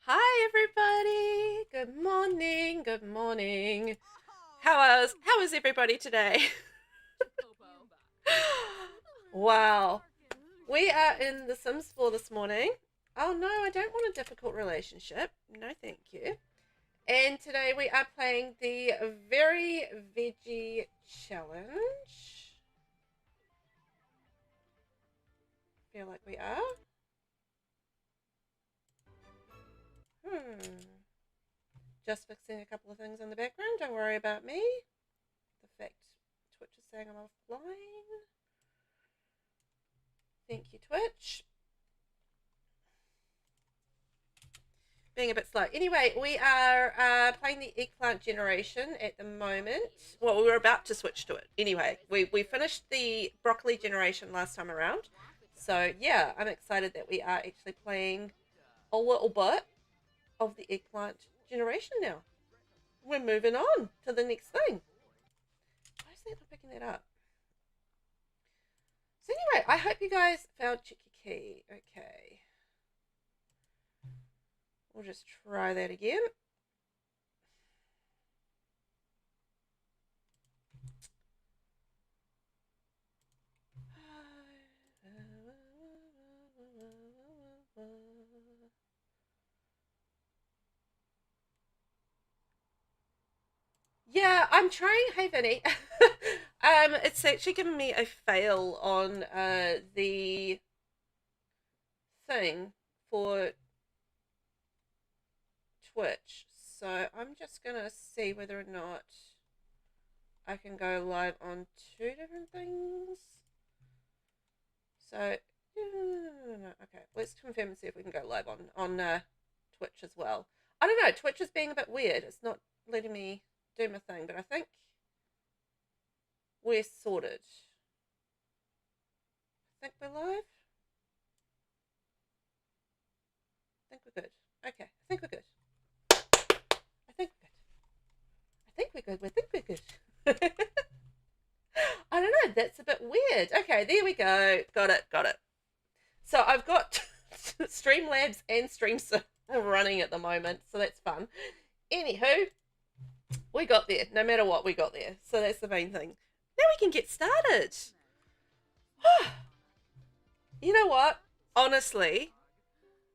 Hi everybody. Good morning. Good morning. How is everybody today? Wow. We are in The Sims 4 this morning. Oh no, I don't want a difficult relationship. No, thank you. And today we are playing the Very Veggie Challenge. Feel like we are. Just fixing a couple of things in the background. Don't worry about me. The fact Twitch is saying I'm offline. Thank you, Twitch. Being a bit slow. Anyway, we are playing the eggplant generation at the moment. Well, we were about to switch to it. Anyway, we finished the broccoli generation last time around. So, yeah, I'm excited that we are actually playing a little bit of the eggplant generation now. We're moving on to the next thing. Why is that not picking that up? So anyway, I hope you guys found Chicky Key. Okay. We'll just try that again. Yeah, I'm trying. Hey, Vinny. It's actually given me a fail on the thing for Twitch. So I'm just gonna see whether or not I can go live on two different things. So no. Okay, let's confirm and see if we can go live on Twitch as well. I don't know. Twitch is being a bit weird. It's not letting me do my thing, but I think we're sorted. I think we're live. I think we're good. Okay, I think we're good. I think we're good. I think we're good. I think we're good. I don't know. That's a bit weird. Okay, there we go. Got it. Got it. So I've got Streamlabs and StreamSim running at the moment, so that's fun. Anywho, we got there. No matter what, we got there. So that's the main thing. Now we can get started. You know what? Honestly,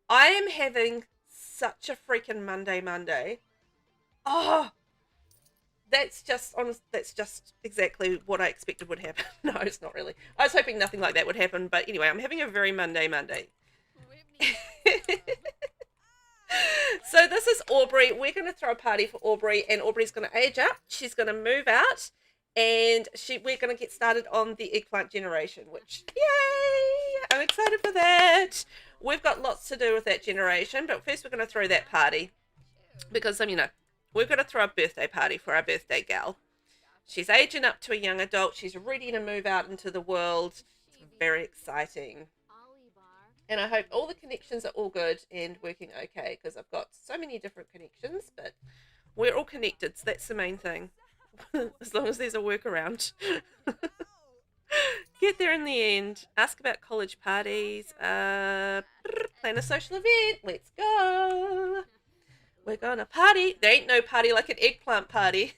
I am having such a freaking Monday. Oh, that's just honest. That's just exactly what I expected would happen. No, it's not really. I was hoping nothing like that would happen, but anyway, I'm having a very Monday. So this is Aubrey. We're going to throw a party for Aubrey, and Aubrey's going to age up. She's going to move out, and we're going to get started on the eggplant generation, which, yay! I'm excited for that. We've got lots to do with that generation, but first we're going to throw that party because, we're going to throw a birthday party for our birthday gal. She's aging up to a young adult. She's ready to move out into the world. It's very exciting. And I hope all the connections are all good and working okay, because I've got so many different connections, but we're all connected, so that's the main thing. As long as there's a workaround. Get there in the end. Ask about college parties. Plan a social event. Let's go. We're gonna party. There ain't no party like an eggplant party.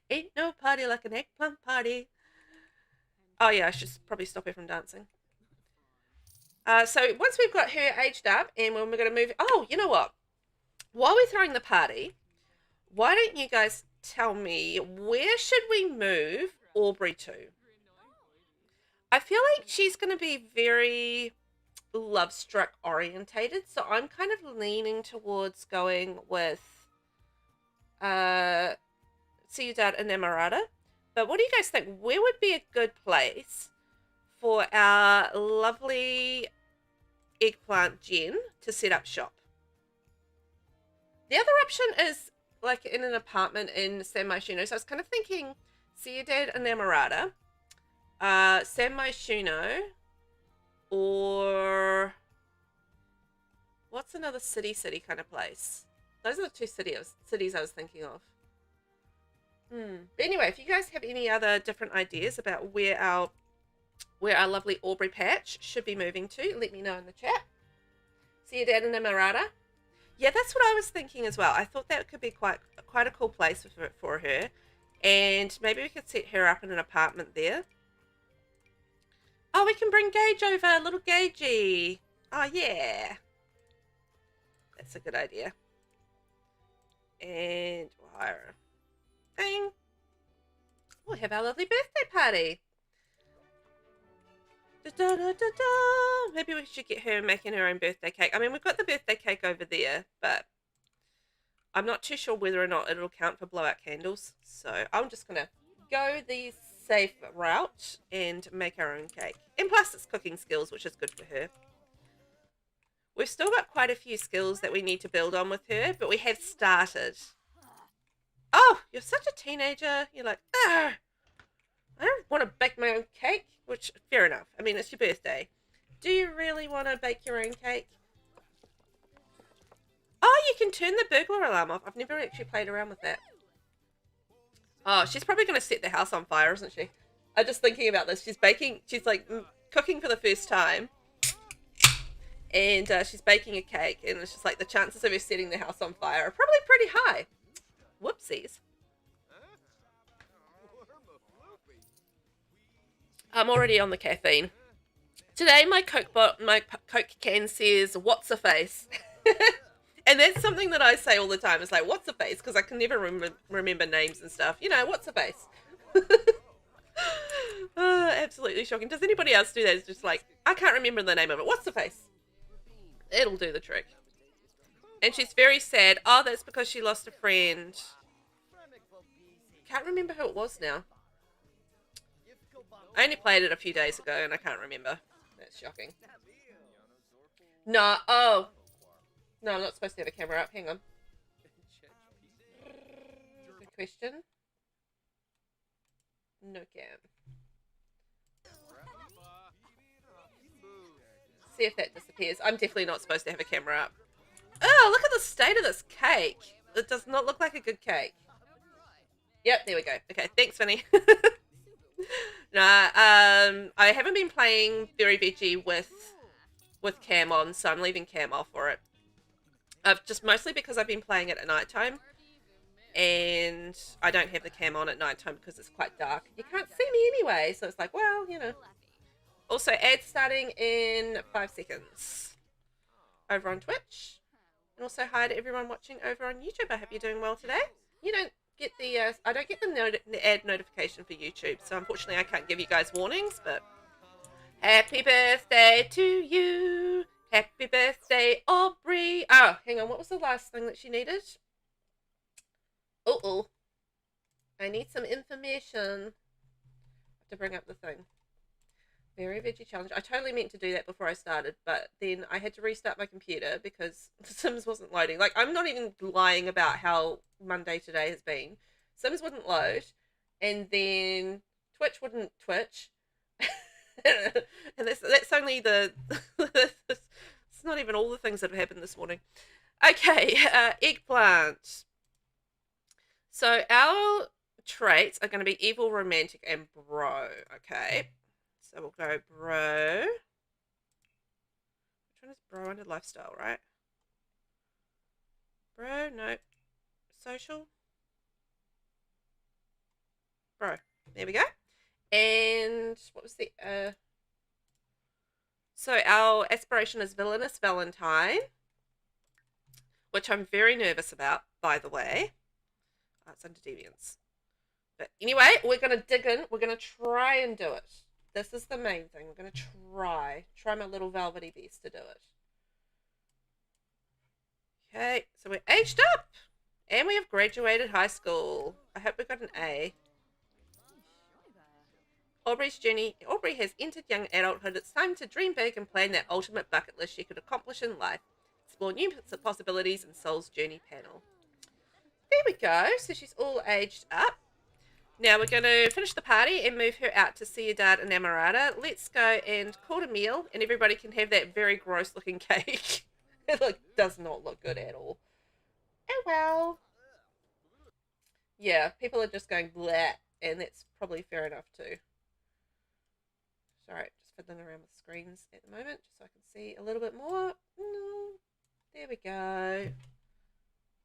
Ain't no party like an eggplant party. Oh yeah, I should probably stop her from dancing. So once we've got her aged up and when we're going to move... Oh, you know what? While we're throwing the party, why don't you guys tell me where should we move Aubrey to? I feel like she's going to be very love-struck orientated, so I'm kind of leaning towards going with Ciudad Enamorada. But what do you guys think? Where would be a good place for our lovely eggplant gen to set up shop? The other option is like in an apartment in San Myshuno. So I was kind of thinking Ciudad Enamorada, San Myshuno, or what's another city kind of place? Those are the two cities I was thinking of. But anyway, if you guys have any other different ideas about where our lovely Aubrey patch should be moving to, let me know in the chat. Ciudad Enamorada. Yeah, that's what I was thinking as well. I thought that could be quite a cool place for her, and maybe we could set her up in an apartment there. Oh, we can bring Gage over, little Gagey. Oh yeah, that's a good idea. And wire. Ding. We'll have our lovely birthday party. Da, da, da, da, da. Maybe we should get her making her own birthday cake. I mean, we've got the birthday cake over there, but I'm not too sure whether or not it'll count for blowout candles. So I'm just going to go the safe route and make our own cake. And plus it's cooking skills, which is good for her. We've still got quite a few skills that we need to build on with her, but we have started. Oh, you're such a teenager. You're like, I don't want to bake my own cake, which, fair enough. I mean, it's your birthday. Do you really want to bake your own cake? Oh, you can turn the burglar alarm off. I've never actually played around with that. Oh, she's probably going to set the house on fire, isn't she? I'm just thinking about this. She's baking, she's like cooking for the first time. And she's baking a cake. And it's just like the chances of her setting the house on fire are probably pretty high. Whoopsies. I'm already on the caffeine. Today my Coke can says, "What's a face?" And that's something that I say all the time. It's like, "What's a face?" Because I can never remember names and stuff. You know, what's a face? Absolutely shocking. Does anybody else do that? It's just like, I can't remember the name of it. What's the face? It'll do the trick. And she's very sad. Oh, that's because she lost a friend. Can't remember who it was now. I only played it a few days ago and I can't remember. That's shocking. No, oh. No, I'm not supposed to have a camera up. Hang on. Good question. No cam. See if that disappears. I'm definitely not supposed to have a camera up. Oh, look at the state of this cake. It does not look like a good cake. Yep, there we go. Okay, thanks, Vinny. Nah, I haven't been playing Very Veggie with cam on, so I'm leaving cam off for it. Just mostly because I've been playing it at nighttime, and I don't have the cam on at nighttime because it's quite dark. You can't see me anyway, so it's like, well, you know. Also, ads starting in 5 seconds over on Twitch. And also hi to everyone watching over on YouTube. I hope you're doing well today. You don't get the I don't get the ad notification for YouTube, so unfortunately I can't give you guys warnings, but happy birthday to you. Happy birthday, Aubrey. Oh, hang on, what was the last thing that she needed? Oh, I need some information. I have to bring up the thing. Very Veggie Challenge. I totally meant to do that before I started, but then I had to restart my computer because Sims wasn't loading. Like, I'm not even lying about how Monday today has been. Sims wouldn't load, and then Twitch wouldn't Twitch. And that's only the... it's not even all the things that have happened this morning. Okay, Eggplant. So our traits are going to be evil, romantic, and bro. Okay. So we'll go bro. Which one is bro under lifestyle, right? Bro, no. Social. Bro. There we go. And what was the so our aspiration is Villainous Valentine, which I'm very nervous about, by the way. Oh, it's under deviance. But anyway, we're gonna dig in. We're gonna try and do it. This is the main thing. We're going to try my little VelvettB best to do it. Okay, so we're aged up. And we have graduated high school. I hope we got an A. Aubrey's journey. Aubrey has entered young adulthood. It's time to dream big and plan that ultimate bucket list she could accomplish in life. Explore new possibilities in Soul's Journey panel. There we go. So she's all aged up. Now we're going to finish the party and move her out to Ciudad Enamorada. Let's go and call a meal, and everybody can have that very gross-looking cake. It does not look good at all. Oh well. Yeah, people are just going bleh, and that's probably fair enough too. Sorry, just fiddling around with screens at the moment, just so I can see a little bit more. No, There we go.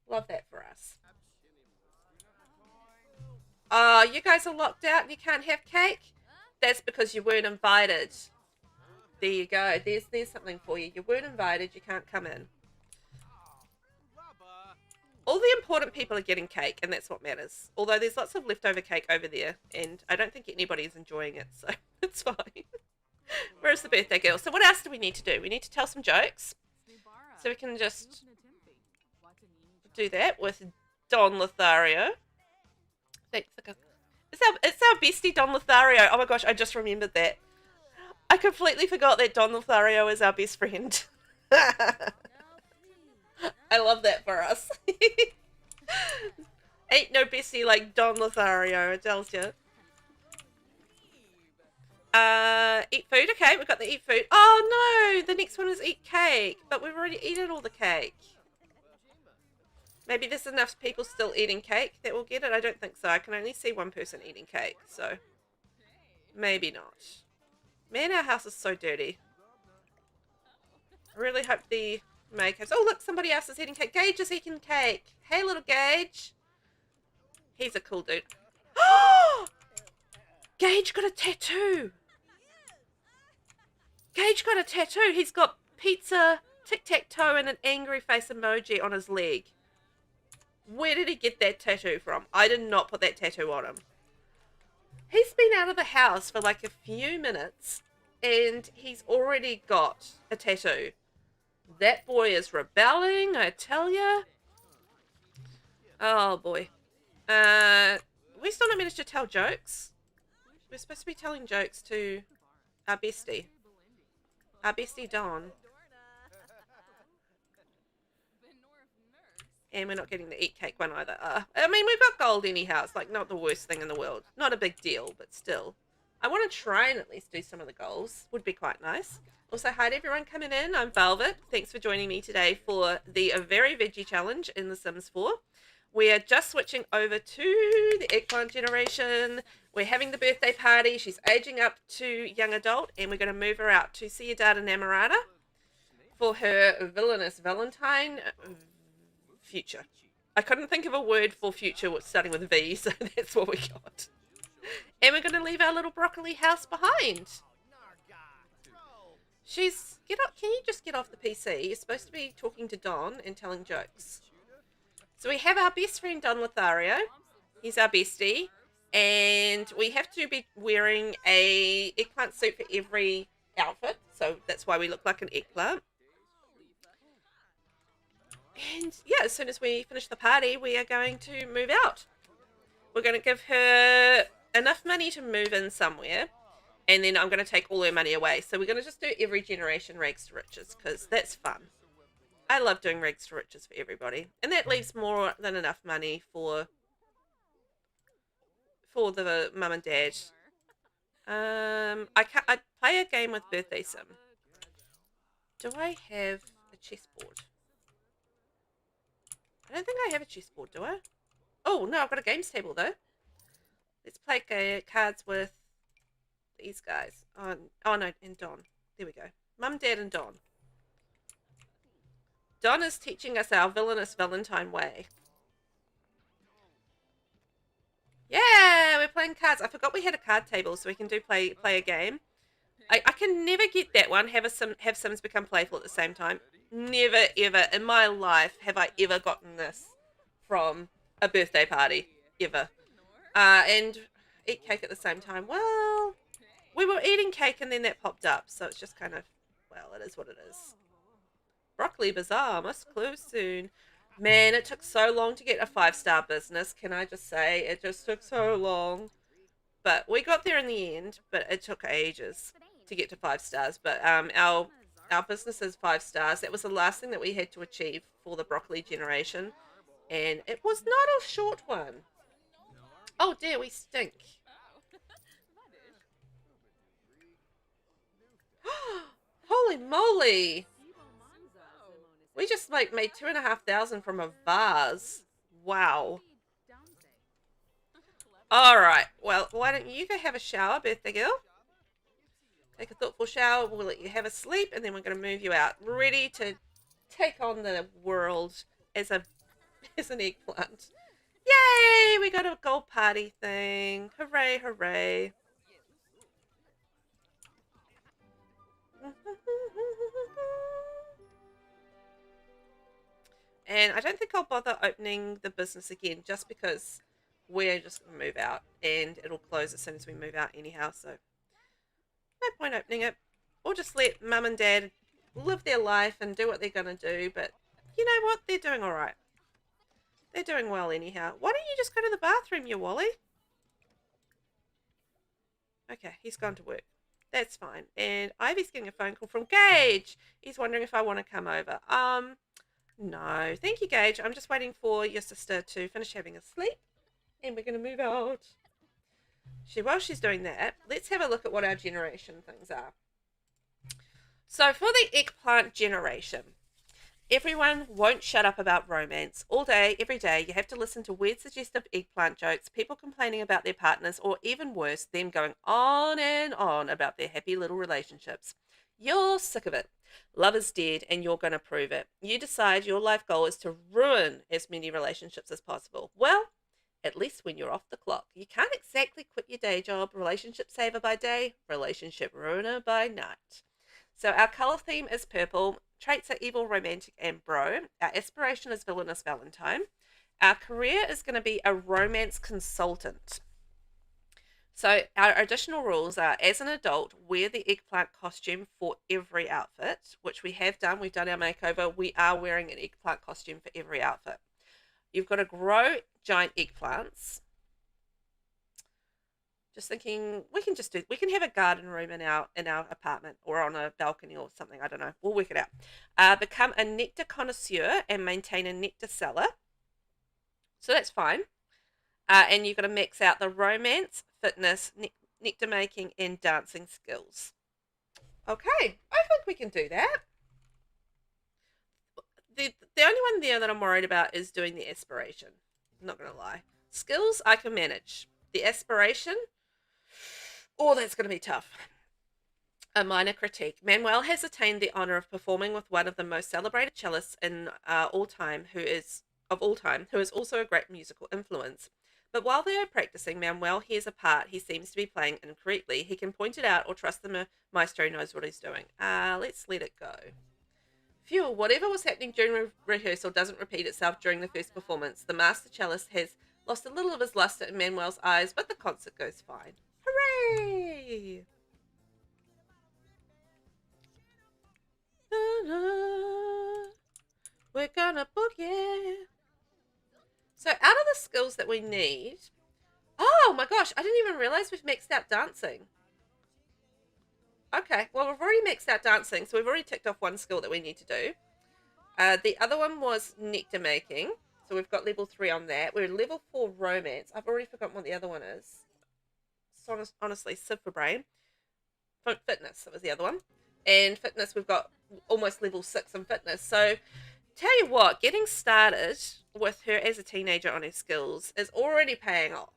Love that for us. Oh, you guys are locked out and you can't have cake? That's because you weren't invited. There you go. There's something for you. You weren't invited. You can't come in. All the important people are getting cake, and that's what matters. Although there's lots of leftover cake over there, and I don't think anybody's enjoying it, so it's fine. Where's the birthday girl? So what else do we need to do? We need to tell some jokes. So we can just do that with Don Lothario. It's our bestie Don Lothario. Oh my gosh, I just remembered that. I completely forgot that Don Lothario is our best friend. I love that for us. Ain't no bestie like Don Lothario, I tells you. Eat food. Okay, we've got the eat food. Oh no, the next one is eat cake, but we've already eaten all the cake. Maybe there's enough people still eating cake that will get it. I don't think so. I can only see one person eating cake, so maybe not. Man, our house is so dirty. I really hope the makers... Oh, look, somebody else is eating cake. Gage is eating cake. Hey, little Gage. He's a cool dude. Oh! Gage got a tattoo. Gage got a tattoo. He's got pizza, tic-tac-toe, and an angry face emoji on his leg. Where did he get that tattoo from? I did not put that tattoo on him. He's been out of the house for like a few minutes and he's already got a tattoo. That boy is rebelling, I tell ya. Oh boy. We still not managed to tell jokes. We're supposed to be telling jokes to our bestie. Our bestie Dawn. And we're not getting the eat cake one either. I mean, we've got gold anyhow. It's like not the worst thing in the world. Not a big deal, but still. I want to try and at least do some of the goals. Would be quite nice. Also, hi to everyone coming in. I'm Velvet. Thanks for joining me today for the Very Veggie Challenge in The Sims 4. We are just switching over to the Eggplant generation. We're having the birthday party. She's aging up to young adult, and we're going to move her out to Ciudad Enamorada for her Villainous Valentine future. I couldn't think of a word for future starting with V, so that's what we got. And we're going to leave our little broccoli house behind. Can you just get off the PC? You're supposed to be talking to Don and telling jokes. So we have our best friend Don Lothario. He's our bestie. And we have to be wearing a eggplant suit for every outfit. So that's why we look like an eggplant. And yeah, as soon as we finish the party, we are going to move out. We're going to give her enough money to move in somewhere. And then I'm going to take all her money away. So we're going to just do every generation rags to riches because that's fun. I love doing rags to riches for everybody. And that leaves more than enough money for the mum and dad. I play a game with Birthday Sim. Do I have a chessboard? I don't think I have a chessboard, do I? Oh, no, I've got a games table, though. Let's play cards with these guys. Oh, no, and Don. There we go. Mum, Dad, and Don. Don is teaching us our Villainous Valentine way. Yeah, we're playing cards. I forgot we had a card table, so we can play a game. I can never get that one, have Sims become playful at the same time. Never, ever in my life have I ever gotten this from a birthday party. Ever. And eat cake at the same time. Well, we were eating cake and then that popped up. So it's just kind of, well, it is what it is. Broccoli Bazaar must close soon. Man, it took so long to get a 5-star business. Can I just say, it just took so long. But we got there in the end, but it took ages to get to 5 stars. But our business is 5 stars. That was the last thing that we had to achieve for the broccoli generation. And it was not a short one. Oh dear, we stink. Holy moly. We just made 2,500 from a vase. Wow. Alright, well, why don't you go have a shower, birthday girl? Take a thoughtful shower, we'll let you have a sleep, and then we're going to move you out. Ready to take on the world as an eggplant. Yay! We got a gold party thing. Hooray, hooray. And I don't think I'll bother opening the business again just because we're just going to move out and it'll close as soon as we move out anyhow. So no point opening it. Or just let mum and dad live their life and do what they're going to do. But you know what? They're doing all right. They're doing well anyhow. Why don't you just go to the bathroom, you Wally? Okay, he's gone to work. That's fine. And Ivy's getting a phone call from Gage. He's wondering if I want to come over. No. Thank you, Gage. I'm just waiting for your sister to finish having a sleep. And we're going to move out. While she's doing that, let's have a look at what our generation things are. So for the eggplant generation, everyone won't shut up about romance. All day, every day, you have to listen to weird suggestive eggplant jokes, people complaining about their partners, or even worse, them going on and on about their happy little relationships. You're sick of it. Love is dead and you're going to prove it. You decide your life goal is to ruin as many relationships as possible. Well, at least when you're off the clock. You can't exactly quit your day job. Relationship saver by day, relationship ruiner by night. So our colour theme is purple. Traits are evil, romantic, and bro. Our aspiration is Villainous Valentine. Our career is going to be a romance consultant. So our additional rules are, as an adult, wear the eggplant costume for every outfit, which we have done. We've done our makeover. We are wearing an eggplant costume for every outfit. You've got to grow giant eggplants. Just thinking, we can have a garden room in our apartment or on a balcony or something. I don't know. We'll work it out. Become a nectar connoisseur and maintain a nectar cellar. So that's fine. And you've got to max out the romance, fitness, nectar making, and dancing skills. Okay, I think we can do that. The only one there that I'm worried about is doing the aspiration. I'm not going to lie. Skills, I can manage. The aspiration, oh, that's going to be tough. A minor critique. Manuel has attained the honor of performing with one of the most celebrated cellists in all time, who is also a great musical influence. But while they are practicing, Manuel hears a part he seems to be playing incorrectly. He can point it out or trust the maestro knows what he's doing. Let's let it go. Phew, whatever was happening during rehearsal doesn't repeat itself during the first performance. The master cellist has lost a little of his luster in Manuel's eyes, but the concert goes fine. Hooray! We're gonna boogie. So out of the skills that we need... Oh my gosh, I didn't even realize we've maxed out dancing. Okay, well, we've already maxed out dancing, so we've already ticked off one skill that we need to do. The other one was nectar making, so we've got level 3 on that. We're level 4 romance. I've already forgotten what the other one is. So honestly, sieve for brain. Fitness, that was the other one. And fitness, we've got almost level 6 in fitness. So, tell you what, getting started with her as a teenager on her skills is already paying off.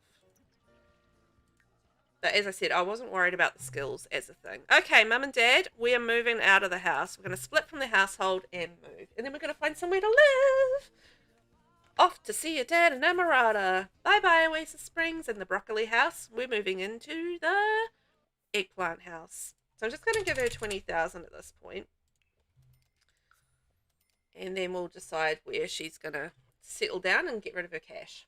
But as I said, I wasn't worried about the skills as a thing. Okay, Mum and Dad, we are moving out of the house. We're going to split from the household and move. And then we're going to find somewhere to live. Off to see your dad and Amarada. Bye-bye, Oasis Springs and the broccoli house. We're moving into the eggplant house. So I'm just going to give her 20,000 at this point. And then we'll decide where she's going to settle down and get rid of her cash.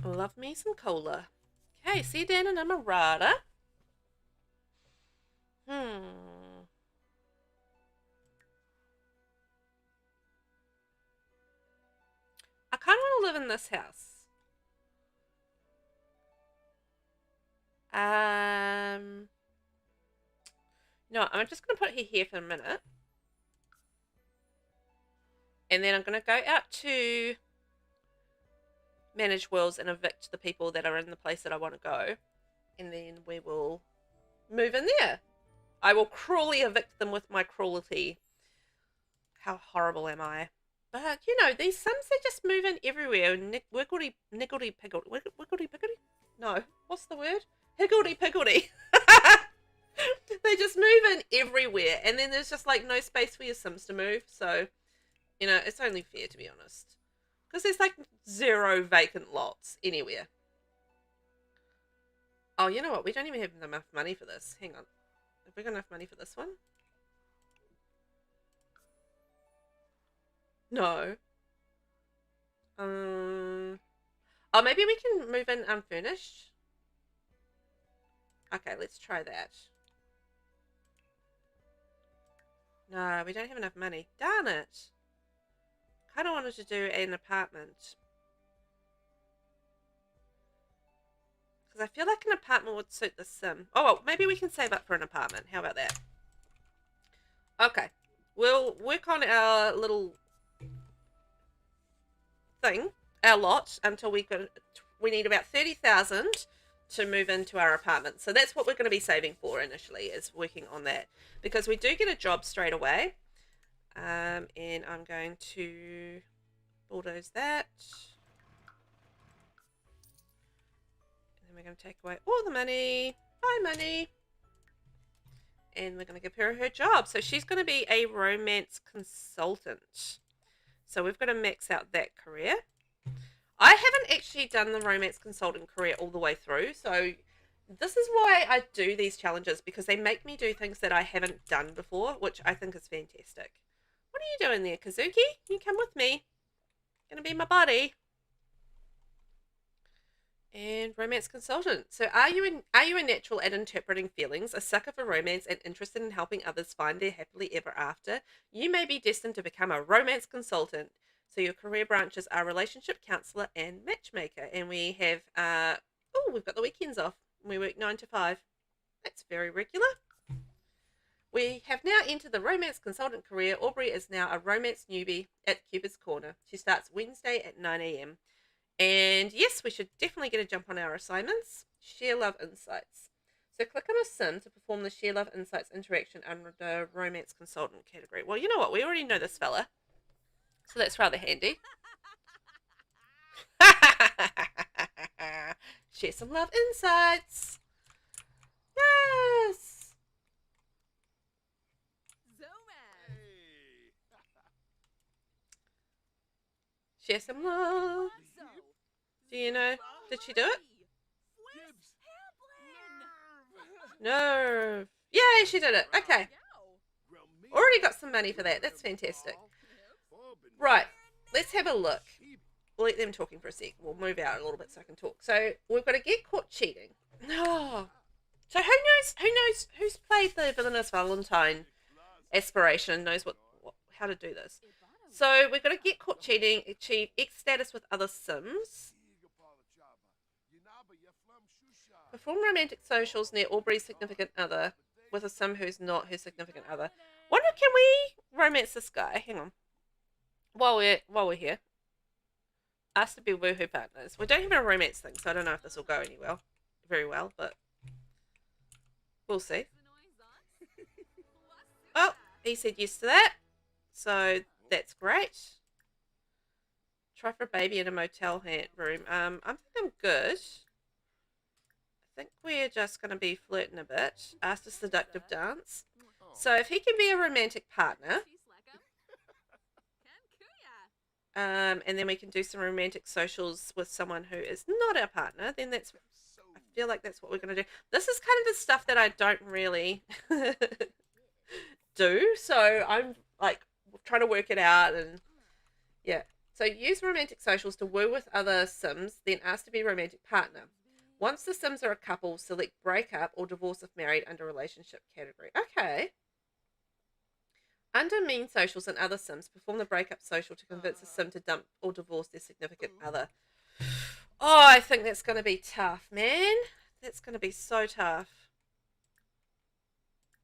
Love me some cola. Okay, see Dan and Amarada. I kind of want to live in this house. No, I'm just going to put her here for a minute. And then I'm going to go out to manage worlds and evict the people that are in the place that I want to go. And then we will move in there. I will cruelly evict them with my cruelty. How horrible am I? But, you know, these Sims, they just move in everywhere. Wiggledy-piggledy. Wiggledy-piggledy? No. What's the word? Higgledy-piggledy. move in everywhere, and then there's just like no space for your Sims to move. So, you know, it's only fair, to be honest, because there's like 0 vacant lots anywhere. Oh, you know what? We don't even have enough money for this. Hang on. Have we got enough money for this one? No. Oh, maybe we can move in unfurnished. Okay, let's try that. No, we don't have enough money. Darn it. Kind of wanted to do an apartment. Because I feel like an apartment would suit the sim. Oh, well, maybe we can save up for an apartment. How about that? Okay. We'll work on our little thing, our lot, until we need about 30,000 to move into our apartment. So that's what we're going to be saving for initially, is working on that, because we do get a job straight away. And I'm going to bulldoze that, and then we're going to take away all the money. Bye, money. And we're going to give her her job. So she's going to be a romance consultant. So we've got to max out that career. I haven't actually done the romance consultant career all the way through, so this is why I do these challenges, because they make me do things that I haven't done before, which I think is fantastic. What are you doing there, Kazuki? You come with me. Gonna be my buddy. And romance consultant. So are you a natural at interpreting feelings, a sucker for romance, and interested in helping others find their happily ever after? You may be destined to become a romance consultant. So your career branches are relationship counselor and matchmaker. And we have we've got the weekends off. We work 9 to 5. That's very regular. We have now entered the romance consultant career. Aubrey is now a romance newbie at Cupid's Corner. She starts Wednesday at 9 a.m. And yes, we should definitely get a jump on our assignments. Share Love Insights. So click on a sim to perform the Share Love Insights interaction under the Romance Consultant category. Well, you know what? We already know this fella. So that's rather handy. Share some love insights. Yes. Share some love. Do you know? Did she do it? No. Yay, she did it. Okay. Already got some money for that. That's fantastic. Right. Let's have a look. We'll let them talking for a sec. We'll move out a little bit so I can talk. So we've got to get caught cheating. Oh. So who knows who's played the Villainous Valentine aspiration and knows how to do this. So we've got to get caught cheating, achieve X status with other Sims, perform romantic socials near Aubrey's significant other with a Sim who's not her significant other. Wonder, can we romance this guy? Hang on. While we're here. Asked to be woohoo partners. We don't have a romance thing, so I don't know if this will go very well, but we'll see. Oh, he said yes to that. So that's great. Try for a baby in a motel room. I think I'm good. I think we're just going to be flirting a bit. Asked a seductive dance. So if he can be a romantic partner, and then we can do some romantic socials with someone who is not our partner, then I feel like that's what we're going to do. This is kind of the stuff that I don't really do, so I'm like trying to work it out, and yeah. So use romantic socials to woo with other Sims, then ask to be a romantic partner. Once the Sims are a couple, select break up or divorce if married under relationship category. Okay. Under mean socials and other Sims, perform the breakup social to convince a Sim to dump or divorce their significant other. Oh, I think that's going to be tough, man. That's going to be so tough.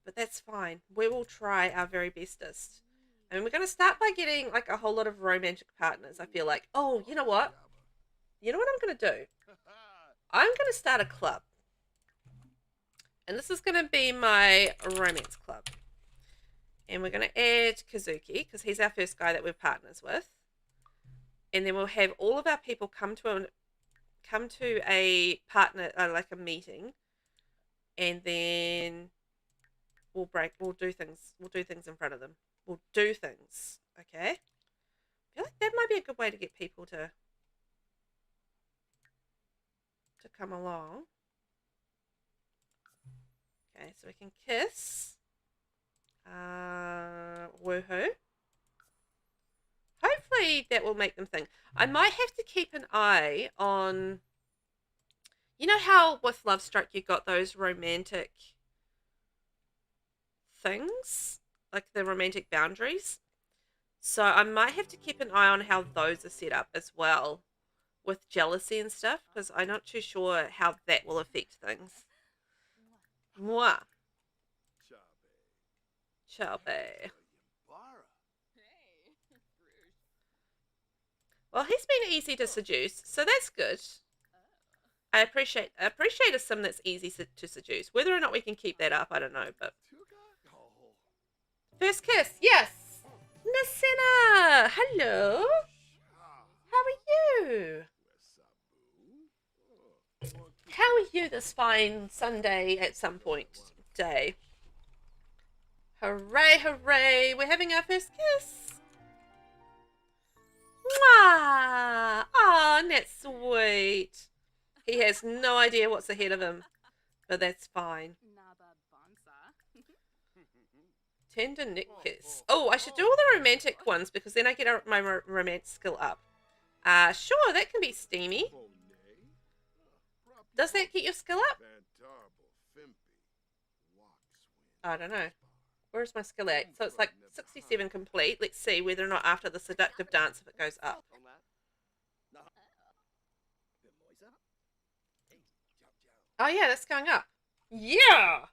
But that's fine. We will try our very bestest. And we're going to start by getting like a whole lot of romantic partners, I feel like. Oh, you know what? You know what I'm going to do? I'm going to start a club. And this is going to be my romance club. And we're going to add Kazuki, because he's our first guy that we're partners with. And then we'll have all of our people come to a partner, like a meeting. And then we'll do things in front of them. We'll do things, okay? I feel like that might be a good way to get people to come along. Okay, so we can kiss. Woohoo. Hopefully that will make them think. I might have to keep an eye on, you know how with Love Struck you got those romantic things, like the romantic boundaries. So I might have to keep an eye on how those are set up as well with jealousy and stuff, because I'm not too sure how that will affect things. Moi. Chabe. Well, he's been easy to seduce, so that's good. I appreciate a sim that's easy to seduce. Whether or not we can keep that up, I don't know, but first kiss, yes. Nasina, hello. How are you? How are you this fine Sunday at some point day? Hooray, hooray! We're having our first kiss. Mwah! Oh, that's sweet. He has no idea what's ahead of him, but that's fine. Tender neck kiss. Oh, I should do all the romantic ones because then I get my romance skill up. Sure, that can be steamy. Does that get your skill up? I don't know. Where's my skill at? So it's like 67 complete. Let's see whether or not after the seductive dance if it goes up. Oh yeah, that's going up. Yeah!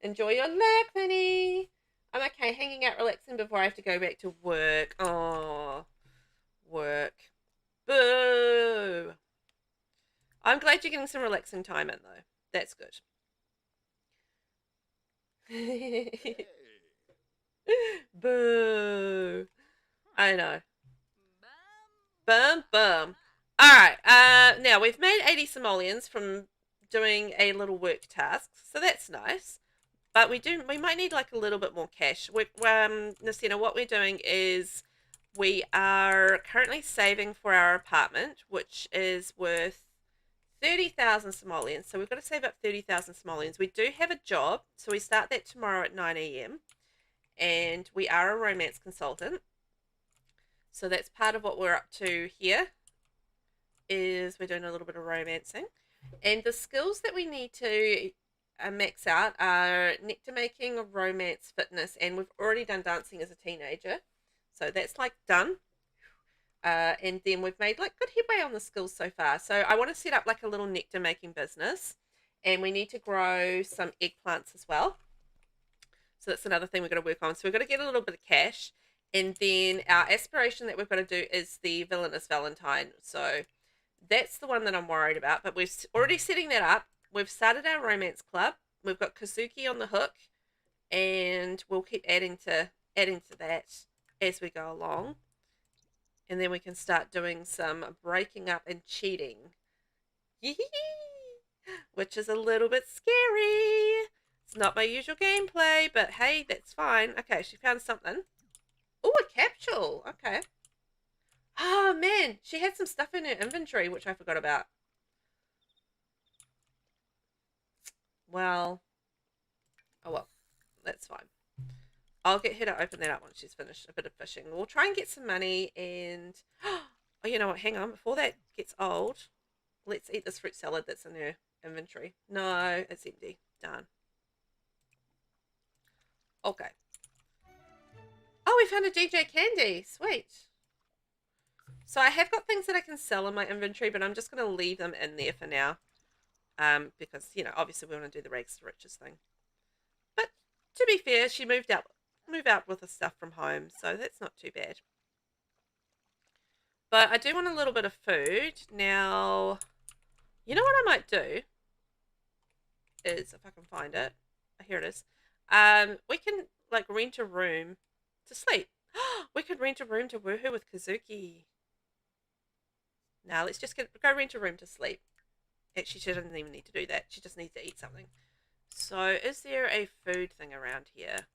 Enjoy your lap, honey. I'm okay, hanging out, relaxing before I have to go back to work. Oh, work. Boo! I'm glad you're getting some relaxing time in, though. That's good. Boo! I know. Bum, bum. Alright, now we've made 80 simoleons from doing a little work task, so that's nice. But we might need like a little bit more cash. Nasina, what we're doing is we are currently saving for our apartment, which is worth 30,000 simoleons. So we've got to save up 30,000 simoleons. We do have a job, so we start that tomorrow at 9 a.m. And we are a romance consultant. So that's part of what we're up to here, is we're doing a little bit of romancing. And the skills that we need to max out are nectar making, romance, fitness, and we've already done dancing as a teenager. So that's like done. And then we've made like good headway on the skills so far. So I want to set up like a little nectar making business, and we need to grow some eggplants as well. So that's another thing we've got to work on. So we've got to get a little bit of cash, and then our aspiration that we've got to do is the Villainous Valentine. So that's the one that I'm worried about, but we're already setting that up. We've started our romance club. We've got Kazuki on the hook, and we'll keep adding to that as we go along. And then we can start doing some breaking up and cheating. Which is a little bit scary. It's not my usual gameplay, but hey, that's fine. Okay, she found something. Oh, a capsule. Okay. Oh, man. She had some stuff in her inventory, which I forgot about. Well. Oh, well. That's fine. I'll get her to open that up once she's finished a bit of fishing. We'll try and get some money and... Oh, you know what? Hang on. Before that gets old, let's eat this fruit salad that's in her inventory. No, it's empty. Darn. Okay. Oh, we found a DJ Candy. Sweet. So I have got things that I can sell in my inventory, but I'm just going to leave them in there for now. Because, you know, obviously we want to do the rags to riches thing. But to be fair, she moved out with the stuff from home, so that's not too bad. But I do want a little bit of food. Now, you know what I might do is, if I can find it, here it is. We can like rent a room to sleep. We could rent a room to woohoo with Kazuki. Now let's just go rent a room to sleep. Actually, she doesn't even need to do that. She just needs to eat something. So, is there a food thing around here?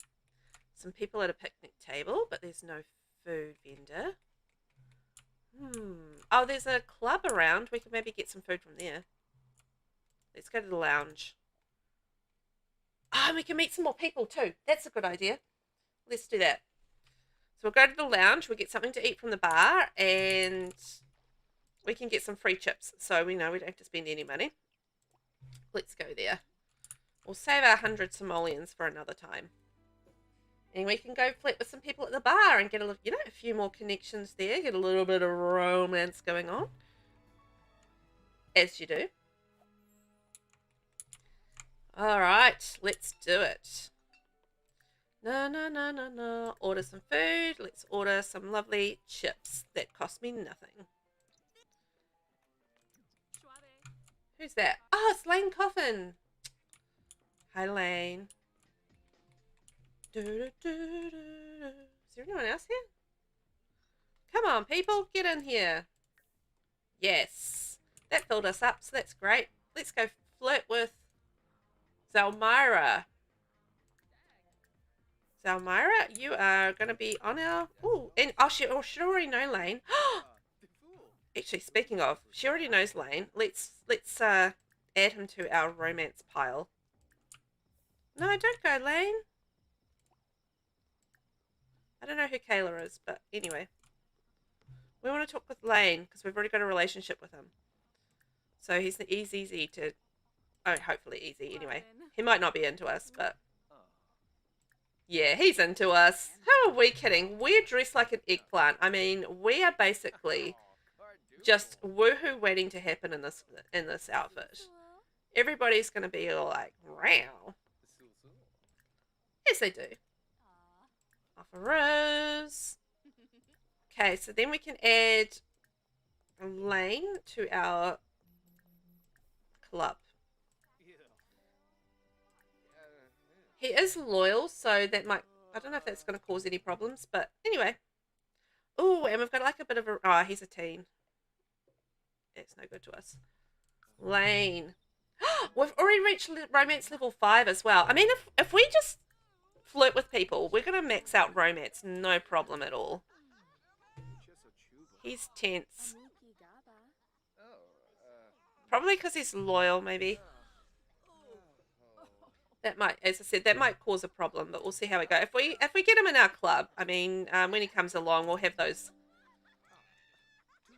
Some people at a picnic table, but there's no food vendor. Oh, there's a club around. We could maybe get some food from there. Let's go to the lounge. Oh, we can meet some more people too. That's a good idea. Let's do that. So we'll go to the lounge. We'll get something to eat from the bar, and we can get some free chips. So we know we don't have to spend any money. Let's go there. We'll save our 100 simoleons for another time. And we can go flirt with some people at the bar and get a few more connections there. Get a little bit of romance going on. As you do. Alright, let's do it. No. Order some food. Let's order some lovely chips that cost me nothing. Who's that? Oh, it's Lane Coffin. Hi, Lane. Is there anyone else here? Come on, people. Get in here. Yes. That filled us up, so that's great. Let's go flirt with Zalmyra. Zalmyra, you are going to be on our... Ooh, and she already know Lane. Actually, speaking of, she already knows Lane. Let's add him to our romance pile. No, don't go, Lane. I don't know who Kayla is, but anyway. We want to talk with Lane because we've already got a relationship with him. So he's easy to... Oh, hopefully easy anyway. He might not be into us, but... Yeah, he's into us. How are we kidding? We're dressed like an eggplant. I mean, we are basically just woohoo waiting to happen in this outfit. Everybody's going to be all like, wow. Yes, they do. Off a rose. Okay, so then we can add Lane to our club. He is loyal, so that might... I don't know if that's going to cause any problems, but anyway. Oh, and we've got like a bit of a... Oh, he's a teen. It's no good to us. Lane. We've already reached romance level 5 as well. I mean, if we just flirt with people, we're going to max out romance. No problem at all. He's tense. Probably because he's loyal, maybe. That might, as I said, that might cause a problem, but we'll see how we go. If we get him in our club, I mean, when he comes along, we'll have those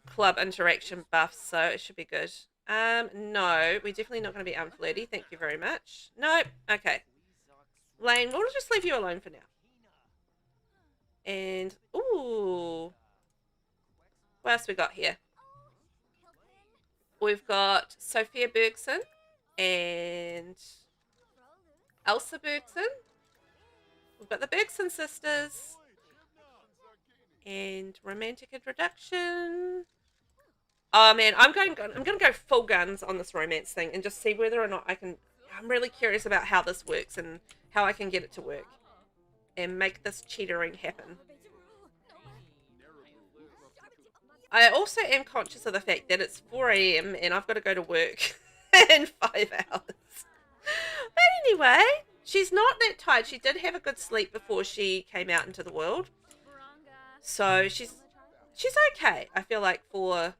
club interaction buffs, so it should be good. No, we're definitely not going to be unflirty. Thank you very much. Nope. Okay. Lane, we'll just leave you alone for now. And, ooh. What else we got here? We've got Sophia Bergson and Elsa Bergson. We've got the Bergson sisters. And romantic introduction. Oh man, I'm going to go full guns on this romance thing and just see whether or not I can. I'm really curious about how this works and how I can get it to work and make this cheatering happen. I also am conscious of the fact that it's 4 AM and I've got to go to work in 5 hours. But anyway, she's not that tired. She did have a good sleep before she came out into the world. So she's okay. I feel like for,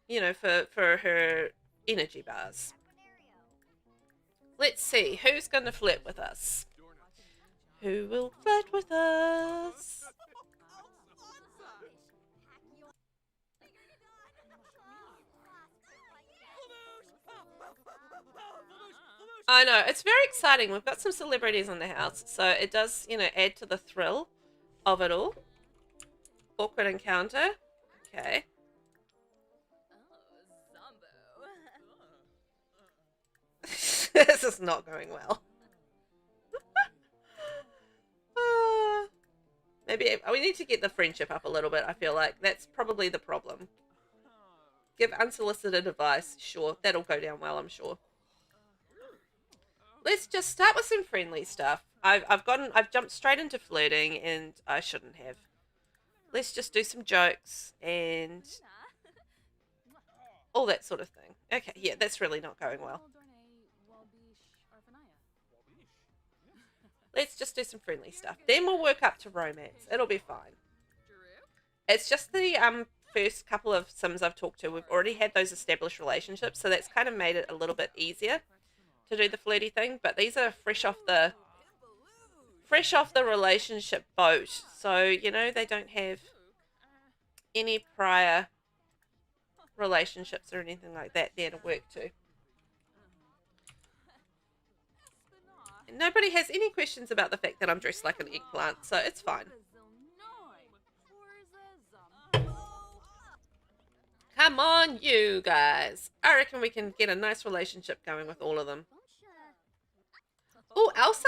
you know, for her energy bars. Let's see, who's going to flirt with us? Who will flirt with us? I know, it's very exciting. We've got some celebrities in the house, so it does, you know, add to the thrill of it all. Awkward encounter. Okay. This is not going well. Maybe we need to get the friendship up a little bit, I feel like. That's probably the problem. Give unsolicited advice. Sure, that'll go down well, I'm sure. Let's just start with some friendly stuff. I've jumped straight into flirting and I shouldn't have. Let's just do some jokes and... all that sort of thing. Okay, yeah, that's really not going well. Let's just do some friendly stuff. Then we'll work up to romance. It'll be fine. It's just the first couple of Sims I've talked to, we've already had those established relationships, so that's kind of made it a little bit easier to do the flirty thing. But these are fresh off the relationship boat, so you know they don't have any prior relationships or anything like that there to work to. And nobody has any questions about the fact that I'm dressed like an eggplant, so it's fine. Come on, you guys. I reckon we can get a nice relationship going with all of them. Oh, Elsa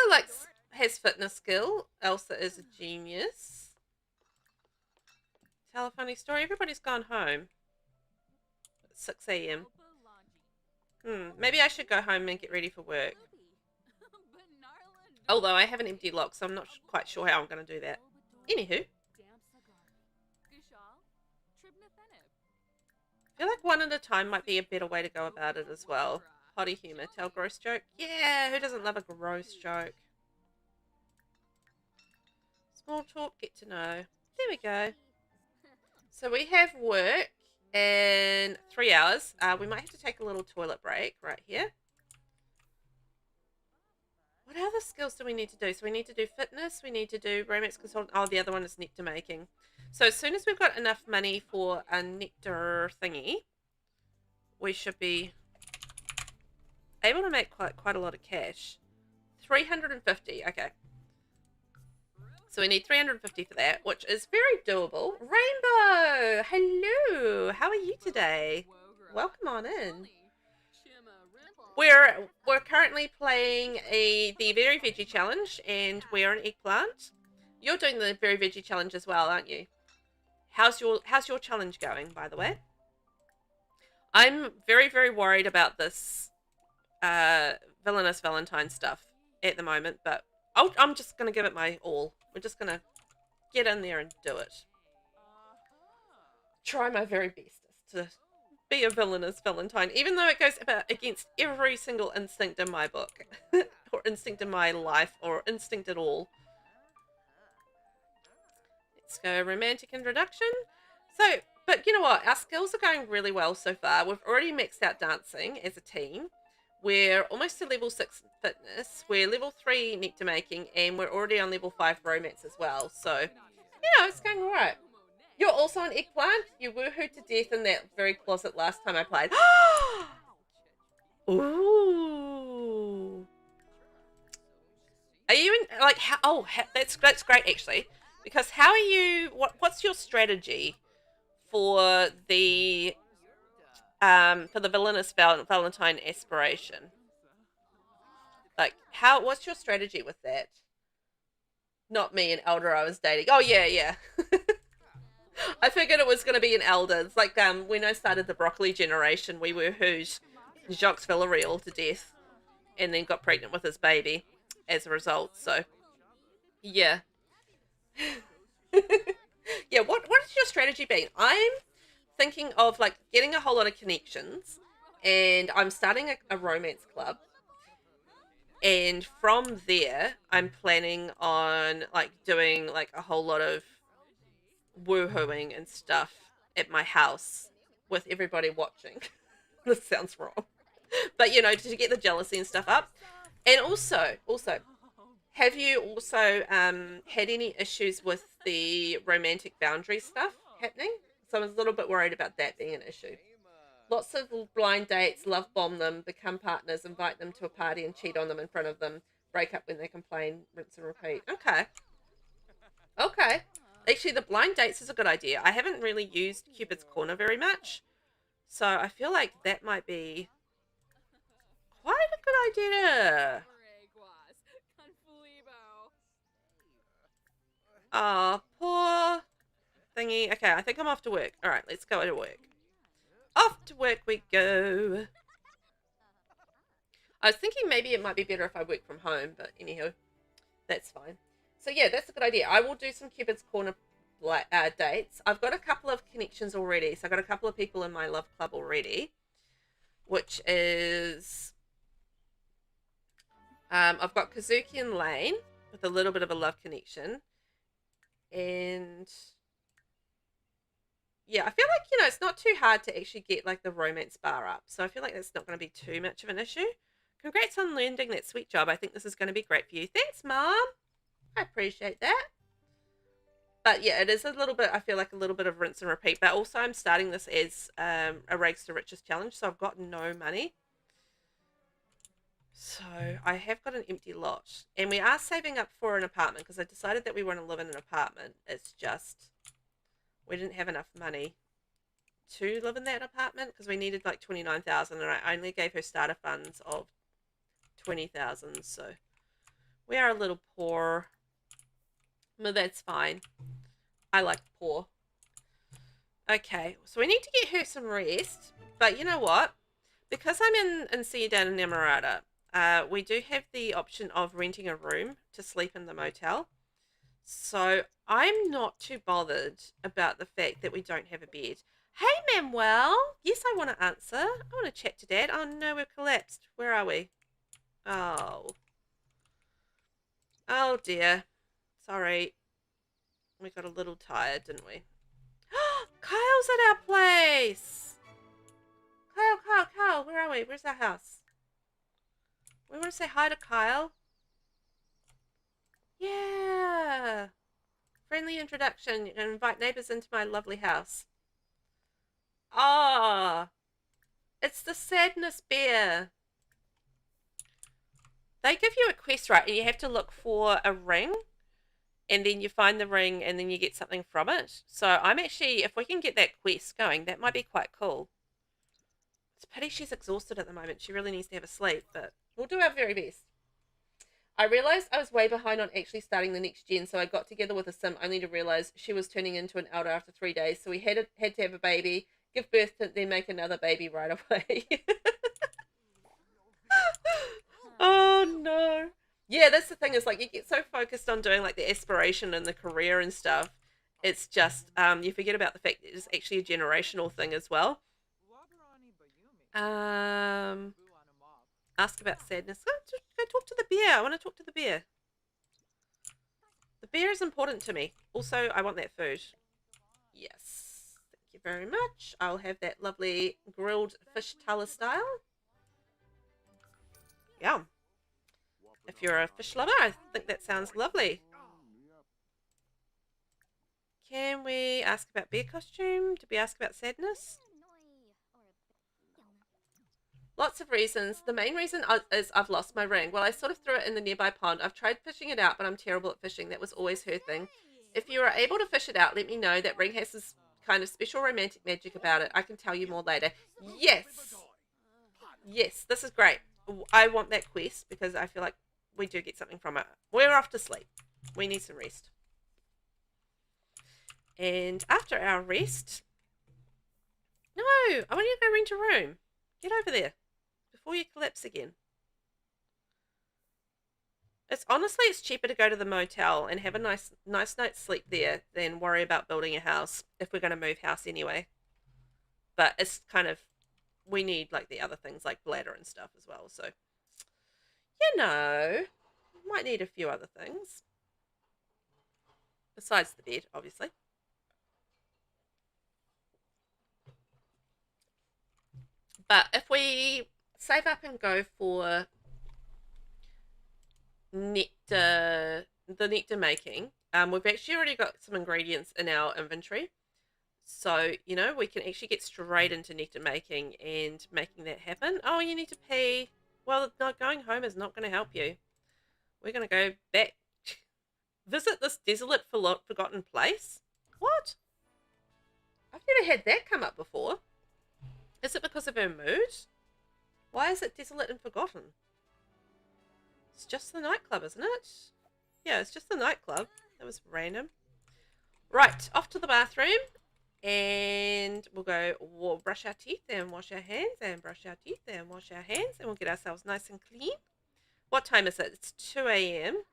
has fitness skill. Elsa is a genius. Tell a funny story. Everybody's gone home. It's 6 a.m. Maybe I should go home and get ready for work. Although I have an empty lock, so I'm not quite sure how I'm going to do that. Anywho. I feel like one at a time might be a better way to go about it as well. Potty humour. Tell gross joke. Yeah, who doesn't love a gross joke? Small talk. Get to know. There we go. So we have work in 3 hours. We might have to take a little toilet break right here. What other skills do we need to do? So we need to do fitness. We need to do romance consultant. Oh, the other one is nectar making. So as soon as we've got enough money for a nectar thingy, we should be able to make quite a lot of cash. 350. Okay. So we need 350 for that, which is very doable. Rainbow! Hello! How are you today? Welcome on in. We're currently playing the Very Veggie Challenge, and we're an eggplant. You're doing the Very Veggie Challenge as well, aren't you? How's your challenge going, by the way? I'm very, very worried about this Villainous Valentine stuff at the moment, but I'm just going to give it my all. We're just going to get in there and do it. Try my very best to be a Villainous Valentine, even though it goes against every single instinct in my book, or instinct in my life, or instinct at all. Let's go romantic introduction. So, but you know what? Our skills are going really well so far. We've already maxed out dancing as a team. We're almost to level 6 fitness. We're level 3 nectar making, and we're already on level 5 romance as well. So, yeah, it's going all right. You're also an eggplant. You woohooed to death in that very closet last time I played. Ooh. Are you in, like, how, oh, that's great actually. Because how are you, what's your strategy for the Villainous Valentine aspiration? Like, what's your strategy with that? Not me, an elder I was dating. Oh, yeah. I figured it was going to be an elder. It's like when I started the broccoli generation, we woohooed Jacques Villarreal to death and then got pregnant with his baby as a result. So, yeah. Yeah, what has your strategy been? I'm thinking of like getting a whole lot of connections, and I'm starting a romance club, and from there I'm planning on like doing like a whole lot of woohooing and stuff at my house with everybody watching. This sounds wrong, but you know, to get the jealousy and stuff up. And also have you also had any issues with the romantic boundary stuff happening? So I was a little bit worried about that being an issue. Lots of blind dates, love bomb them, become partners, invite them to a party and cheat on them in front of them, break up when they complain, rinse and repeat. Okay. Actually, the blind dates is a good idea. I haven't really used Cupid's Corner very much, so I feel like that might be quite a good idea. Oh, poor thingy. Okay, I think I'm off to work. All right, let's go to work. Off to work we go. I was thinking maybe it might be better if I work from home, but anyhow, that's fine. So yeah, that's a good idea. I will do some Cupid's Corner dates. I've got a couple of connections already. So I've got a couple of people in my love club already, which is I've got Kazuki and Lane with a little bit of a love connection. And yeah, I feel like, it's not too hard to actually get like the romance bar up. So I feel like that's not going to be too much of an issue. Congrats on landing that sweet job. I think this is going to be great for you. Thanks, Mom. I appreciate that. But yeah, it is a little bit, I feel like a little bit of rinse and repeat. But also I'm starting this as a Rags to Riches challenge. So I've got no money. So I have got an empty lot. And we are saving up for an apartment because I decided that we want to live in an apartment. It's just, we didn't have enough money to live in that apartment because we needed like 29,000 and I only gave her starter funds of 20,000. So we are a little poor. But that's fine. I like poor. Okay, so we need to get her some rest. But you know what? Because I'm in Ciudad Enamorada, we do have the option of renting a room to sleep in the motel. So I'm not too bothered about the fact that we don't have a bed. Hey, Manuel. Yes, I want to answer. I want to chat to Dad. Oh, no, we've collapsed. Where are we? Oh. Oh, dear. Sorry. We got a little tired, didn't we? Kyle's at our place. Kyle, where are we? Where's our house? We want to say hi to Kyle. Yeah. Friendly introduction. You can invite neighbors into my lovely house. Ah. It's the sadness bear. They give you a quest, right? And you have to look for a ring. And then you find the ring and then you get something from it. So I'm actually, if we can get that quest going, that might be quite cool. It's a pity she's exhausted at the moment. She really needs to have a sleep, but we'll do our very best. I realized I was way behind on actually starting the next gen, so I got together with a sim only to realize she was turning into an elder after 3 days. So we had to have a baby, give birth to, then make another baby right away. Oh, no. Yeah, that's the thing, is like you get so focused on doing like the aspiration and the career and stuff. It's just you forget about the fact that it's actually a generational thing as well. Ask about sadness. Go talk to the bear. I want to talk to the bear. The bear is important to me. Also, I want that food. Yes. Thank you very much. I'll have that lovely grilled fish tala style. Yum. If you're a fish lover, I think that sounds lovely. Can we ask about bear costume? Did we ask about sadness? Lots of reasons. The main reason is I've lost my ring. Well, I sort of threw it in the nearby pond. I've tried fishing it out, but I'm terrible at fishing. That was always her thing. If you are able to fish it out, let me know. That ring has this kind of special romantic magic about it. I can tell you more later. Yes. Yes, this is great. I want that quest because I feel like we do get something from it. We're off to sleep. We need some rest. And after our rest... No, I want you to go rent a room. Get over there before you collapse again. It's cheaper to go to the motel and have a nice night's sleep there than worry about building a house if we're going to move house anyway. But it's kind of, we need like the other things like bladder and stuff as well. So, might need a few other things besides the bed, obviously. But if we save up and go for the nectar making, we've actually already got some ingredients in our inventory. So, we can actually get straight into nectar making and making that happen. Oh, you need to pee. Well, no, going home is not going to help you. We're going to go back. Visit this desolate, forgotten place? What? I've never had that come up before. Is it because of her mood? Why is it desolate and forgotten? It's just the nightclub, isn't it? Yeah, it's just the nightclub. That was random. Right, off to the bathroom. And we'll brush our teeth and wash our hands and brush our teeth and wash our hands. And we'll get ourselves nice and clean. What time is it? It's 2 a.m.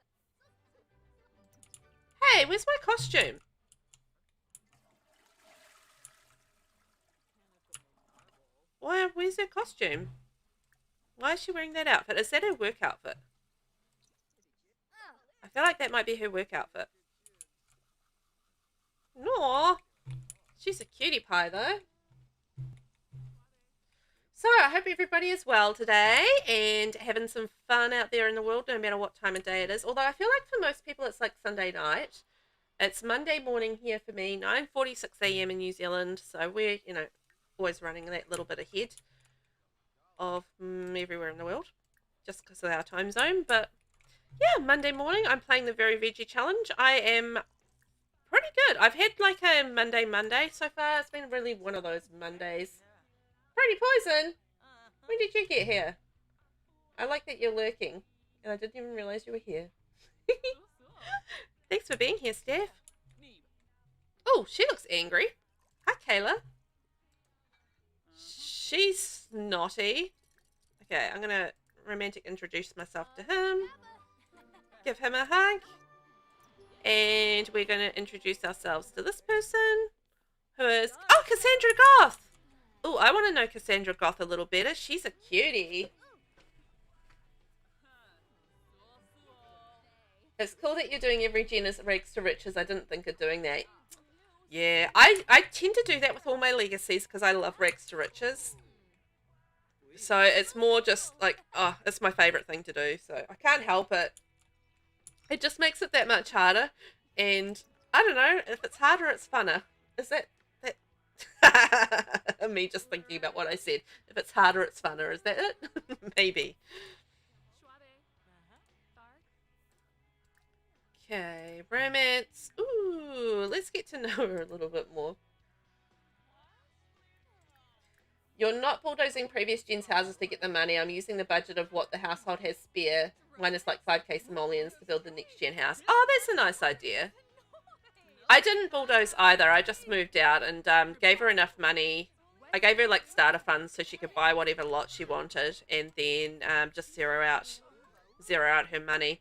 Hey, where's my costume? Where's her costume? Why is she wearing that outfit? Is that her work outfit? I feel like that might be her work outfit. No, she's a cutie pie though. So I hope everybody is well today and having some fun out there in the world, no matter what time of day it is. Although I feel like for most people it's like Sunday night. It's Monday morning here for me, 9:46 a.m. in New Zealand. So we're, always running that little bit ahead of everywhere in the world, just because of our time zone. But yeah, Monday morning, I'm playing the Very Veggie Challenge. I am pretty good. I've had like a Monday so far. It's been really one of those Mondays. Pretty Poison, when did you get here? I like that you're lurking, and I didn't even realize you were here. Thanks for being here, Steph. Oh, she looks angry. Hi, Kayla. She's naughty. Okay, I'm going to romantic introduce myself to him. Give him a hug. And we're going to introduce ourselves to this person, who is... Oh, Cassandra Goth! Oh, I want to know Cassandra Goth a little better. She's a cutie. It's cool that you're doing every gen as rags to riches. I didn't think of doing that. Yeah, I tend to do that with all my legacies because I love rags to riches. So it's more just like, oh, it's my favourite thing to do. So I can't help it. It just makes it that much harder. And I don't know, if it's harder, it's funner. Is that... Me just thinking about what I said. If it's harder, it's funner. Is that it? Maybe. Okay, romance. Ooh, let's get to know her a little bit more. You're not bulldozing previous gens' houses to get the money. I'm using the budget of what the household has spare, minus like 5k simoleons to build the next gen house. Oh, that's a nice idea. I didn't bulldoze either. I just moved out and gave her enough money. I gave her like starter funds so she could buy whatever lot she wanted, and then just zero out her money.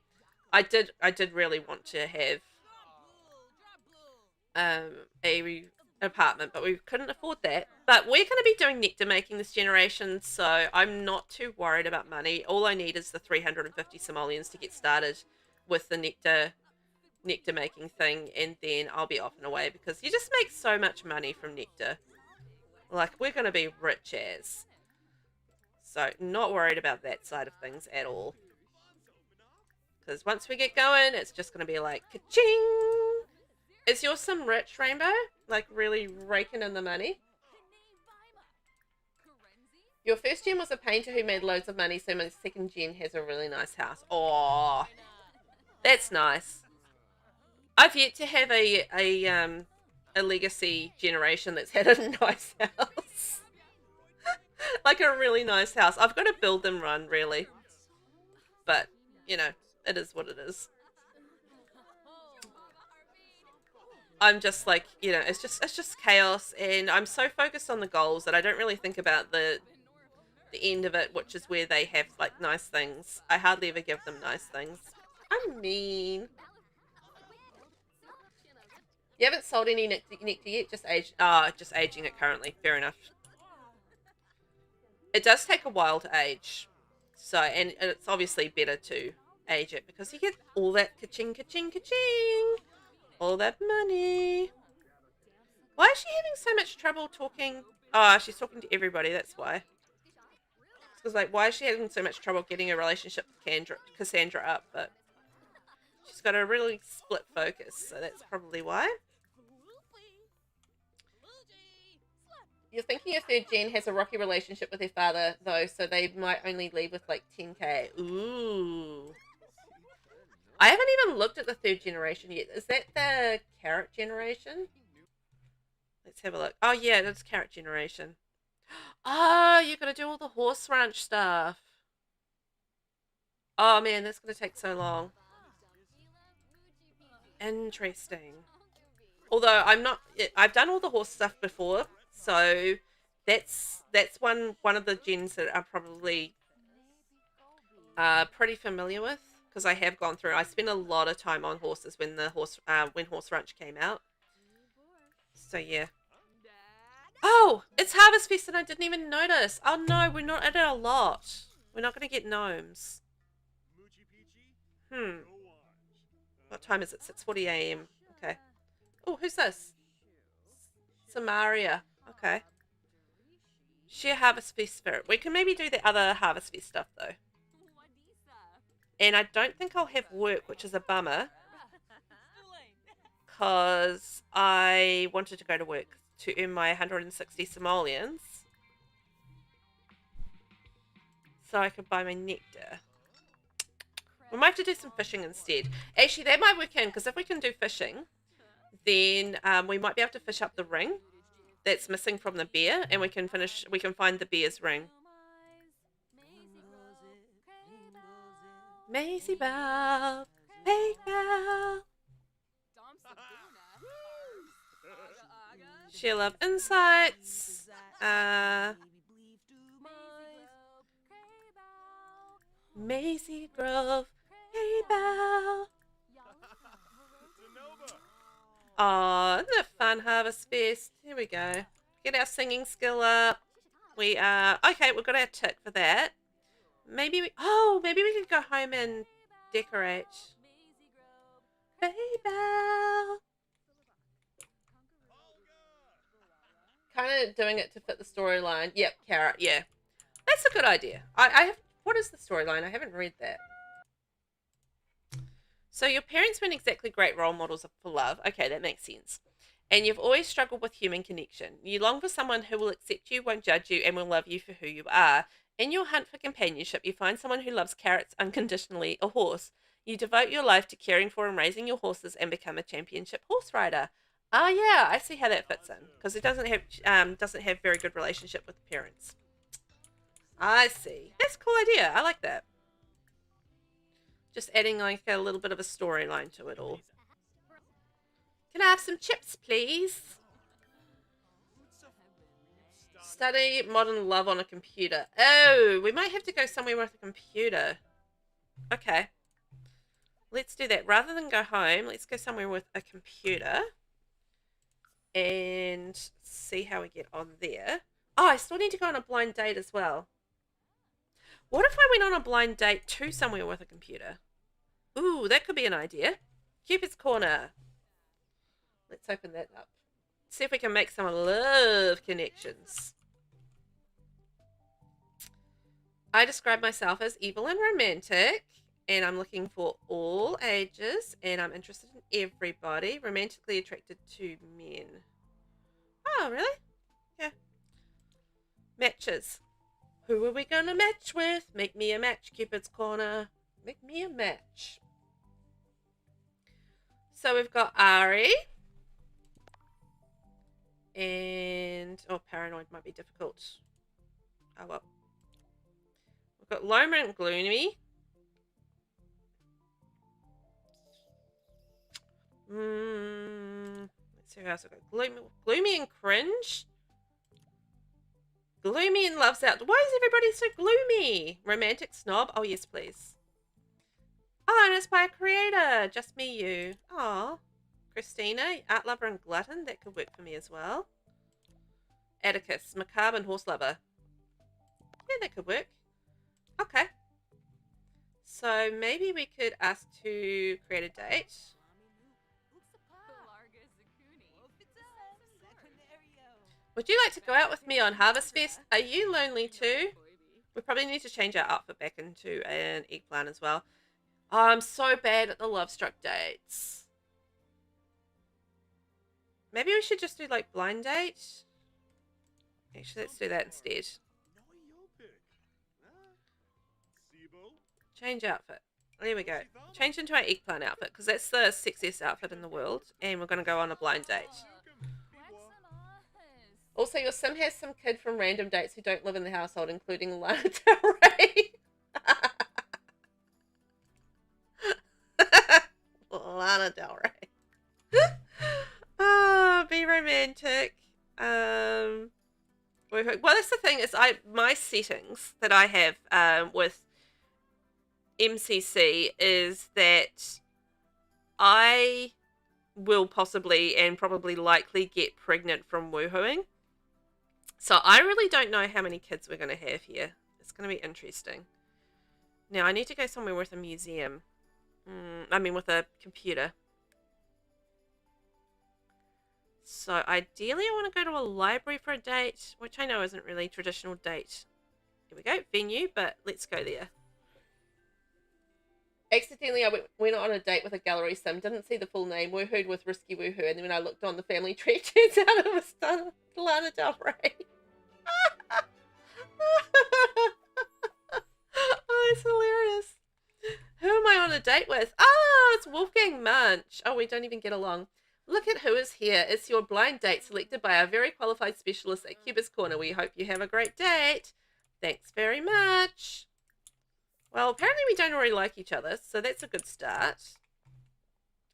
I did really want to have a apartment, but we couldn't afford that. But we're going to be doing nectar making this generation, so I'm not too worried about money. All I need is the 350 simoleons to get started with the nectar making thing, and then I'll be off and away because you just make so much money from nectar. Like, we're going to be rich as. So, not worried about that side of things at all. Because once we get going, it's just going to be like, ka-ching! Is yours some rich, Rainbow? Like, really raking in the money? Your first gen was a painter who made loads of money, so my second gen has a really nice house. Oh, that's nice. I've yet to have a legacy generation that's had a nice house. Like a really nice house. I've got to build them run, really. But, it is what it is. I'm just like, it's just chaos, and I'm so focused on the goals that I don't really think about the end of it, which is where they have like nice things. I hardly ever give them nice things. I'm mean. You haven't sold any nectar yet, just aging it currently. Fair enough. It does take a while to age. So, and it's obviously better to age it because you get all that ka-ching, ka-ching, ka-ching. All that money. Why is she having so much trouble talking? Oh, she's talking to everybody, that's why. It's because, like, why is she having so much trouble getting a relationship with Cassandra up? But she's got a really split focus, so that's probably why. You're thinking your third gen has a rocky relationship with their father, though, so they might only leave with, like, 10k. Ooh. I haven't even looked at the third generation yet. Is that the carrot generation? Let's have a look. Oh, yeah, that's carrot generation. Oh, you're going to do all the horse ranch stuff. Oh, man, that's going to take so long. Interesting. Although I've done all the horse stuff before, so that's one of the gens that I'm probably pretty familiar with. Because I have gone through. I spent a lot of time on horses when Horse Ranch came out. So yeah. Oh, it's Harvest Fest and I didn't even notice. Oh no, we're not at it a lot. We're not going to get gnomes. What time is it? 6:40 a.m. Okay. Oh, who's this? Samaria. Okay. Share Harvest Fest spirit. We can maybe do the other Harvest Fest stuff though. And I don't think I'll have work, which is a bummer. Because I wanted to go to work to earn my 160 simoleons. So I could buy my nectar. We might have to do some fishing instead. Actually, that might work in, because if we can do fishing, then we might be able to fish up the ring that's missing from the bear, and we can find the bear's ring. Maisie Bell, Big Bell. Share love insights. Maisie Grove, Hey Bell. Oh, isn't it fun, Harvest Fest? Here we go. Get our singing skill up. We are okay. We've got our tick for that. Maybe we could go home and decorate. Hey Bell. Kind of doing it to fit the storyline. Yep, carrot. Yeah, that's a good idea. I have. What is the storyline? I haven't read that. So your parents weren't exactly great role models for love. Okay, that makes sense. And you've always struggled with human connection. You long for someone who will accept you, won't judge you, and will love you for who you are. In your hunt for companionship, you find someone who loves carrots unconditionally, a horse. You devote your life to caring for and raising your horses and become a championship horse rider. Oh yeah, I see how that fits in, because it doesn't have very good relationship with the parents. I see. That's a cool idea. I like that. Just adding like a little bit of a storyline to it all. Can I have some chips, please? Study modern love on a computer. Oh, we might have to go somewhere with a computer. Okay. Let's do that. Rather than go home, let's go somewhere with a computer. And see how we get on there. Oh, I still need to go on a blind date as well. What if I went on a blind date to somewhere with a computer? Ooh, that could be an idea. Cupid's Corner. Let's open that up. See if we can make some love connections. I describe myself as evil and romantic, and I'm looking for all ages, and I'm interested in everybody. Romantically attracted to men. Oh, really? Yeah. Matches. Who are we gonna match with? Make me a match, Cupid's Corner. Make me a match. So we've got Ari. And, oh, paranoid might be difficult. Oh, well. We've got Loma and Gloomy. Let's see who else I've got. Gloomy and Cringe. Gloomy and Loves Out. Why is everybody so gloomy? Romantic Snob. Oh, yes, please. Oh, and it's by a creator. Just Me, You. Aw. Christina, Art Lover and Glutton. That could work for me as well. Atticus, Macabre and Horse Lover. Yeah, that could work. Okay. So maybe we could ask to create a date. Would you like to go out with me on Harvest Fest? Are you lonely too? We probably need to change our outfit back into an eggplant as well. Oh, I'm so bad at the love struck dates. Maybe we should just do like blind date. Actually, let's do that instead. Change outfit. There we go. Change into our eggplant outfit because that's the sexiest outfit in the world. And we're going to go on a blind date. Also, your sim has some kid from random dates who don't live in the household, including Lana Del Rey. Lana Del Rey. Oh, be romantic. Well, that's the thing is my settings that I have with MCC is that I will possibly and probably likely get pregnant from woohooing. So I really don't know how many kids we're going to have here. It's going to be interesting. Now I need to go somewhere with a museum. I mean with a computer. So ideally I want to go to a library for a date, which I know isn't really a traditional date. Here we go, venue, but let's go there. Accidentally, I went on a date with a gallery sim, didn't see the full name, woohooed with Risky Woohoo, and then when I looked on the family tree, turns out it was Lana Del Rey. Oh, it's hilarious. Who am I on a date with? Oh, it's Wolfgang Munch. Oh, we don't even get along. Look at who is here. It's your blind date selected by our very qualified specialist at Cuba's Corner. We hope you have a great date. Thanks very much. Well, apparently we don't already like each other, so that's a good start.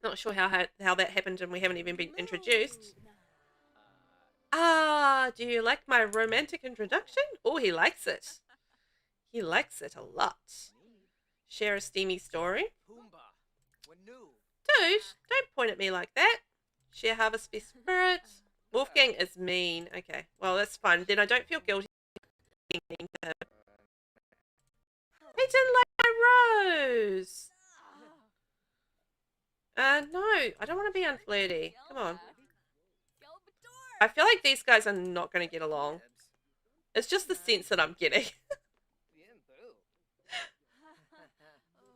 Not sure how that happened and we haven't even been introduced. Ah, do you like my romantic introduction? Oh, he likes it. He likes it a lot. Share a steamy story. Dude, don't point at me like that. Share harvest best spirit. Wolfgang is mean. Okay, well, that's fine. Then I don't feel guilty being mean to him. He didn't like my rose. No, I don't want to be unflirty. Come on. I feel like these guys are not going to get along. It's just the sense that I'm getting.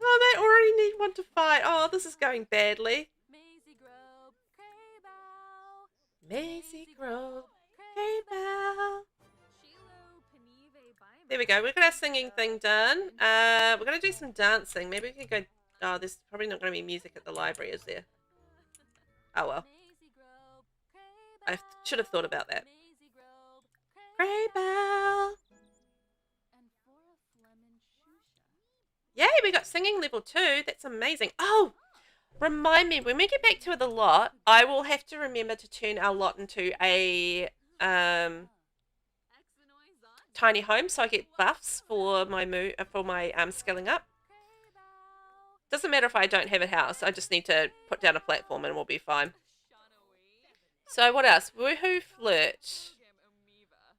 Oh, they already need one to fight. Oh, this is going badly. Maisie Grove, Bow. There we go. We've got our singing thing done. We're going to do some dancing. Maybe we can go... Oh, there's probably not going to be music at the library, is there? Oh, well. I should have thought about that. Grey Bell. Yay, we got singing level 2. That's amazing. Oh, remind me, when we get back to the lot, I will have to remember to turn our lot into a tiny home so I get buffs for my skilling up. Doesn't matter if I don't have a house. I just need to put down a platform and we'll be fine. So what else? Woohoo flirt.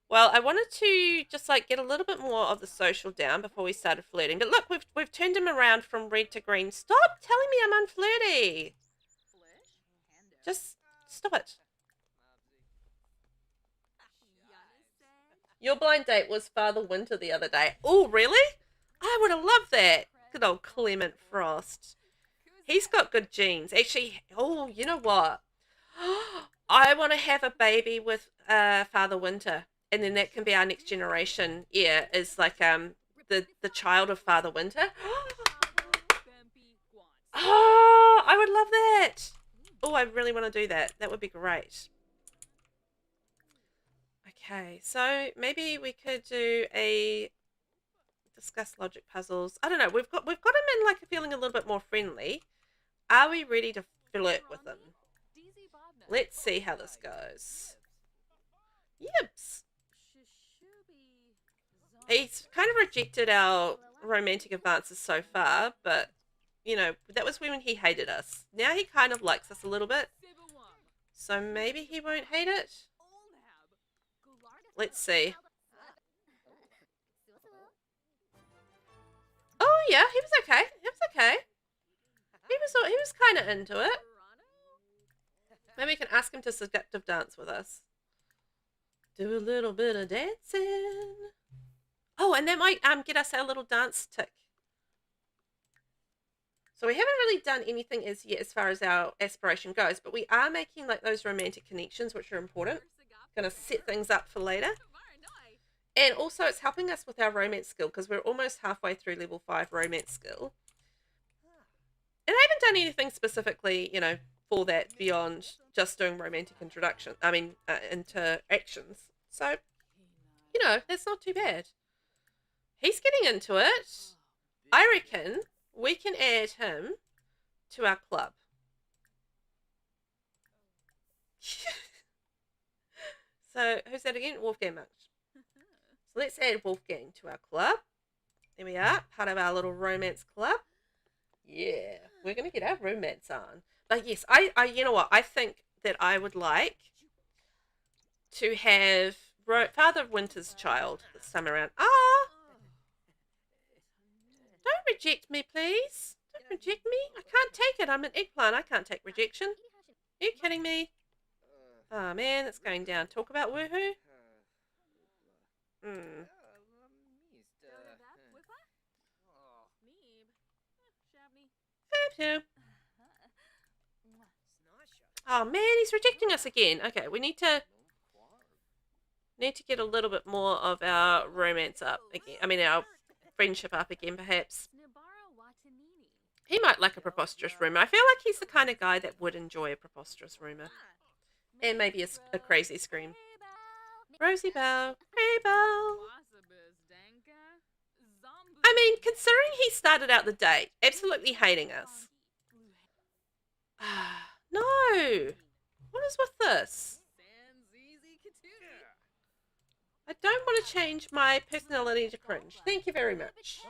Well, I wanted to just like get a little bit more of the social down before we started flirting. But look, we've turned him around from red to green. Stop telling me I'm unflirty. Just stop it. Your blind date was Father Winter the other day. Oh, really? I would have loved that. Good old Clement Frost. He's got good genes. Actually, oh, you know what? I want to have a baby with Father Winter. And then that can be our next generation heir, is like the child of Father Winter. Oh, I would love that. Oh, I really want to do that. That would be great. Okay, so maybe we could do a discuss logic puzzles. I don't know. We've got him in like feeling a little bit more friendly. Are we ready to flirt with him? Let's see how this goes. Yips. He's kind of rejected our romantic advances so far, but, you know, that was when he hated us. Now he kind of likes us a little bit. So maybe he won't hate it? Let's see. Oh, yeah, he was okay. He was okay. He was kind of into it. Maybe we can ask him to seductive dance with us. Do a little bit of dancing. Oh, and that might get us our little dance tick. So we haven't really done anything as yet as far as our aspiration goes, but we are making like those romantic connections, which are important. Going to set things up for later. And also it's helping us with our romance skill because we're almost halfway through level 5 romance skill. And I haven't done anything specifically, you know, for that beyond just doing romantic interactions. So, you know, that's not too bad. He's getting into it. I reckon we can add him to our club. So, who's that again? Wolfgang Munch. So let's add Wolfgang to our club. There we are, part of our little romance club. Yeah, we're going to get our romance on. But yes, I you know what? I think that I would like to have Father Winter's child this time around. Ah! Don't reject me, please. Don't reject me. I can't take it. I'm an eggplant. I can't take rejection. Are you kidding me? Oh, man, it's going down. Talk about woohoo? Hmm. Oh, man, he's rejecting us again. Okay, we need to get a little bit more of our romance up again. I mean, our friendship up again, perhaps. He might like a preposterous rumor. I feel like he's the kind of guy that would enjoy a preposterous rumor. And maybe a crazy scream. Rosie Bell. Hey, Bell. I mean, considering he started out the date absolutely hating us. No. What is with this? I don't want to change my personality to cringe. Thank you very much.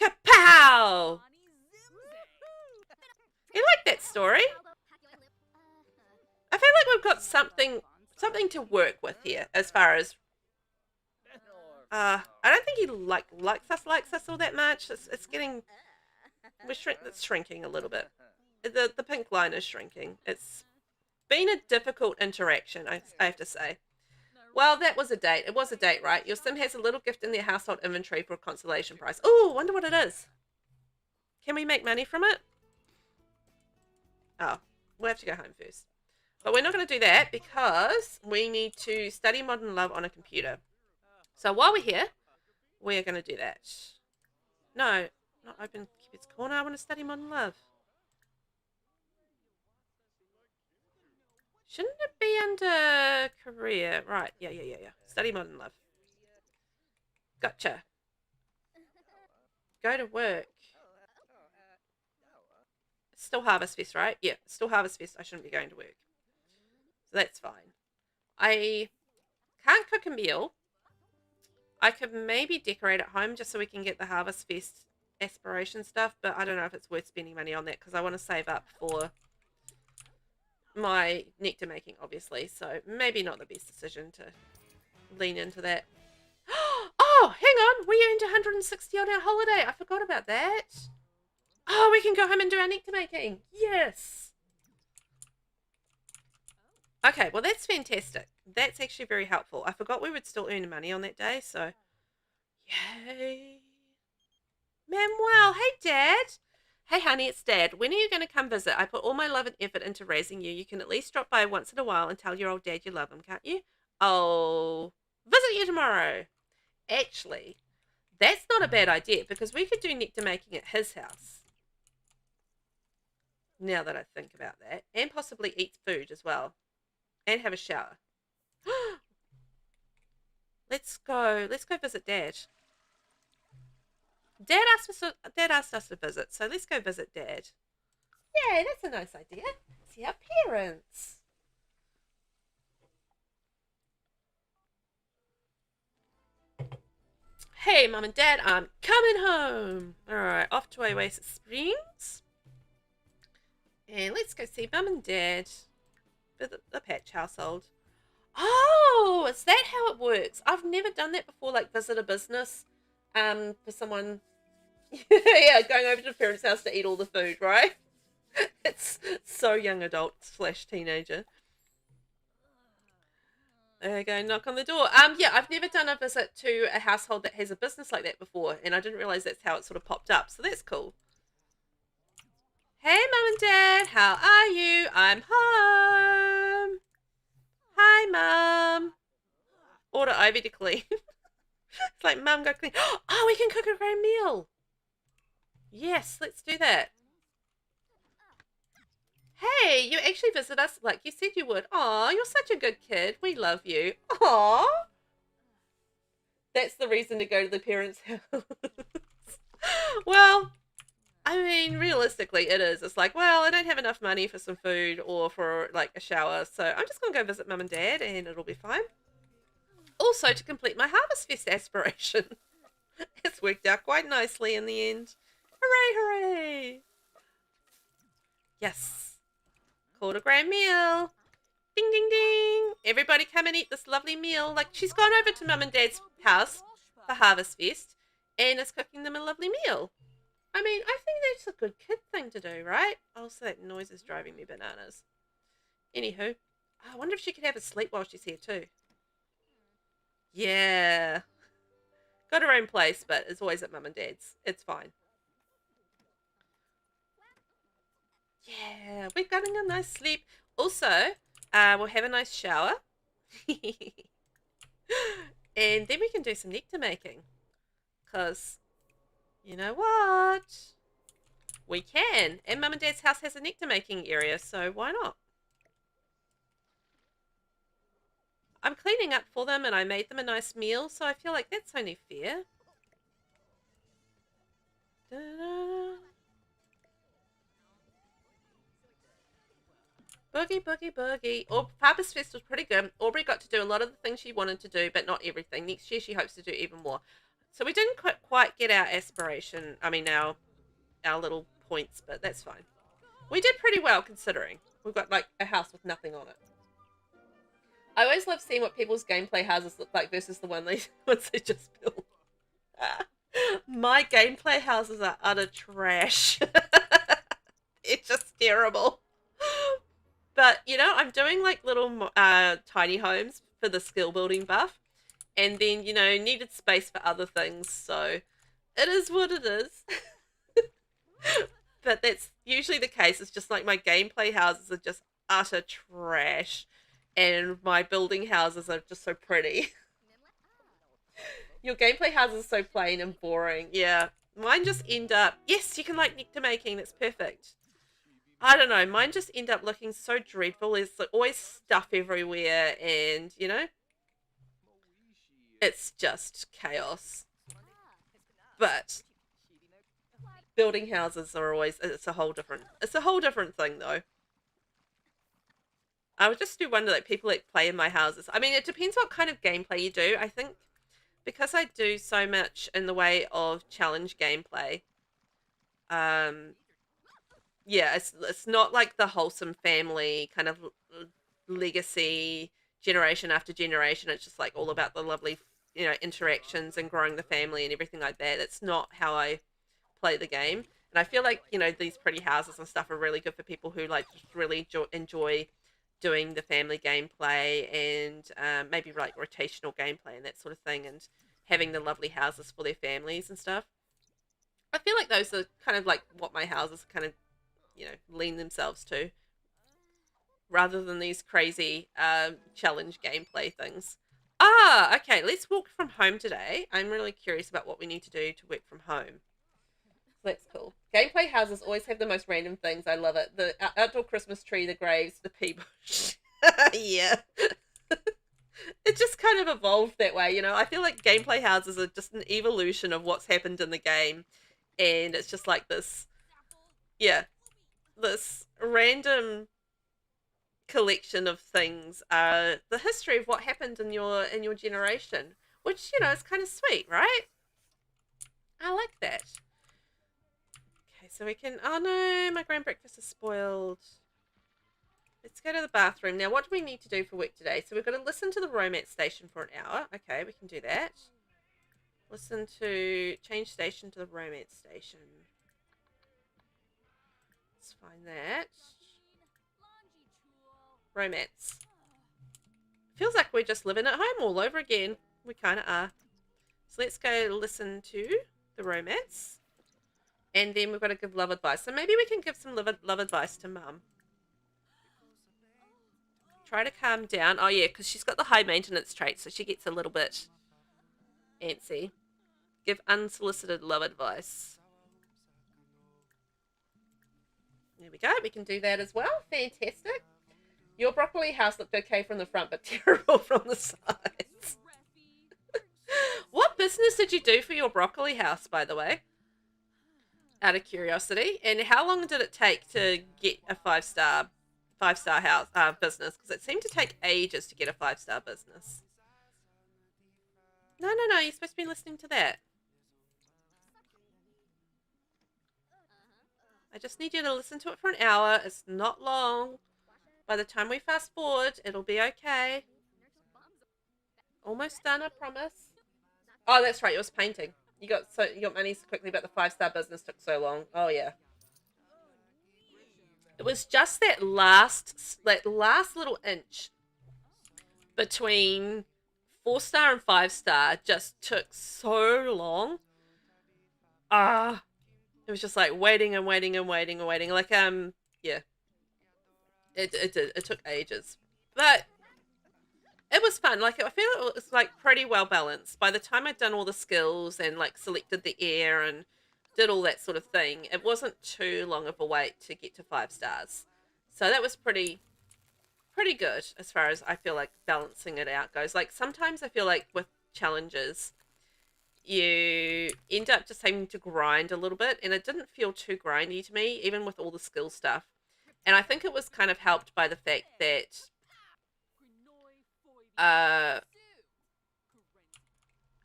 Kapow! You like that story? I feel like we've got something to work with here as far as I don't think he likes us all that much. It's getting it's shrinking a little bit. The pink line is shrinking. It's been a difficult interaction, I have to say. Well, that was a date. It was a date, right? Your sim has a little gift in their household inventory for a consolation prize. Oh, wonder what it is. Can we make money from it? Oh, we'll have to go home first. But we're not going to do that because we need to study modern love on a computer. So while we're here, we're going to do that. No, not open Cupid's Corner. I want to study modern love. Shouldn't it be under career? Right, yeah. Study modern love. Gotcha. Go to work. It's still Harvest Fest, right? Yeah, it's still Harvest Fest. I shouldn't be going to work. So that's fine. I can't cook a meal. I could maybe decorate at home just so we can get the Harvest Fest aspiration stuff, but I don't know if it's worth spending money on that because I want to save up for my nectar making, obviously. So maybe not the best decision to lean into that. Oh, hang on. We earned 160 on our holiday. I forgot about that. Oh, we can go home and do our nectar making. Yes. Okay, well, that's fantastic. That's actually very helpful. I forgot we would still earn money on that day, so yay. Manuel, hey, Dad. Hey, honey, it's Dad. When are you going to come visit? I put all my love and effort into raising you. You can at least drop by once in a while and tell your old dad you love him, can't you? I'll visit you tomorrow. Actually, that's not a bad idea because we could do nectar making at his house. Now that I think about that. And possibly eat food as well. And have a shower. Let's go visit Dad. Dad asked us to visit, so let's go visit Dad. Yeah, that's a nice idea. See our parents. Hey, Mum and Dad, I'm coming home. Alright, off to Oasis Springs. And let's go see Mum and Dad. Visit the Patch household. Oh, is that how it works? I've never done that before, like visit a business for someone. Yeah, going over to the parents' house to eat all the food, right? It's so young adult / teenager. There you go, knock on the door. Yeah, I've never done a visit to a household that has a business like that before, and I didn't realize that's how it sort of popped up, so that's cool. Hey, Mum and Dad, how are you? I'm home. Hi, Mum. Order Ivy to clean. It's like, Mum, go clean. Oh, we can cook a great meal. Yes, let's do that. Hey, you actually visit us like you said you would. Aw, you're such a good kid. We love you. Aw. That's the reason to go to the parents' house. Well, I mean, realistically, it is. It's like, well, I don't have enough money for some food or for, like, a shower, so I'm just going to go visit Mum and Dad, and it'll be fine. Also, to complete my Harvest Fest aspiration. It's worked out quite nicely in the end. Hooray, hooray! Yes. called a grand meal. Ding, ding, ding. Everybody come and eat this lovely meal. Like, she's gone over to Mum and Dad's house for Harvest Fest and is cooking them a lovely meal. I mean, I think that's a good kid thing to do, right? Also, that noise is driving me bananas. Anywho, I wonder if she could have a sleep while she's here too. Yeah. Got her own place, but it's always at Mum and Dad's. It's fine. Yeah, we're getting a nice sleep. Also, we'll have a nice shower. And then we can do some nectar making. Because, you know what? We can. And Mum and Dad's house has a nectar making area, so why not? I'm cleaning up for them and I made them a nice meal, so I feel like that's only fair. Da-da. Boogie, boogie, boogie. Harvest Fest was pretty good. Aubrey got to do a lot of the things she wanted to do, but not everything. Next year she hopes to do even more. So we didn't quite get our aspiration. I mean, our little points, but that's fine. We did pretty well considering. We've got like a house with nothing on it. I always love seeing what people's gameplay houses look like versus the ones they just built. My gameplay houses are utter trash. It's just terrible. But, you know, I'm doing like little tiny homes for the skill building buff. And then, you know, needed space for other things. So it is what it is. But that's usually the case. It's just like my gameplay houses are just utter trash. And my building houses are just so pretty. Your gameplay houses are so plain and boring. Yeah. Mine just end up... Yes, you can like nectar making. That's perfect. I don't know. Mine just end up looking so dreadful. There's like always stuff everywhere. And, you know... It's just chaos. But... building houses are always... It's a whole different thing, though. I would just do wonder, like, people that play in my houses. I mean, it depends what kind of gameplay you do. I think because I do so much in the way of challenge gameplay, yeah, it's not like the wholesome family kind of legacy generation after generation. It's just like all about the lovely, you know, interactions and growing the family and everything like that. It's not how I play the game. And I feel like, you know, these pretty houses and stuff are really good for people who like just really enjoy doing the family gameplay and maybe like rotational gameplay and that sort of thing, and having the lovely houses for their families and stuff. I feel like those are kind of like what my houses kind of, you know, lean themselves to, rather than these crazy challenge gameplay things. Okay, let's walk from home today. I'm really curious about what we need to do to work from home. That's cool. Gameplay houses always have the most random things. I love it. The outdoor Christmas tree, the graves, the pea bush. Yeah. It just kind of evolved that way, you know. I feel like gameplay houses are just an evolution of what's happened in the game. And it's just like this, yeah, this random collection of things. The history of what happened in your generation. Which, you know, is kind of sweet, right? I like that. So we can... Oh no, my grand breakfast is spoiled. Let's go to the bathroom. Now, what do we need to do for work today? So we've got to listen to the romance station for an hour. Okay, we can do that. Listen to... Change station to the romance station. Let's find that. Romance. Feels like we're just living at home all over again. We kind of are. So let's go listen to the romance. And then we've got to give love advice. So maybe we can give some love advice to Mum. Try to calm down. Oh, yeah, because she's got the high maintenance trait, so she gets a little bit antsy. Give unsolicited love advice. There we go. We can do that as well. Fantastic. Your broccoli house looked okay from the front, but terrible from the sides. What business did you do for your broccoli house, by the way? Out of curiosity. And how long did it take to get a five-star house business? Because it seemed to take ages to get a 5-star business. No, you're supposed to be listening to that. I just need you to listen to it for an hour. It's not long. By the time we fast forward, it'll be okay. Almost done, I promise. Oh, that's right. It was painting. You got money so quickly, but the 5-star business took so long. Oh yeah. It was just that last little inch between 4-star and 5-star just took so long. It was just like waiting and waiting and waiting and waiting. Like yeah, it took ages, but it was fun. Like I feel it was like pretty well balanced. By the time I'd done all the skills and like selected the air and did all that sort of thing, it wasn't too long of a wait to get to 5 stars. So that was pretty good as far as I feel like balancing it out goes. Like sometimes I feel like with challenges, you end up just having to grind a little bit, and it didn't feel too grindy to me, even with all the skill stuff. And I think it was kind of helped by the fact that uh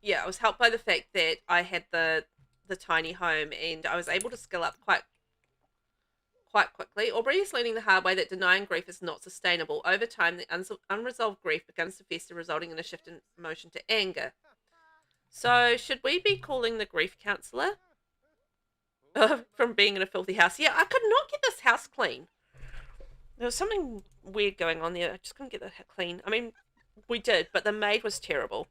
yeah, I was helped by the fact that I had the tiny home and I was able to skill up quite quickly. Aubrey is learning the hard way that denying grief is not sustainable. Over time, the unresolved grief begins to fester, resulting in a shift in emotion to anger. So, should we be calling the grief counselor from being in a filthy house? Yeah, I could not get this house clean. There was something weird going on there. I just couldn't get it clean. I mean, we did, but the maid was terrible.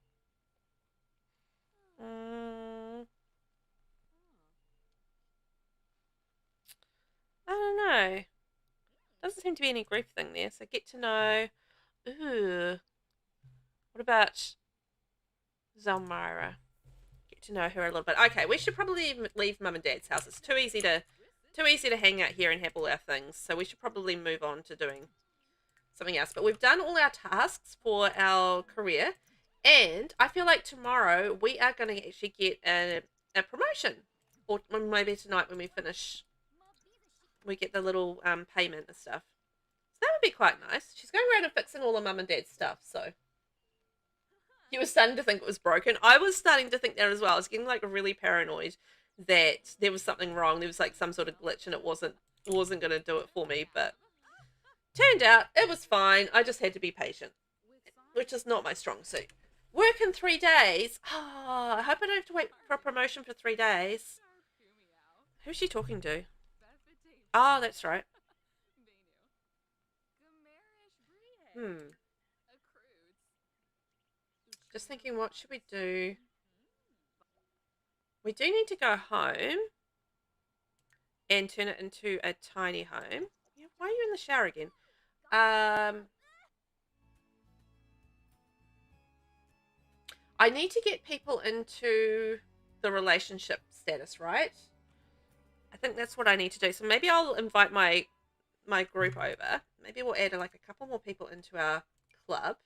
I don't know. Doesn't seem to be any grief thing there. So get to know. Ooh. What about Zelmira? Get to know her a little bit. Okay, we should probably leave Mum and Dad's house. It's too easy to hang out here and have all our things. So we should probably move on to doing something else. But we've done all our tasks for our career, and I feel like tomorrow we are going to actually get a promotion, or maybe tonight when we finish, we get the little payment and stuff. So that would be quite nice. She's going around and fixing all the Mum and Dad's stuff. So you were starting to think it was broken. I was starting to think that as well. I was getting like really paranoid that there was something wrong. There was like some sort of glitch and it wasn't going to do it for me, but turned out it was fine. I just had to be patient, which is not my strong suit. Work in 3 days. I hope I don't have to wait for a promotion for 3 days. Who's she talking to? Oh, that's right. Just thinking, what should we do? We do need to go home and turn it into a tiny home. Yeah, why are you in the shower again? I need to get people into the relationship status, right? I think that's what I need to do. So maybe I'll invite my group over. Maybe we'll add like a couple more people into our club.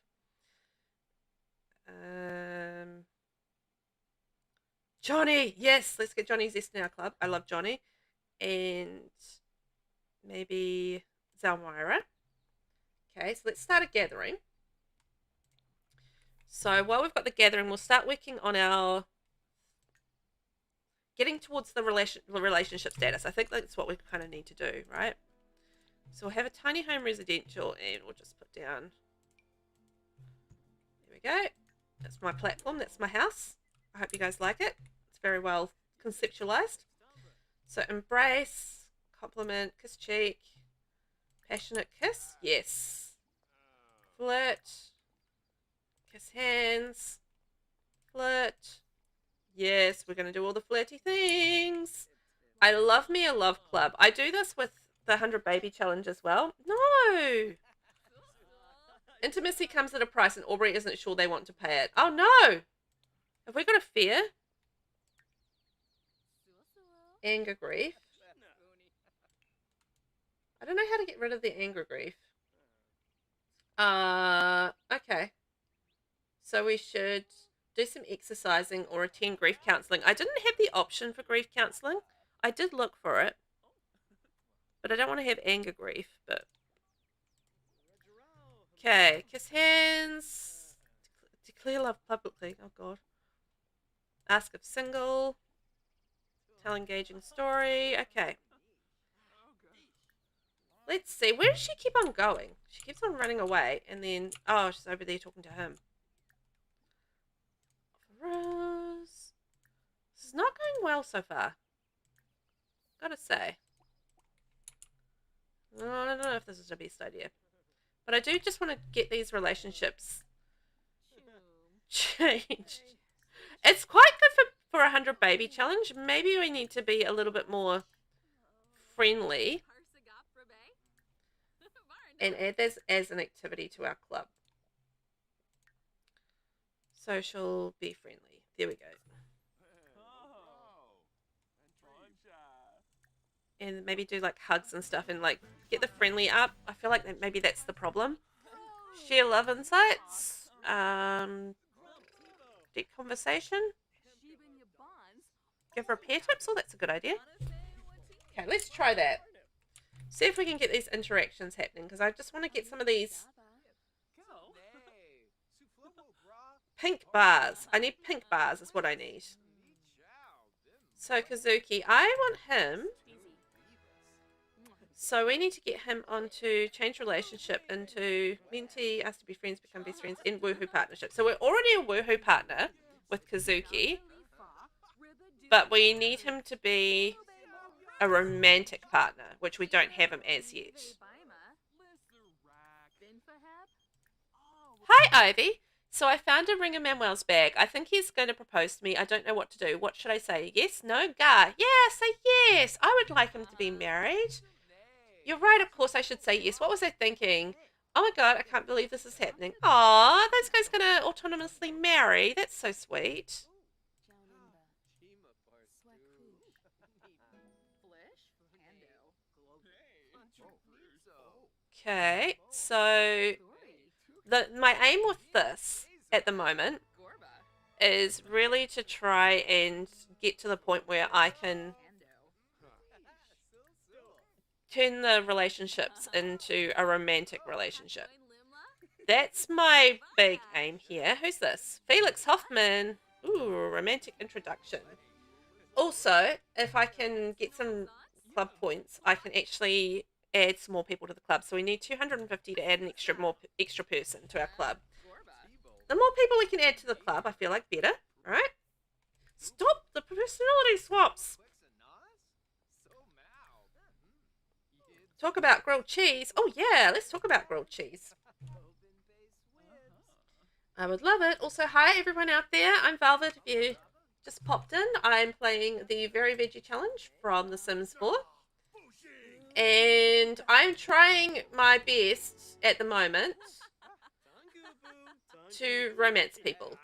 Johnny, yes, let's get Johnny Zest in our club. I love Johnny. And maybe Zalmira. Okay, so let's start a gathering. So while we've got the gathering, we'll start working on our getting towards the relationship status. I think that's what we kind of need to do, right? So we'll have a tiny home residential, and we'll just put down. There we go. That's my platform. That's my house. I hope you guys like it. It's very well conceptualized. So embrace, compliment, kiss cheek, passionate kiss. Yes. Flirt. Kiss hands. Flirt. Yes, we're going to do all the flirty things. I love me a love club. I do this with the 100 baby challenge as well. No. Intimacy comes at a price and Aubrey isn't sure they want to pay it. Oh no. Have we got a fear? Anger, grief. I don't know how to get rid of the anger, grief. Okay. So we should do some exercising or attend grief counselling. I didn't have the option for grief counselling. I did look for it. But I don't want to have anger, grief. But okay, kiss hands. Declare love publicly. Oh God. Ask if single. Tell engaging story. Okay. Let's see. Where does she keep on going? She keeps on running away, and then oh, she's over there talking to him. Rose. This is not going well so far. Gotta say. I don't know if this is the best idea. But I do just want to get these relationships changed. It's quite good for a 100 baby challenge. Maybe we need to be a little bit more friendly and add this as an activity to our club. Social, be friendly. There we go. And maybe do like hugs and stuff and like get the friendly up. I feel like that maybe that's the problem. Share love insights. Deep conversation. Give repair tips. Oh, that's a good idea. Okay, let's try that. See if we can get these interactions happening because I just want to get some of these pink bars. I need pink bars is what I need. So Kazuki, I want him. So we need to get him onto change relationship into mentee, us to be friends, become best friends, in woohoo partnership. So we're already a woohoo partner with Kazuki, but we need him to be a romantic partner, which we don't have him as yet. Hi, Ivy. So I found a Ring of Manuel's bag. I think he's going to propose to me. I don't know what to do. What should I say? Yes? No? Gah. Yeah, say yes. I would like him to be married. You're right, of course I should say yes. What was I thinking? Oh my god, I can't believe this is happening. Aw, this guy's gonna autonomously marry. That's so sweet. Okay, so my aim with this at the moment is really to try and get to the point where I can turn the relationships into a romantic relationship. That's my big aim here. Who's this? Felix Hoffman. Ooh, romantic introduction. Also, if I can get some club points, I can actually add some more people to the club. So we need 250 to add an extra person to our club. The more people we can add to the club, I feel like better. All right? Stop the personality swaps. Talk about grilled cheese. Oh, yeah, let's talk about grilled cheese. I would love it. Also, hi, everyone out there. I'm Velvet. If you just popped in, I'm playing the Very Veggie Challenge from The Sims 4. And I'm trying my best at the moment to romance people.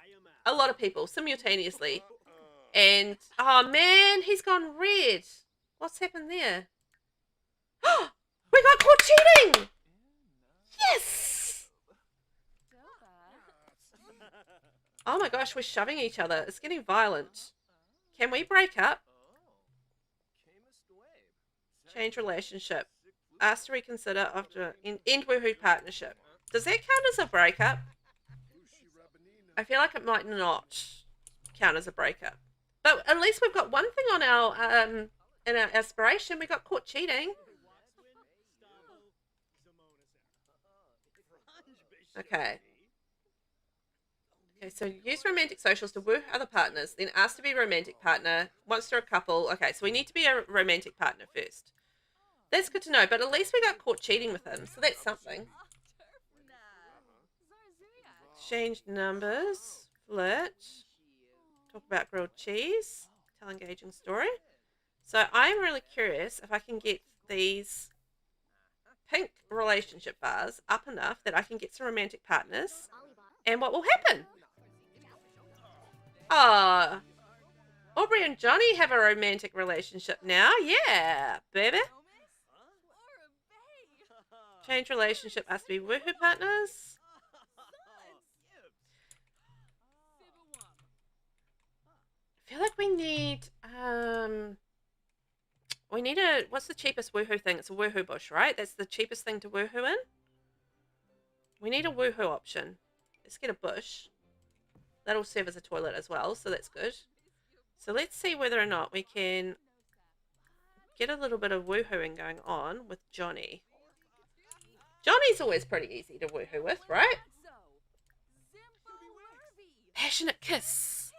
A lot of people, simultaneously. And, oh, man, he's gone red. What's happened there? We got caught cheating! Yes! Oh my gosh, we're shoving each other. It's getting violent. Can we break up? Change relationship. Ask to reconsider after end woohoo partnership. Does that count as a breakup? I feel like it might not count as a breakup. But at least we've got one thing on our in our aspiration. We got caught cheating. Okay. Okay, so use romantic socials to woo other partners, then ask to be a romantic partner. Once they're a couple. Okay, so we need to be a romantic partner first. That's good to know, but at least we got caught cheating with him, so that's something. Exchange numbers. Flirt. Talk about grilled cheese. Tell engaging story. So I'm really curious if I can get these pink relationship bars up enough that I can get some romantic partners. And what will happen? Ah, Aubrey and Johnny have a romantic relationship now. Yeah, baby. Change relationship has to be woohoo partners. I feel like we need what's the cheapest woohoo thing? It's a woohoo bush, right? That's the cheapest thing to woohoo in. We need a woohoo option. Let's get a bush. That'll serve as a toilet as well, so that's good. So let's see whether or not we can get a little bit of woohooing going on with Johnny. Johnny's always pretty easy to woohoo with, right? Passionate kiss.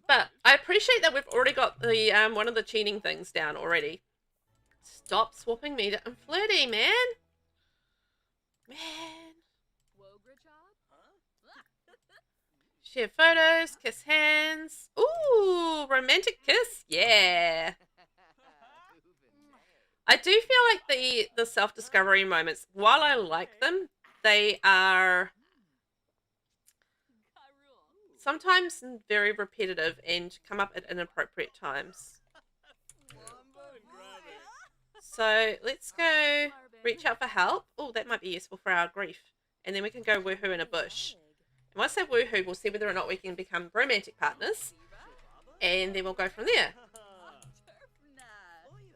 But I appreciate that we've already got the one of the cheating things down already. Stop swapping me to flirty, man. Man. Share photos, kiss hands. Ooh, romantic kiss. Yeah. I do feel like the self-discovery moments, while I like them, they are sometimes very repetitive and come up at inappropriate times. So let's go reach out for help. Oh, that might be useful for our grief. And then we can go woohoo in a bush. And once they woohoo, we'll see whether or not we can become romantic partners. And then we'll go from there.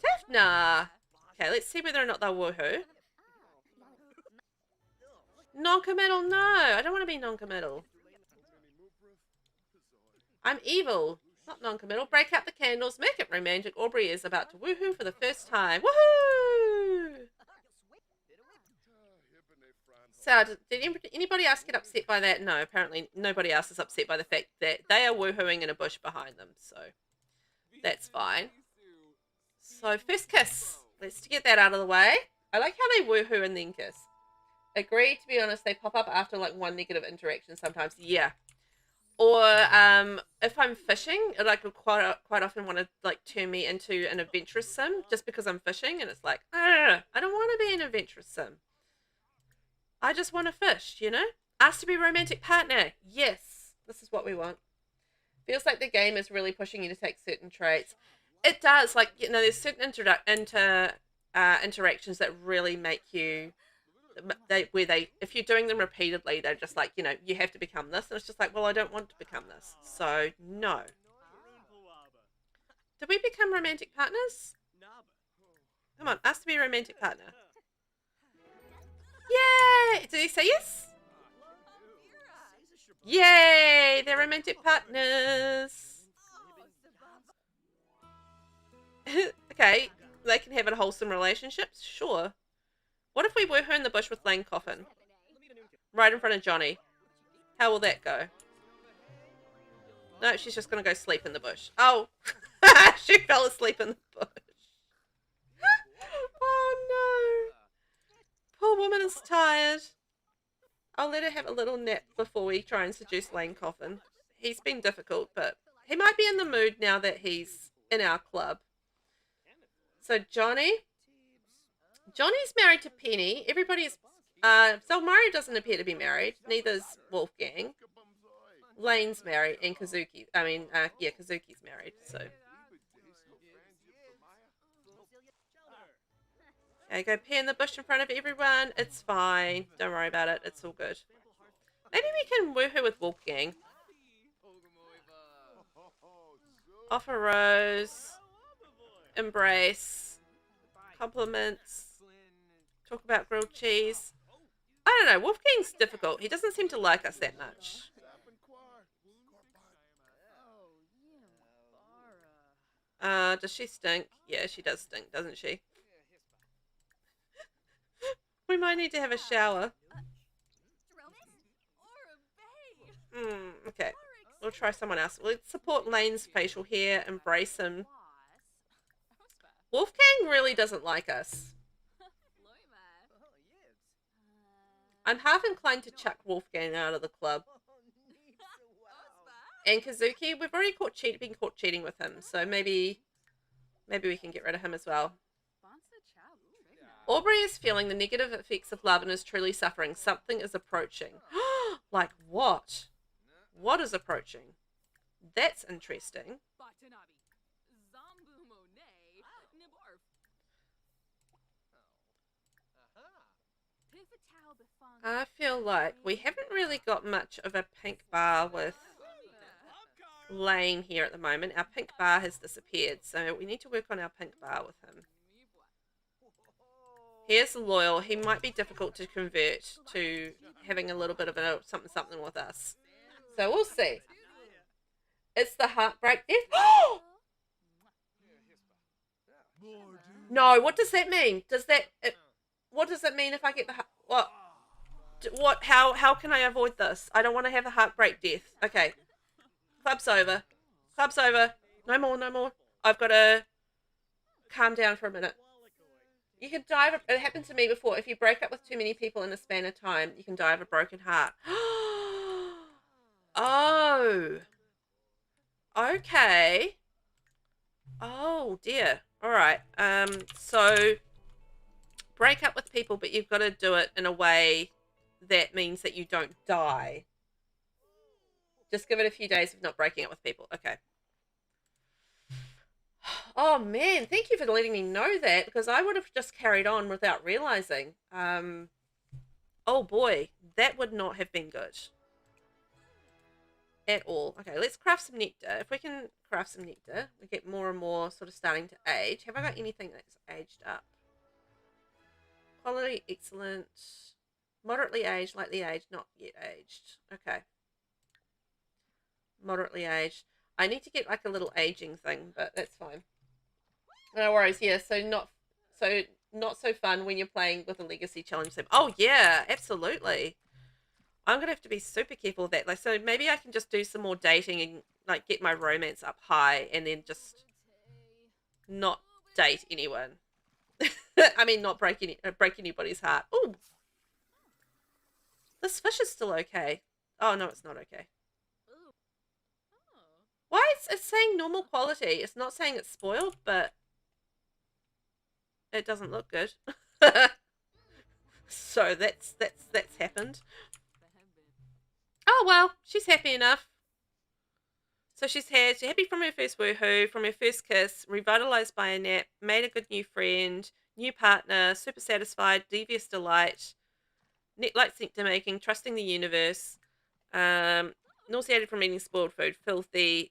Tefna! Okay, let's see whether or not they'll woohoo. Non-committal, no. I don't want to be non-committal. I'm evil. Not non-committal. Break out the candles. Make it romantic. Aubrey is about to woohoo for the first time. Woohoo! So, did anybody else get upset by that? No, apparently nobody else is upset by the fact that they are woohooing in a bush behind them. So, that's fine. So, first kiss. Let's get that out of the way. I like how they woohoo and then kiss. Agree, to be honest, they pop up after like one negative interaction sometimes. Yeah. Or if I'm fishing, it like quite often want to like turn me into an adventurous sim just because I'm fishing, and it's like, I don't want to be an adventurous sim. I just want to fish, you know? Asked to be romantic partner. Yes, this is what we want. Feels like the game is really pushing you to take certain traits. It does, like, you know, there's certain interactions that really make you, if you're doing them repeatedly, they're just like, you know, you have to become this, and it's just like, well, I don't want to become this, so no. Did we become romantic partners? Come on, ask to be a romantic partner. Yay! Did he say yes? Yay! They're romantic partners. Okay, they can have a wholesome relationship, sure. What if we woohoo in the bush with Lane Coffin? Right in front of Johnny. How will that go? No, she's just going to go sleep in the bush. Oh, she fell asleep in the bush. Oh, no. Poor woman is tired. I'll let her have a little nap before we try and seduce Lane Coffin. He's been difficult, but he might be in the mood now that he's in our club. So, Johnny's married to Penny. Everybody's... Mario doesn't appear to be married. Neither's Wolfgang. Lane's married, and Kazuki... Kazuki's married, so... Okay, go pee in the bush in front of everyone. It's fine. Don't worry about it. It's all good. Maybe we can woohoo with Wolfgang. Offer rose. Embrace. Compliments. Talk about grilled cheese. I don't know. Wolfgang's difficult. He doesn't seem to like us that much. Does she stink? Yeah, she does stink, doesn't she? We might need to have a shower. Okay. We'll try someone else. Let's support Lane's facial hair. Embrace him. Wolfgang really doesn't like us. I'm half inclined to chuck Wolfgang out of the club. And Kazuki, we've already been caught cheating with him, so maybe we can get rid of him as well. Aubrey is feeling the negative effects of love and is truly suffering. Something is approaching. Like what? What is approaching? That's interesting. I feel like we haven't really got much of a pink bar with Lane here at the moment. Our pink bar has disappeared, so we need to work on our pink bar with him. He is loyal. He might be difficult to convert to having a little bit of a something with us. So we'll see. It's the heartbreak death. No, what does that mean? What does it mean if I get the what? How can I avoid this? I don't want to have a heartbreak death. Okay, club's over. Club's over. No more, no more. I've got to calm down for a minute. You can die of it happened to me before. If you break up with too many people in a span of time, you can die of a broken heart. Oh. Okay. Oh dear. All right. So break up with people, but you've got to do it in a way that means that you don't die. Just give it a few days of not breaking up with people. Okay. Oh man, thank you for letting me know that, because I would have just carried on without realizing. Oh boy, that would not have been good at all. Okay, let's craft some nectar. If we can craft some nectar, we get more and more sort of starting to age. Have I got anything that's aged up? Quality, excellent. Moderately aged, lightly aged, not yet aged. Okay. Moderately aged. I need to get like a little aging thing, but that's fine. No worries. Yeah, not so fun when you're playing with a legacy challenge sim. Oh yeah, absolutely. I'm gonna have to be super careful with that. Like, so maybe I can just do some more dating and like get my romance up high, and then just not date anyone. I mean, not break anybody's heart. Oh, this fish is still okay. Oh no, it's not okay. Why it's saying normal quality? It's not saying it's spoiled, but it doesn't look good. So that's happened. Oh well, she's happy enough. So she's happy from her first woohoo, from her first kiss, revitalized by a nap, made a good new friend, new partner, super satisfied, devious delight, likes nectar making, trusting the universe, nauseated from eating spoiled food, filthy,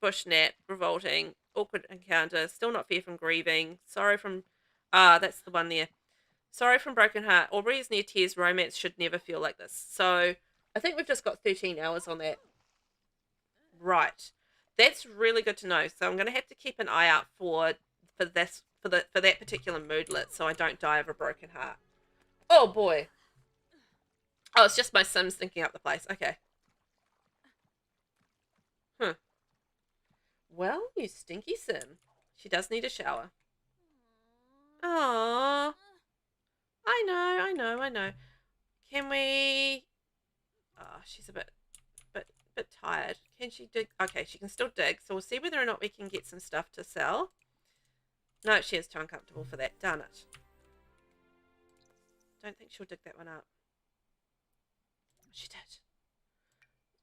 bush nap, revolting, awkward encounter, still not fair from grieving, sorrow from, that's the one there. Sorry from broken heart, Aubrey is near tears, romance should never feel like this. So I think we've just got 13 hours on that. Right. That's really good to know. So I'm going to have to keep an eye out for that particular moodlet, so I don't die of a broken heart. Oh boy. Oh, it's just my Sims thinking up the place. Okay. Well, you stinky Sim. She does need a shower. Aww. I know. Can we... Oh, she's a bit tired. Can she dig? Okay, she can still dig. So we'll see whether or not we can get some stuff to sell. No, she is too uncomfortable for that. Darn it. Don't think she'll dig that one up. She did.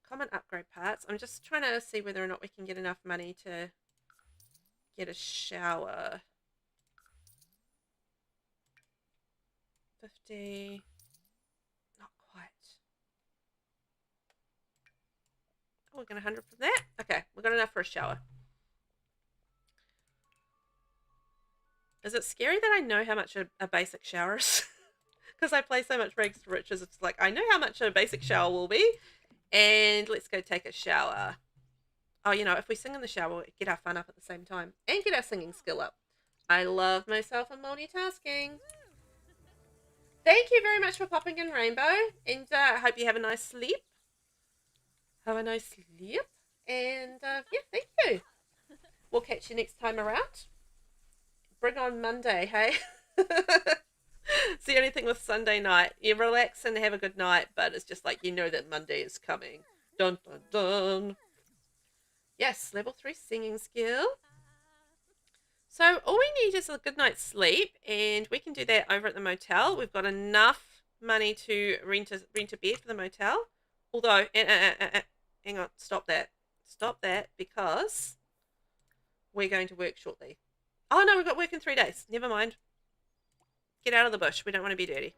Common upgrade parts. I'm just trying to see whether or not we can get enough money to get a shower. 50. Not quite. Oh, we're going to 100 from that. Okay, we've got enough for a shower. Is it scary that I know how much a basic shower is? Because I play so much Rags to Riches, it's like, I know how much a basic shower will be. And let's go take a shower. Oh, you know, if we sing in the shower, we'll get our fun up at the same time. And get our singing skill up. I love myself and multitasking. Thank you very much for popping in, Rainbow. And I hope you have a nice sleep. Have a nice sleep. And yeah, thank you. We'll catch you next time around. Bring on Monday, hey? It's the only thing with Sunday night. You relax and have a good night, but it's just like, you know that Monday is coming. Dun, dun, dun. Yes, level 3 singing skill. So all we need is a good night's sleep, and we can do that over at the motel. We've got enough money to rent a bed for the motel. Although, hang on, stop that. Stop that, because we're going to work shortly. Oh no, we've got work in 3 days. Never mind. Get out of the bush. We don't want to be dirty.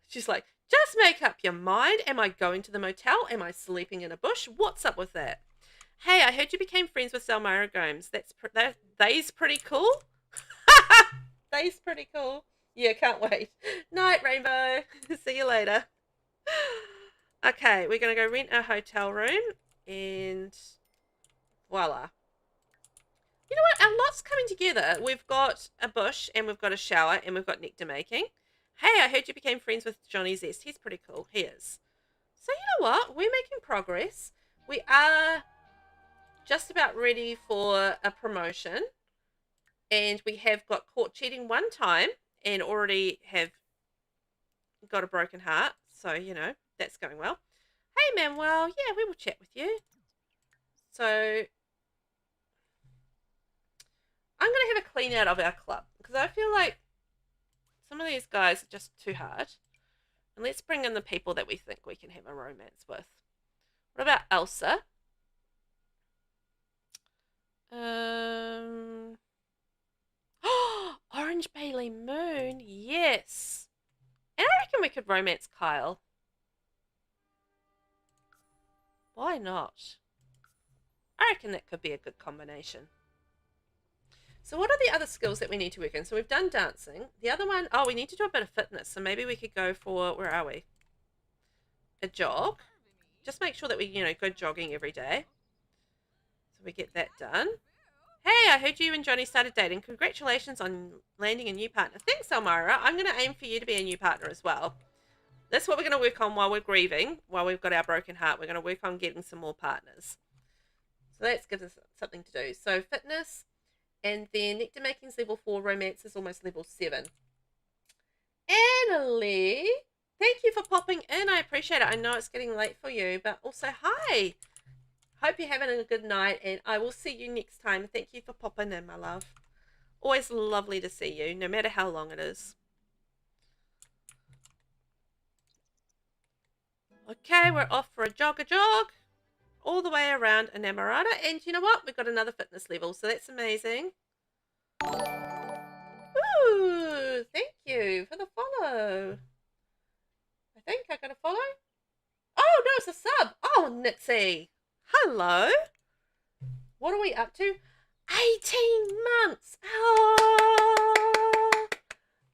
She's like, just make up your mind. Am I going to the motel? Am I sleeping in a bush? What's up with that? Hey, I heard you became friends with Zelmira Gomes. They's pretty cool. They's pretty cool. Yeah, can't wait. Night, Rainbow. See you later. Okay, we're going to go rent a hotel room. And voila. You know what? Our lot's coming together. We've got a bush and we've got a shower and we've got nectar making. Hey, I heard you became friends with Johnny Zest. He's pretty cool. He is. So you know what? We're making progress. We are just about ready for a promotion. And we have got caught cheating one time and already have got a broken heart. So, you know, that's going well. Hey, Manuel. Yeah, we will chat with you. So I'm going to have a clean out of our club because I feel like some of these guys are just too hard. And let's bring in the people that we think we can have a romance with. What about Elsa? Orange Bailey Moon. Yes. And I reckon we could romance Kyle. Why not? I reckon that could be a good combination. So what are the other skills that we need to work in? So we've done dancing. The other one, oh, we need to do a bit of fitness. So maybe we could go for, where are we? A jog. Just make sure that we, you know, go jogging every day. So we get that done. Hey, I heard you and Johnny started dating. Congratulations on landing a new partner. Thanks, Elmira. I'm going to aim for you to be a new partner as well. That's what we're going to work on while we're grieving, while we've got our broken heart. We're going to work on getting some more partners. So that gives us something to do. So fitness, and then nectar making's level 4, romance is almost level 7. Annalie, thank you for popping in. I appreciate it. I know it's getting late for you, but also hi. Hope you're having a good night, and I will see you next time. Thank you for popping in, my love. Always lovely to see you, no matter how long it is. Okay, we're off for a jog all the way around Enamorada. And you know what? We've got another fitness level, so that's amazing. Ooh, thank you for the follow. I think I got a follow. Oh, no, it's a sub. Oh, Nixie. Hello. What are we up to? 18 months. Oh,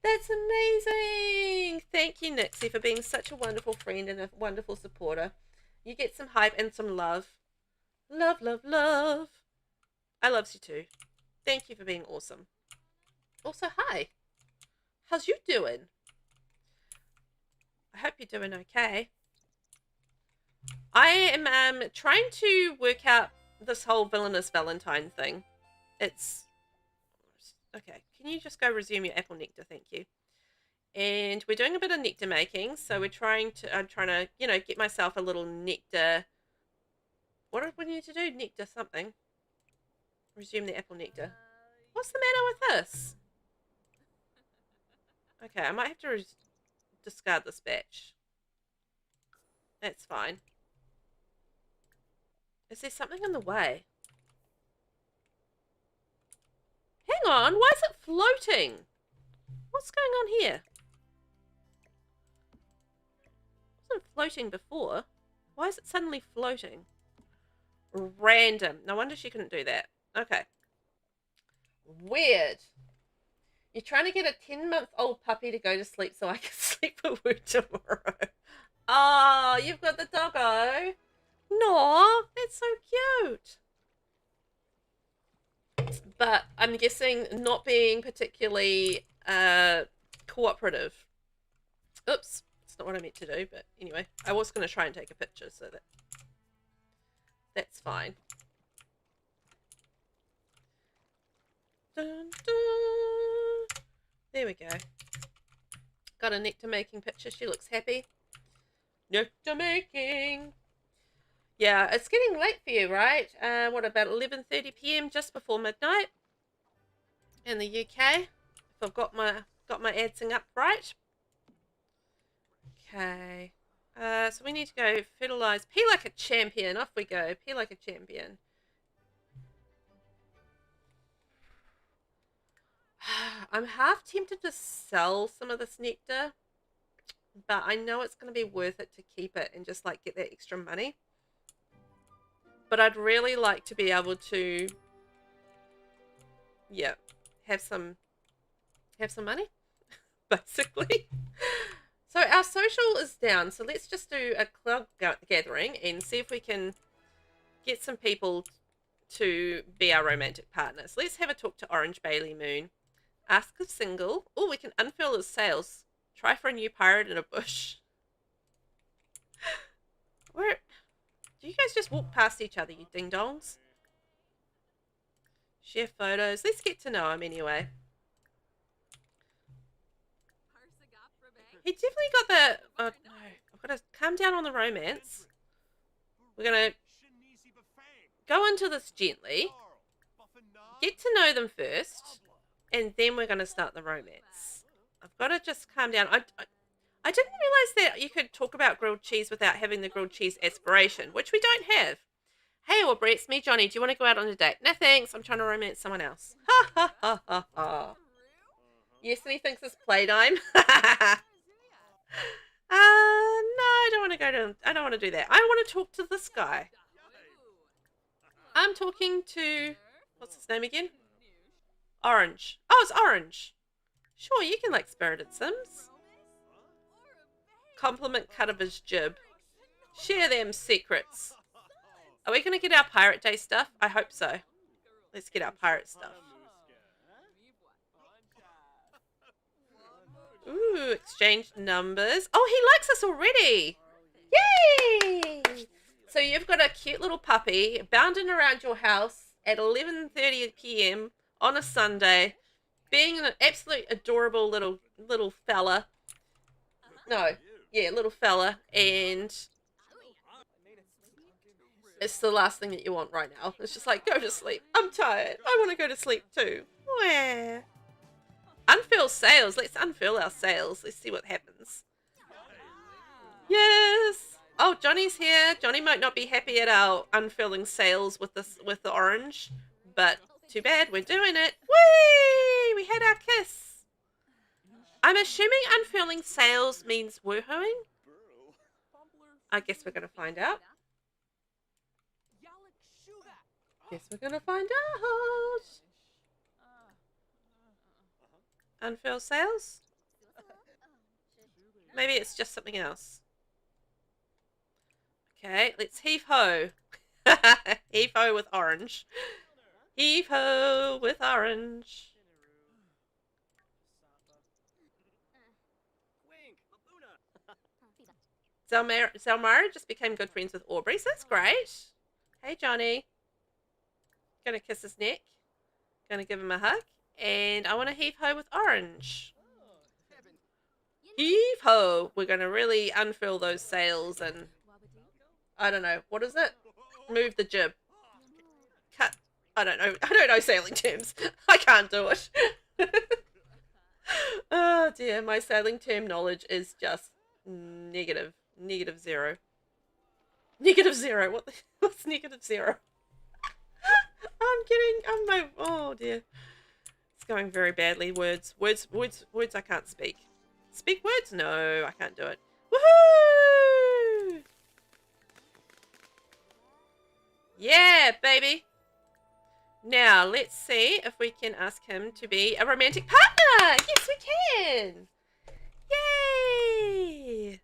that's amazing. Thank you, Nixie, for being such a wonderful friend and a wonderful supporter. You get some hype and some love. Love, love, love. I loves you too. Thank you for being awesome. Also, hi. How's you doing? I hope you're doing okay. I am trying to work out this whole Villainous Valentine thing. It's... Okay, can you just go resume your apple nectar? Thank you. And we're doing a bit of nectar making, so I'm trying to, you know, get myself a little nectar. What do we need to do? Nectar something. Resume the apple nectar. What's the matter with this? Okay, I might have to discard this batch. That's fine. Is there something in the way? Hang on, why is it floating? What's going on here? It wasn't floating before. Why is it suddenly floating? Random. No wonder she couldn't do that. Okay. Weird. You're trying to get a 10-month-old puppy to go to sleep so I can sleep with work tomorrow. Oh, you've got the doggo. No, that's so cute. But I'm guessing not being particularly cooperative. Oops, it's not what I meant to do, but anyway, I was going to try and take a picture, so that's fine. Dun, dun. There we go. Got a nectar making picture. She looks happy. Nectar making. Yeah, it's getting late for you, right? What, about 11:30 p.m. just before midnight in the UK? If I've got my adsing up right. Okay. So we need to go fertilize. Pee like a champion. Off we go. Pee like a champion. I'm half tempted to sell some of this nectar, but I know it's going to be worth it to keep it and just like get that extra money. But I'd really like to be able to, yeah, have some money, basically. So our social is down. So let's just do a club gathering and see if we can get some people to be our romantic partner. So let's have a talk to Orange Bailey Moon. Ask if single. Oh, we can unfurl his sails. Try for a new pirate in a bush. Where do you guys just walk past each other, you ding-dongs? Share photos. Let's get to know him anyway. He definitely got the... Oh, no. I've got to calm down on the romance. We're going to go into this gently. Get to know them first. And then we're going to start the romance. I've got to just calm down. I didn't realise that you could talk about grilled cheese without having the grilled cheese aspiration, which we don't have. Hey, Aubrey, it's me, Johnny. Do you want to go out on a date? No, thanks. I'm trying to romance someone else. Ha, ha, ha, ha, ha. Yes, and he thinks it's playtime. No, I don't want to go to... I don't want to do that. I want to talk to this guy. I'm talking to... What's his name again? Orange. Oh, it's Orange. Sure, you can like Spirited Sims. Compliment cut of his jib. Share them secrets. Are we going to get our Pirate Day stuff? I hope so. Let's get our pirate stuff. Ooh, exchanged numbers. Oh, he likes us already. Yay! So you've got a cute little puppy bounding around your house at 11:30 p.m. on a Sunday, being an absolute adorable little fella. No, yeah, little fella, and it's the last thing that you want right now. It's just like, go to sleep. I'm tired. I want to go to sleep too. Where? Unfurl sails. Let's unfurl our sails. Let's see what happens. Yes. Oh, Johnny's here. Johnny might not be happy at our unfurling sails with the orange, but too bad. We're doing it. Whee! We had our kiss. I'm assuming unfurling sails means woohooing. I guess we're going to find out. Guess we're going to find out. Unfurl sails? Maybe it's just something else. Okay, let's heave-ho. Heave-ho with orange. Heave-ho with orange. Zelmara just became good friends with Aubrey, so that's great. Hey, Johnny. Gonna kiss his neck. Gonna give him a hug. And I want to heave-ho with orange. Heave-ho! We're going to really unfurl those sails and... I don't know. What is it? Move the jib. Cut. I don't know. I don't know sailing terms. I can't do it. Oh dear. My sailing term knowledge is just negative. Negative zero. Negative zero. What's negative zero? I'm kidding. Oh dear. Going very badly. Words I can't speak. Speak words? No, I can't do it. Woohoo! Yeah, baby. Now, let's see if we can ask him to be a romantic partner. Yes, we can. Yay!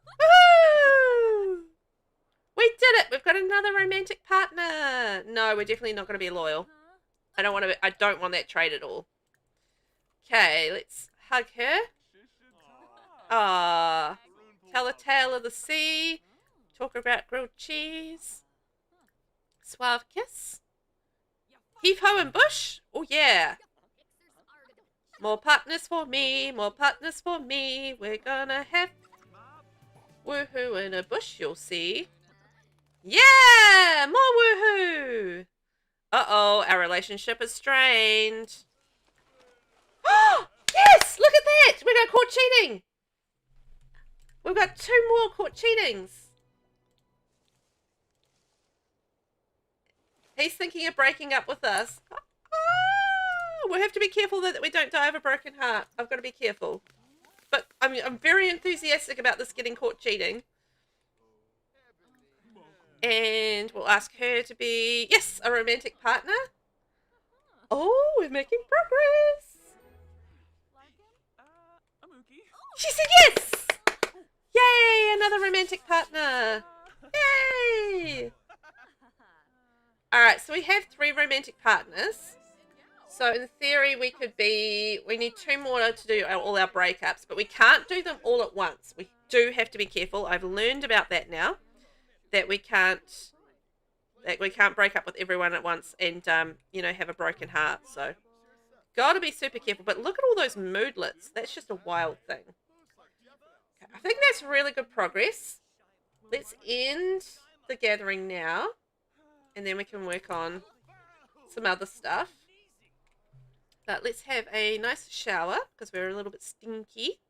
Woohoo! We did it! We've got another romantic partner. No, we're definitely not going to be loyal. I don't want that trait at all. Okay, let's hug her. Ah, tell a tale of the sea. Talk about grilled cheese. Suave kiss. Heave-ho and bush. Oh yeah. More partners for me. More partners for me. We're gonna have woohoo in a bush, you'll see. Yeah! More woohoo! Uh-oh, our relationship is strained. Oh! Yes! Look at that! We got caught cheating! We've got 2 more caught cheatings. He's thinking of breaking up with us. Oh, we'll have to be careful that we don't die of a broken heart. I've got to be careful. But I'm very enthusiastic about this getting caught cheating. And we'll ask her to be, yes, a romantic partner. Oh, we're making progress. She said yes! Yay, another romantic partner. Yay! Alright, so we have 3 romantic partners. So in theory, we need 2 more to do all our breakups, but we can't do them all at once. We do have to be careful. I've learned about that now, that we can't break up with everyone at once and, have a broken heart. So gotta be super careful. But look at all those moodlets. That's just a wild thing. Okay, I think that's really good progress. Let's end the gathering now, and then we can work on some other stuff. But let's have a nice shower because we're a little bit stinky.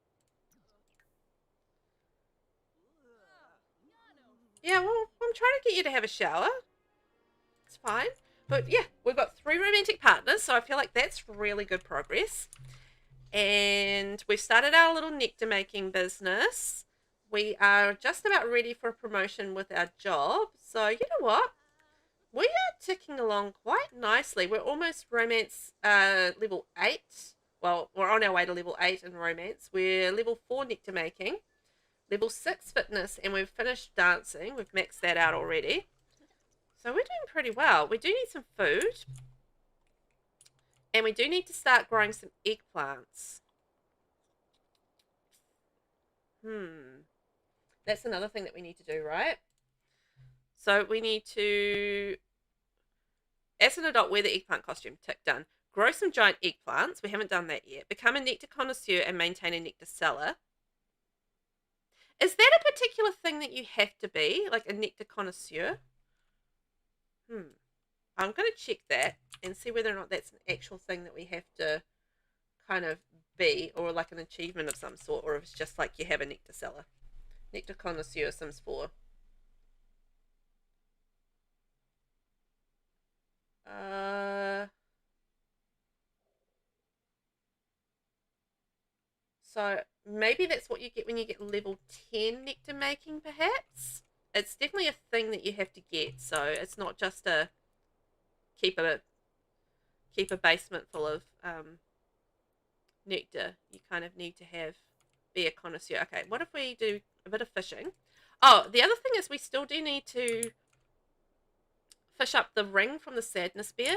Yeah, well, I'm trying to get you to have a shower. It's fine. But yeah, we've got 3 romantic partners, so I feel like that's really good progress. And we've started our little nectar making business. We are just about ready for a promotion with our job. So you know what? We are ticking along quite nicely. We're almost romance level 8. Well, we're on our way to level 8 in romance. We're level 4 nectar making, level 6 fitness, and we've finished dancing. We've maxed that out already. So we're doing pretty well. We do need some food. And we do need to start growing some eggplants. That's another thing that we need to do, right? So we need to, as an adult, wear the eggplant costume. Tick, done. Grow some giant eggplants. We haven't done that yet. Become a nectar connoisseur and maintain a nectar cellar. Is that a particular thing that you have to be? Like a nectar connoisseur? I'm going to check that and see whether or not that's an actual thing that we have to kind of be, or like an achievement of some sort, or if it's just like you have a nectar cellar. Nectar connoisseur Sims 4. So maybe that's what you get when you get level 10 nectar making, perhaps? It's definitely a thing that you have to get, so it's not just a keep a basement full of nectar. You kind of need to be a connoisseur. Okay, what if we do a bit of fishing? Oh, the other thing is we still do need to fish up the ring from the sadness bear.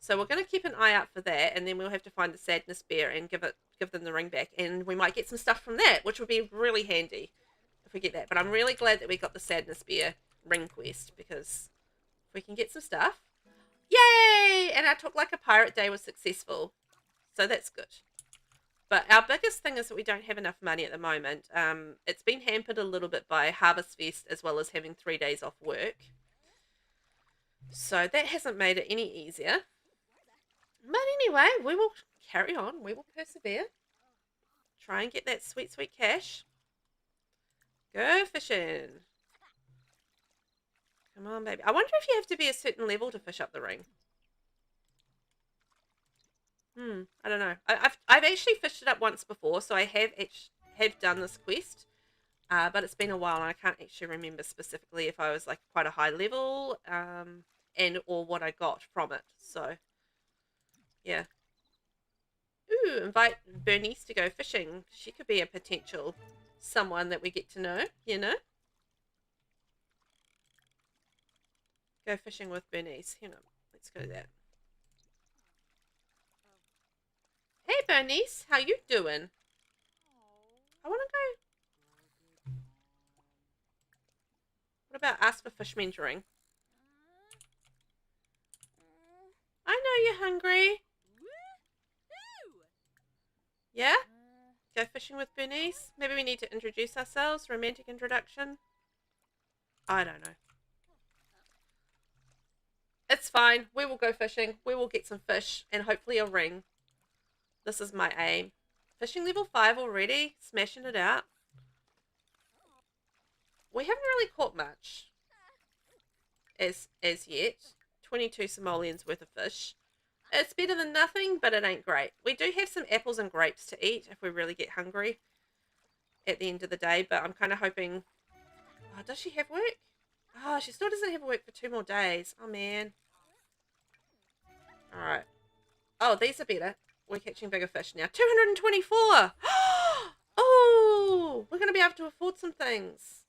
So we're going to keep an eye out for that, and then we'll have to find the sadness bear and give them the ring back, and we might get some stuff from that, which would be really handy if we get that. But I'm really glad that we got the sadness bear ring quest, because if we can get some stuff, yay! And our Talk Like a Pirate Day was successful, so that's good. But our biggest thing is that we don't have enough money at the moment. It's been hampered a little bit by Harvest Fest, as well as having 3 days off work. So that hasn't made it any easier. But anyway, we will carry on. We will persevere. Try and get that sweet, sweet cash. Go fishing. Come on, baby. I wonder if you have to be a certain level to fish up the ring. I don't know. I've actually fished it up once before, so I have done this quest. But it's been a while, and I can't actually remember specifically if I was like quite a high level, or what I got from it. So, yeah. Ooh, invite Bernice to go fishing. She could be a potential someone that we get to know, you know? Go fishing with Bernice. Let's go there. Hey, Bernice, how you doing? I want to go. What about ask for fish mentoring? I know you're hungry. Yeah? Go fishing with Bernice? Maybe we need to introduce ourselves. Romantic introduction? I don't know. It's fine. We will go fishing. We will get some fish and hopefully a ring. This is my aim. Fishing level 5 already. Smashing it out. We haven't really caught much as yet. 22 simoleons worth of fish. It's better than nothing, but it ain't great. We do have some apples and grapes to eat if we really get hungry at the end of the day, but I'm kind of hoping... Oh, does she have work? Oh, she still doesn't have work for 2 more days. Oh, man. Alright. Oh, these are better. We're catching bigger fish now. 224! Oh! We're going to be able to afford some things.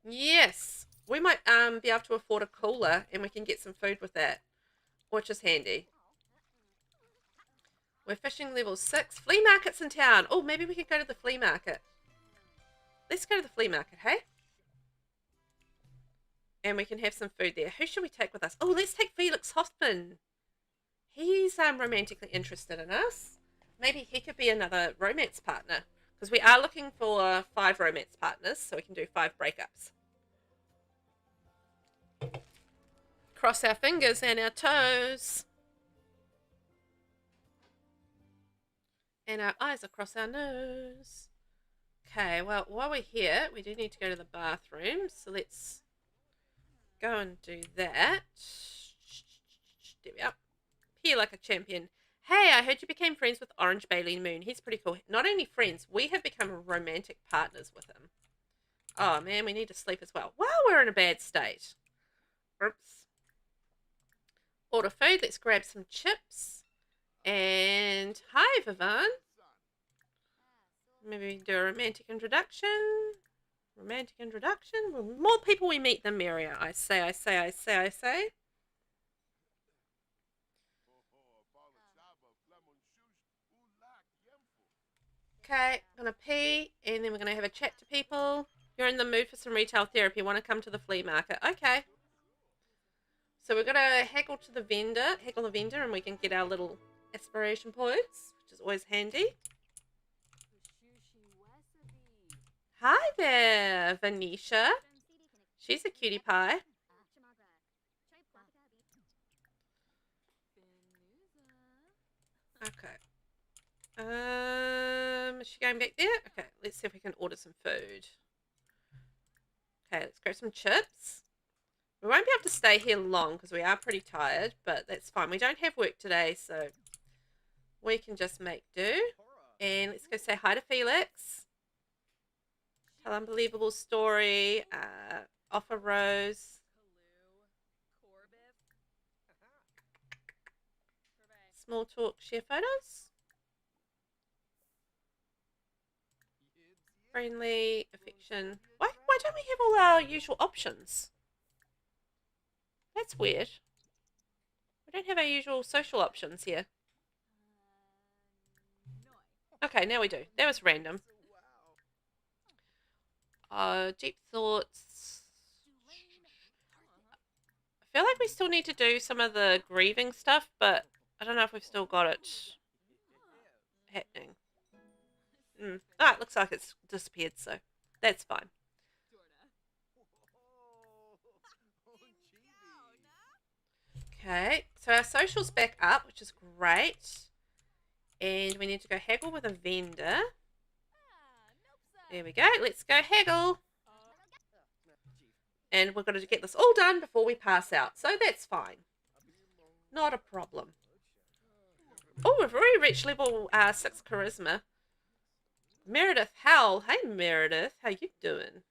Yes. We might be able to afford a cooler and we can get some food with that, which is handy. We're fishing level 6. Flea market's in town. Oh, maybe we can go to the flea market. Let's go to the flea market, hey? And we can have some food there. Who should we take with us? Oh, let's take Felix Hoffman. He's romantically interested in us. Maybe he could be another romance partner. Because we are looking for 5 romance partners, so we can do 5 breakups. Cross our fingers and our toes. And our eyes across our nose. Okay, well, while we're here, we do need to go to the bathroom. So let's go and do that. There we are. Pee like a champion. Hey, I heard you became friends with Orange Bailey Moon. He's pretty cool. Not only friends, we have become romantic partners with him. Oh, man, we need to sleep as well. Wow, we're in a bad state. Oops. Order food. Let's grab some chips. And hi, Vivan. Maybe do a romantic introduction. Romantic introduction. Well, the more people we meet, the merrier. I say. Okay, gonna pee, and then we're gonna have a chat to people. You're in the mood for some retail therapy. Want to come to the flea market? Okay. So we're gonna haggle the vendor, and we can get our little aspiration points, which is always handy. Hi there, Venetia. She's a cutie pie. Okay. Is she going back there? Okay, let's see if we can order some food. Okay, let's grab some chips. We won't be able to stay here long because we are pretty tired, but that's fine. We don't have work today, so we can just make do. And let's go say hi to Felix. Tell unbelievable story. Offer Rose. Small talk, share photos. Friendly, affection. Why don't we have all our usual options? That's weird. We don't have our usual social options here. Okay, now we do. That was random. Deep thoughts. I feel like we still need to do some of the grieving stuff, but I don't know if we've still got it happening. Ah, it looks like it's disappeared, so that's fine. Okay, so our social's back up, which is great. And we need to go haggle with a vendor. There we go. Let's go haggle. And we're going to get this all done before we pass out. So that's fine. Not a problem. Oh, we're very rich level 6 charisma. Meredith Howell. Hey, Meredith. How you doing?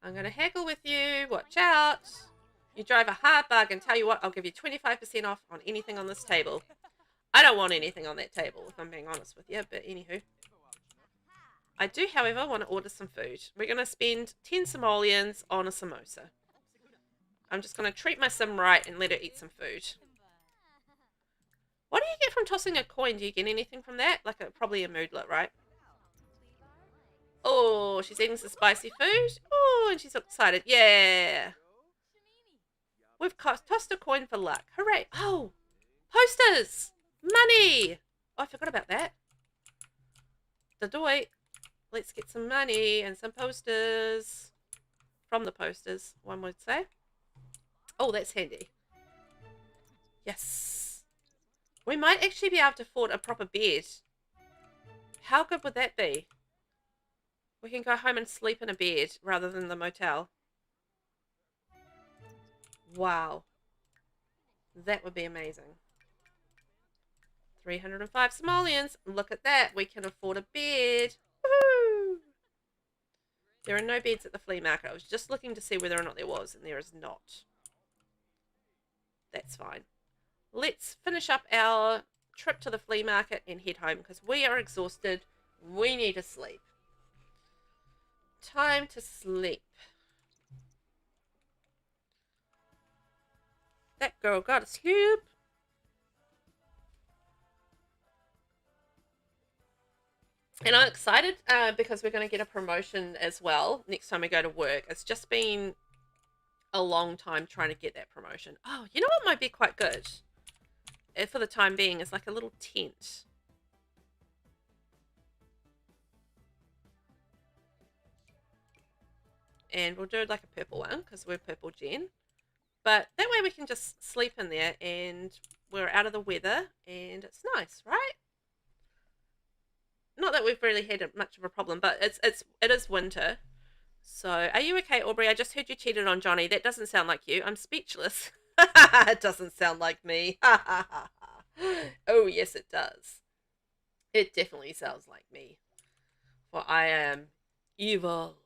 I'm going to haggle with you. Watch out. You drive a hard bargain. Tell you what, I'll give you 25% off on anything on this table. I don't want anything on that table, if I'm being honest with you. But anywho. I do, however, want to order some food. We're going to spend 10 simoleons on a samosa. I'm just going to treat my sim right and let her eat some food. What do you get from tossing a coin? Do you get anything from that? Like probably a moodlet, right? Oh, she's eating some spicy food. Oh, and she's so excited. Yeah. We've tossed a coin for luck. Hooray. Oh, posters. Money. Oh, I forgot about that. The doy. Let's get some money and some posters. From the posters, one would say. Oh, that's handy. Yes. We might actually be able to afford a proper bed. How good would that be? We can go home and sleep in a bed rather than the motel. Wow. That would be amazing. 305 simoleons. Look at that. We can afford a bed. Woohoo! There are no beds at the flea market. I was just looking to see whether or not there was, and there is not. That's fine. Let's finish up our trip to the flea market and head home because we are exhausted. We need to sleep. time to sleep. That girl got to sleep. And I'm excited because we're going to get a promotion as well next time we go to work. It's just been a long time trying to get that promotion. Oh, you know what might be quite good for the time being is like a little tent. And we'll do like a purple one because we're purple gen. But that way we can just sleep in there and we're out of the weather and it's nice, right? Not that we've really had much of a problem, but it is winter. So, are you okay, Aubrey? I just heard you cheated on Johnny. That doesn't sound like you. I'm speechless. It doesn't sound like me. Oh, yes, it does. It definitely sounds like me. For I am evil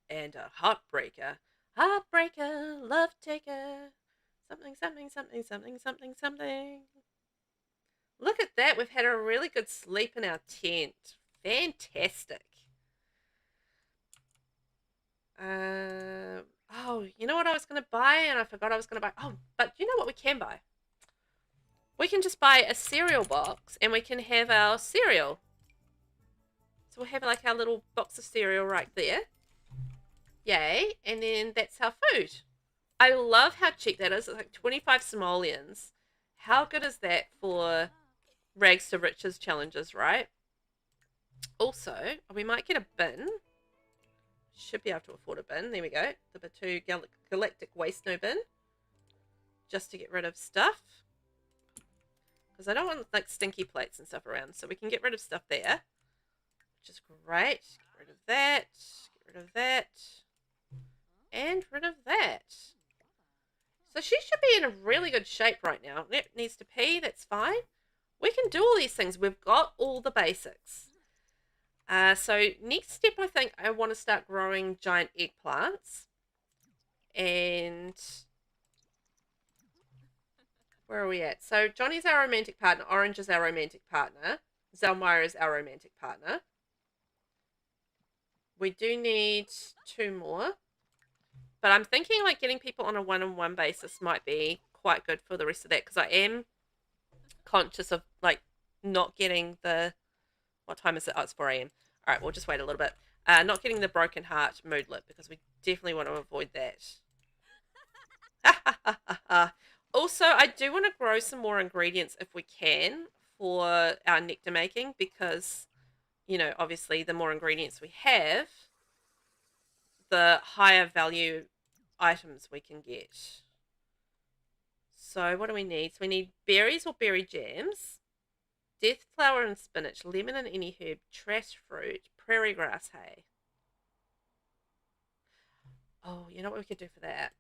and a heartbreaker. Heartbreaker, love taker. Something, something, something, something, something, something. Look at that. We've had a really good sleep in our tent. Fantastic. Oh, you know what I was going to buy and I forgot I was going to buy. Oh, but you know what we can buy? We can just buy a cereal box and we can have our cereal. So we'll have like our little box of cereal right there. Yay. And then that's our food. I love how cheap that is. It's like 25 simoleons. How good is that for rags to riches challenges, right? Also, we might get a bin. Should be able to afford a bin. There we go. The Batu Galactic Waste No bin. Just to get rid of stuff. Because I don't want like stinky plates and stuff around. So we can get rid of stuff there. Which is great. Get rid of that. Get rid of that. And rid of that. So she should be in a really good shape right now. It needs to pee. That's fine. We can do all these things. We've got all the basics. So next step, I think I want to start growing giant eggplants. And where are we at? So Johnny's our romantic partner. Orange is our romantic partner. Zelmira is our romantic partner. We do need 2 more. But I'm thinking like getting people on a one-on-one basis might be quite good for the rest of that. Because I am conscious of like not getting the... What time is it? Oh, it's 4 a.m. All right, we'll just wait a little bit. Not getting the broken heart moodlet because we definitely want to avoid that. Also, I do want to grow some more ingredients if we can for our nectar making because, you know, obviously the more ingredients we have, the higher value items we can get. So what do we need? So we need berries or berry jams. Death flower and spinach, lemon and any herb, trash fruit, prairie grass hay. Oh, you know what we could do for that?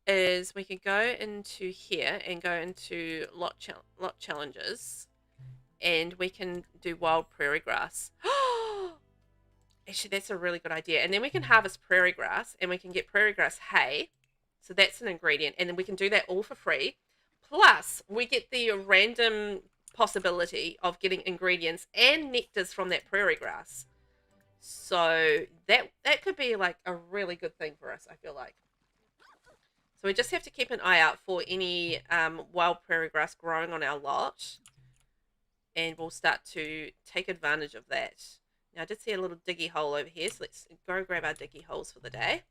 Is we could go into here and go into lot challenges and we can do wild prairie grass. Actually, that's a really good idea. And then we can harvest prairie grass and we can get prairie grass hay. So that's an ingredient. And then we can do that all for free. Plus, we get the random possibility of getting ingredients and nectars from that prairie grass. So that could be like a really good thing for us, I feel like. So we just have to keep an eye out for any wild prairie grass growing on our lot. And we'll start to take advantage of that. Now I did see a little diggy hole over here. So let's go grab our diggy holes for the day.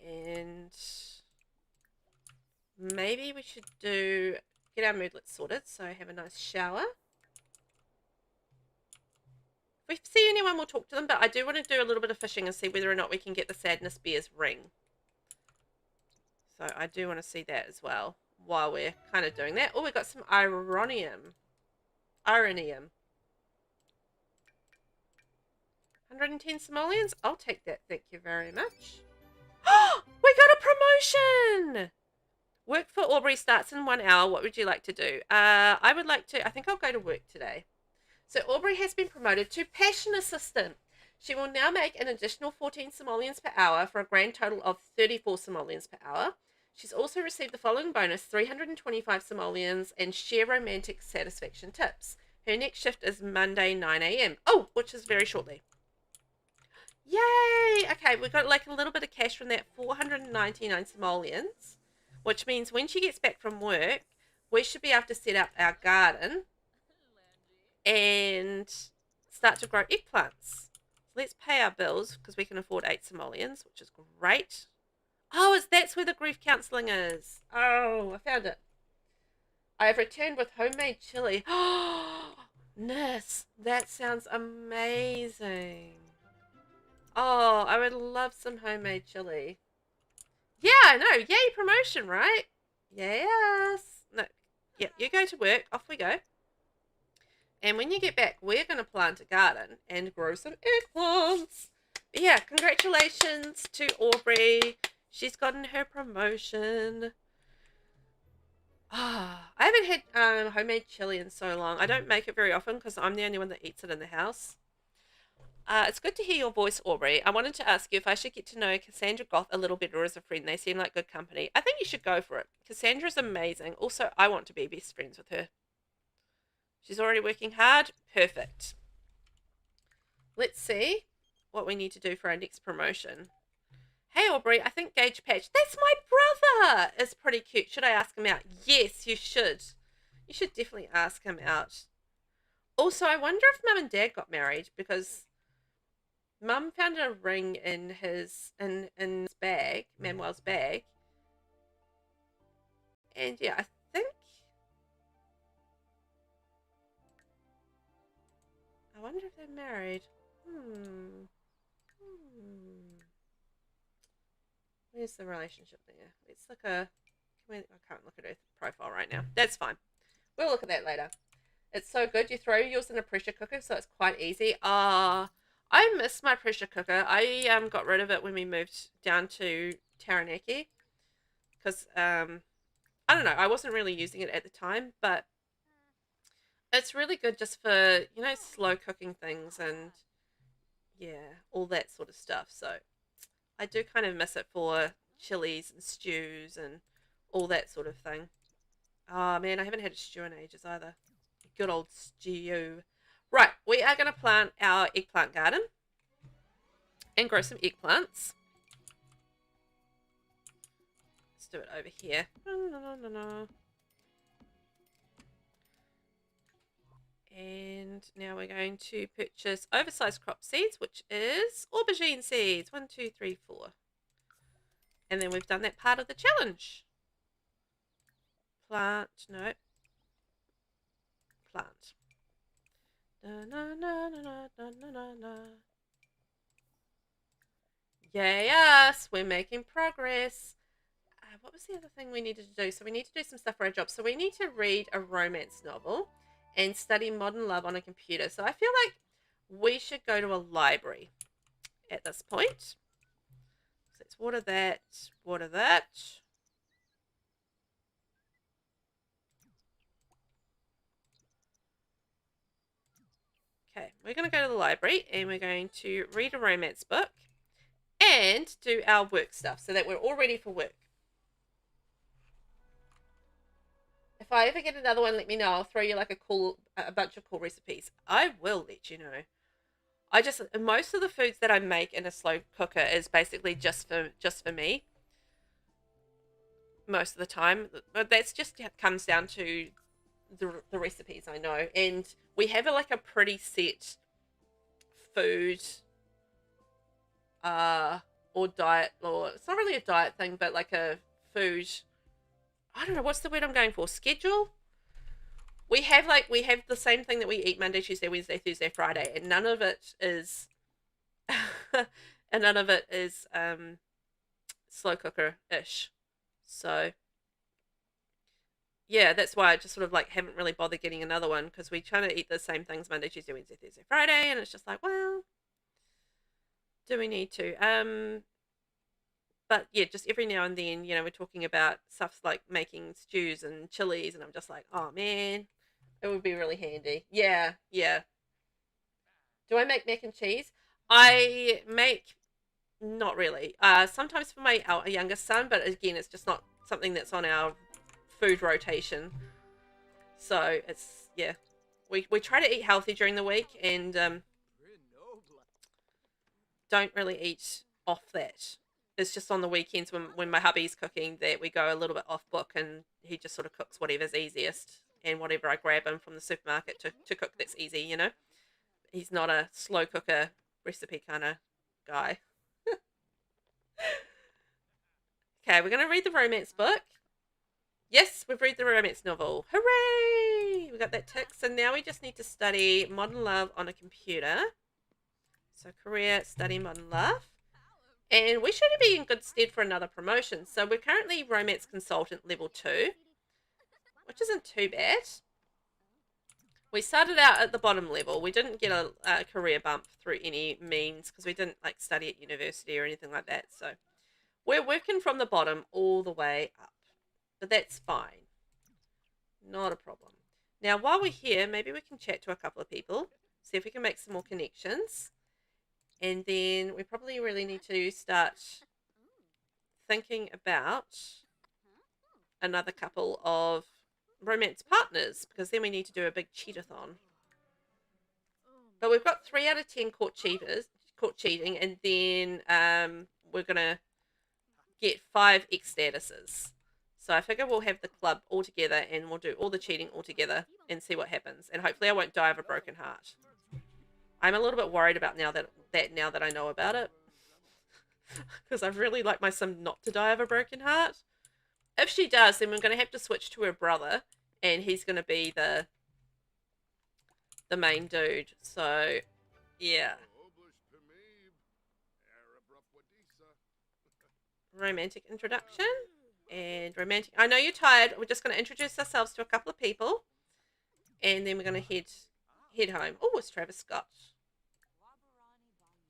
And maybe we should get our moodlets sorted. So have a nice shower. If we see anyone, we'll talk to them. But I do want to do a little bit of fishing and see whether or not we can get the Sadness Bear's ring. So I do want to see that as well while we're kind of doing that. Oh, we've got some ironium. 110 simoleons? I'll take that. Thank you very much. Oh, we got a promotion! Work for Aubrey starts in 1 hour. What would you like to do? I would like to... I think I'll go to work today. So Aubrey has been promoted to Passion Assistant. She will now make an additional 14 simoleons per hour for a grand total of 34 simoleons per hour. She's also received the following bonus, 325 simoleons and share romantic satisfaction tips. Her next shift is Monday, 9 a.m. Oh, which is very shortly. Yay! Okay, we've got like a little bit of cash from that 499 simoleons, which means when she gets back from work, we should be able to set up our garden and start to grow eggplants. Let's pay our bills because we can afford 8 simoleons, which is great. Oh, that's where the grief counselling is. Oh, I found it. I have returned with homemade chili. Oh, Ness, that sounds amazing. Oh, I would love some homemade chili. Yeah, I know. Yay, promotion, right? Yes. No. Yeah, you go to work. Off we go. And when you get back, we're going to plant a garden and grow some eggplants. But yeah, congratulations to Aubrey. She's gotten her promotion. Ah, I haven't had homemade chili in so long. I don't make it very often because I'm the only one that eats it in the house. It's good to hear your voice, Aubrey. I wanted to ask you if I should get to know Cassandra Goth a little better as a friend. They seem like good company. I think you should go for it. Cassandra's amazing. Also, I want to be best friends with her. She's already working hard. Perfect. Let's see what we need to do for our next promotion. Hey, Aubrey, I think Gage Patch, that's my brother, is pretty cute. Should I ask him out? Yes, you should. You should definitely ask him out. Also, I wonder if Mum and Dad got married because Mum found a ring in his bag, Manuel's bag. And yeah, I think I wonder if they're married. Where's the relationship there? Let's look I can't look at her profile right now. That's fine. We'll look at that later. It's so good. You throw yours in a pressure cooker, so it's quite easy. I miss my pressure cooker. I got rid of it when we moved down to Taranaki because I don't know. I wasn't really using it at the time, but it's really good just for slow cooking things and yeah, all that sort of stuff. So I do kind of miss it for chilies and stews and all that sort of thing. Oh man, I haven't had a stew in ages either. Good old stew. Right, we are going to plant our eggplant garden and grow some eggplants. Let's do it over here. And now we're going to purchase oversized crop seeds, which is aubergine seeds. 1, 2, 3, 4. And then we've done that part of the challenge. Plant, no. Plant. Na, na, na, na, na, na, na, na. Yes, we're making progress. What was the other thing we needed to do? So we need to do some stuff for our job. So we need to read a romance novel and study modern love on a computer. So I feel like we should go to a library at this point. So let's water that, water that. Okay, we're going to go to the library and we're going to read a romance book and do our work stuff so that we're all ready for work. If I ever get another one, let me know. I'll throw you like a bunch of cool recipes. I will let you know. Most of the foods that I make in a slow cooker is basically just for me. Most of the time, but that's just comes down to the recipes I know, and we have a pretty set food, or diet, or it's not really a diet thing, but like a food. I don't know what's the word I'm going for. Schedule. We have the same thing that we eat Monday, Tuesday, Wednesday, Thursday, Friday, and none of it is slow cooker ish. So yeah, that's why I just sort of haven't really bothered getting another one because we try to eat the same things Monday, Tuesday, Wednesday, Thursday, Friday, and it's just like, well, do we need to? But yeah, just every now and then, we're talking about stuff like making stews and chilies, and I'm just like, oh man, it would be really handy. Yeah, yeah. Do I make mac and cheese? I make not really. Sometimes for our youngest son, but again, it's just not something that's on our food rotation. So it's yeah, we try to eat healthy during the week and don't really eat off that. It's just on the weekends when my hubby's cooking that we go a little bit off book, and he just sort of cooks whatever's easiest and whatever I grab him from the supermarket to cook that's easy, you know. He's not a slow cooker recipe kind of guy. Okay, we're going to read the romance book. Yes, we've read the romance novel. Hooray! We got that tick. So now we just need to study modern love on a computer. So career, study modern love. And we should be in good stead for another promotion. So we're currently romance consultant level 2, which isn't too bad. We started out at the bottom level. We didn't get a career bump through any means because we didn't like study at university or anything like that. So we're working from the bottom all the way up. But that's fine. Not a problem. Now, while we're here, maybe we can chat to a couple of people. See if we can make some more connections. And then we probably really need to start thinking about another couple of romance partners, because then we need to do a big cheatathon. But we've got 3 out of 10 caught cheating, and then we're going to get 5 X statuses. So I figure we'll have the club all together and we'll do all the cheating all together and see what happens. And hopefully I won't die of a broken heart. I'm a little bit worried about now that I know about it. Because I'd really like my sim not to die of a broken heart. If she does, then we're going to have to switch to her brother. And he's going to be the main dude. So, yeah. Romantic introduction. And romantic. I know you're tired. We're just going to introduce ourselves to a couple of people. And then we're going to head home. Oh, it's Travis Scott.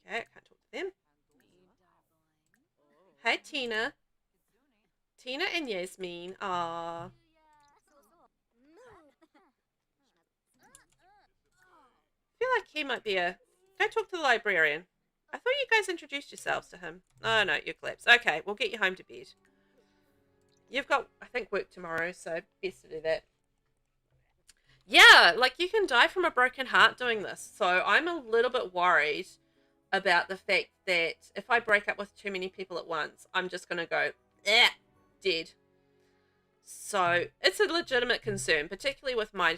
Okay, I can't talk to them. Hey, Tina. Tina and Yasmin. Aww. I feel like he might be a... Go talk to the librarian. I thought you guys introduced yourselves to him. Oh, no, you're collapsed. Okay, we'll get you home to bed. You've got, I think, work tomorrow, so best to do that. Yeah, like you can die from a broken heart doing this. So I'm a little bit worried about the fact that if I break up with too many people at once, I'm just going to go, dead. So it's a legitimate concern, particularly with my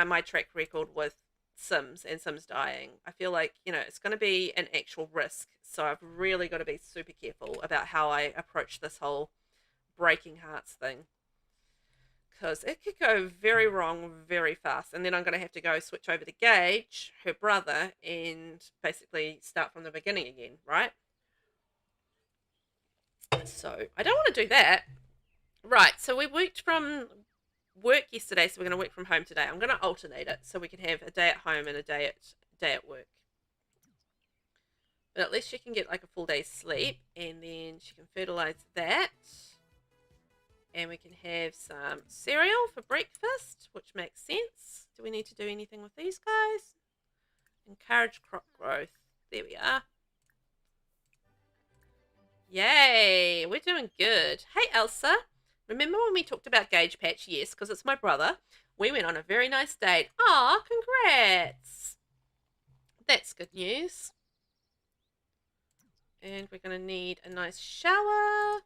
my track record with Sims and Sims dying. I feel like, you know, it's going to be an actual risk. So I've really got to be super careful about how I approach this whole breaking hearts thing. Because it could go very wrong very fast. And then I'm going to have to go switch over to Gage, her brother, and basically start from the beginning again, right? So I don't want to do that. Right, so we worked from work yesterday, so we're going to work from home today. I'm going to alternate it so we can have a day at home and a day at work. But at least she can get like a full day's sleep, and then she can fertilize that. And we can have some cereal for breakfast, which makes sense. Do we need to do anything with these guys? Encourage crop growth. There we are. Yay, we're doing good. Hey, Elsa. Remember when we talked about Gage Patch? Yes, because it's my brother. We went on a very nice date. Aw, congrats. That's good news. And we're going to need a nice shower.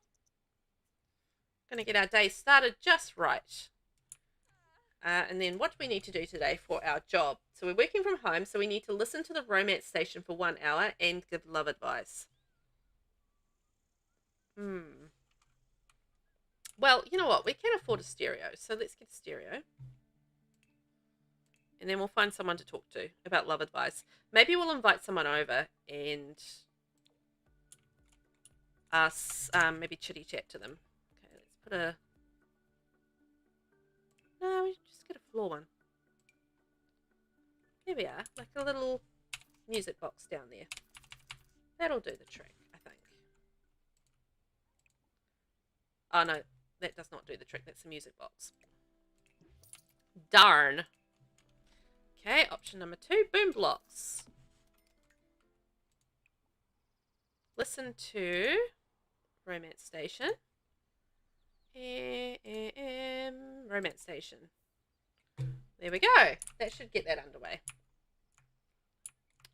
Going to get our day started just right. And then what do we need to do today for our job? So we're working from home, so we need to listen to the romance station for 1 hour and give love advice. Well, you know what? We can afford a stereo, so let's get a stereo. And then we'll find someone to talk to about love advice. Maybe we'll invite someone over and us maybe chitty chat to them. Okay, let's put a... No, we just get a floor one. There we are, like a little music box down there. That'll do the trick, I think. Oh no, that does not do the trick. That's a music box. Darn. Okay, option number 2, boom blocks. Listen to romance station. Romance station. There we go. That should get that underway.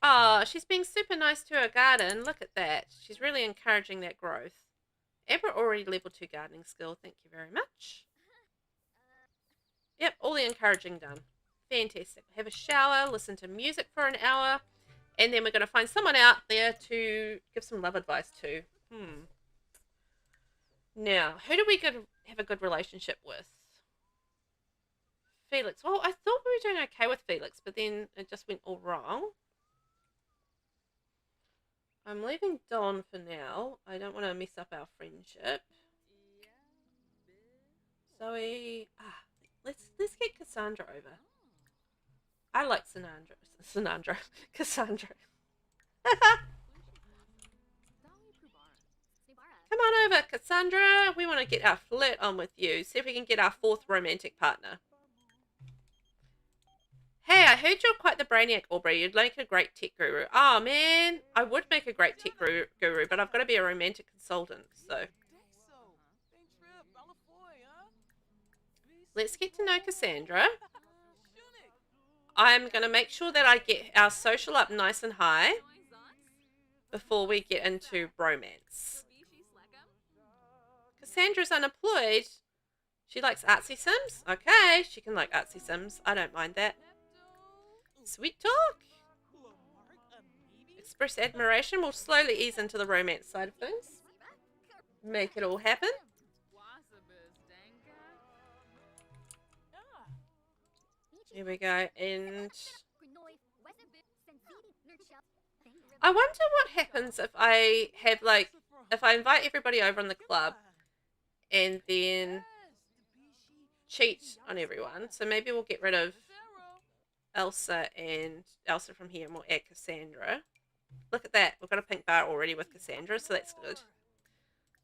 Oh, she's being super nice to her garden. Look at that. She's really encouraging that growth. Amber already level 2 gardening skill. Thank you very much. Yep, all the encouraging done. Fantastic. Have a shower, listen to music for an hour, and then we're going to find someone out there to give some love advice to. Now, who do we have a good relationship with? Felix. Well, I thought we were doing okay with Felix, but then it just went all wrong. I'm leaving Don for now. I don't want to mess up our friendship. Zoe. Let's get Cassandra over. I like Cassandra. Come on over, Cassandra. We want to get our flirt on with you. See if we can get our 4th romantic partner. Hey, I heard you're quite the brainiac, Aubrey. You'd make a great tech guru. Oh, man. I would make a great tech guru, but I've got to be a romantic consultant, so. Let's get to know Cassandra. I'm going to make sure that I get our social up nice and high before we get into romance. Cassandra's unemployed. She likes artsy sims? Okay, she can like artsy sims. I don't mind that. Sweet talk. Express admiration. We'll slowly ease into the romance side of things. Make it all happen. Here we go. And I wonder what happens if I have if I invite everybody over in the club and then cheat on everyone. So maybe we'll get rid of Elsa from here and we'll add Cassandra. Look at that. We've got a pink bar already with Cassandra, so that's good.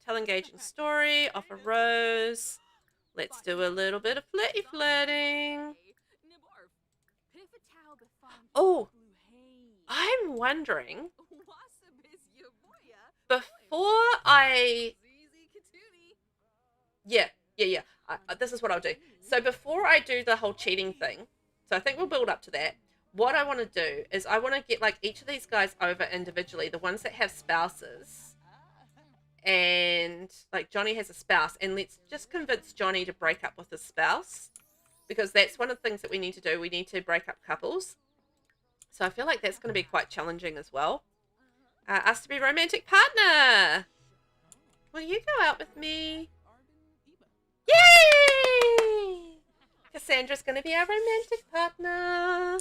Tell engaging story, offer rose. Let's do a little bit of flirting. Oh, I'm wondering, before I... Yeah. This is what I'll do. So before I do the whole cheating thing, so I think we'll build up to that. What I want to do is I want to get each of these guys over individually, the ones that have spouses. And Johnny has a spouse, and let's just convince Johnny to break up with his spouse, because that's one of the things that we need to do. We need to break up couples. So I feel like that's going to be quite challenging as well. Us to be romantic partner. Will you go out with me? Yay! Cassandra's going to be our romantic partner.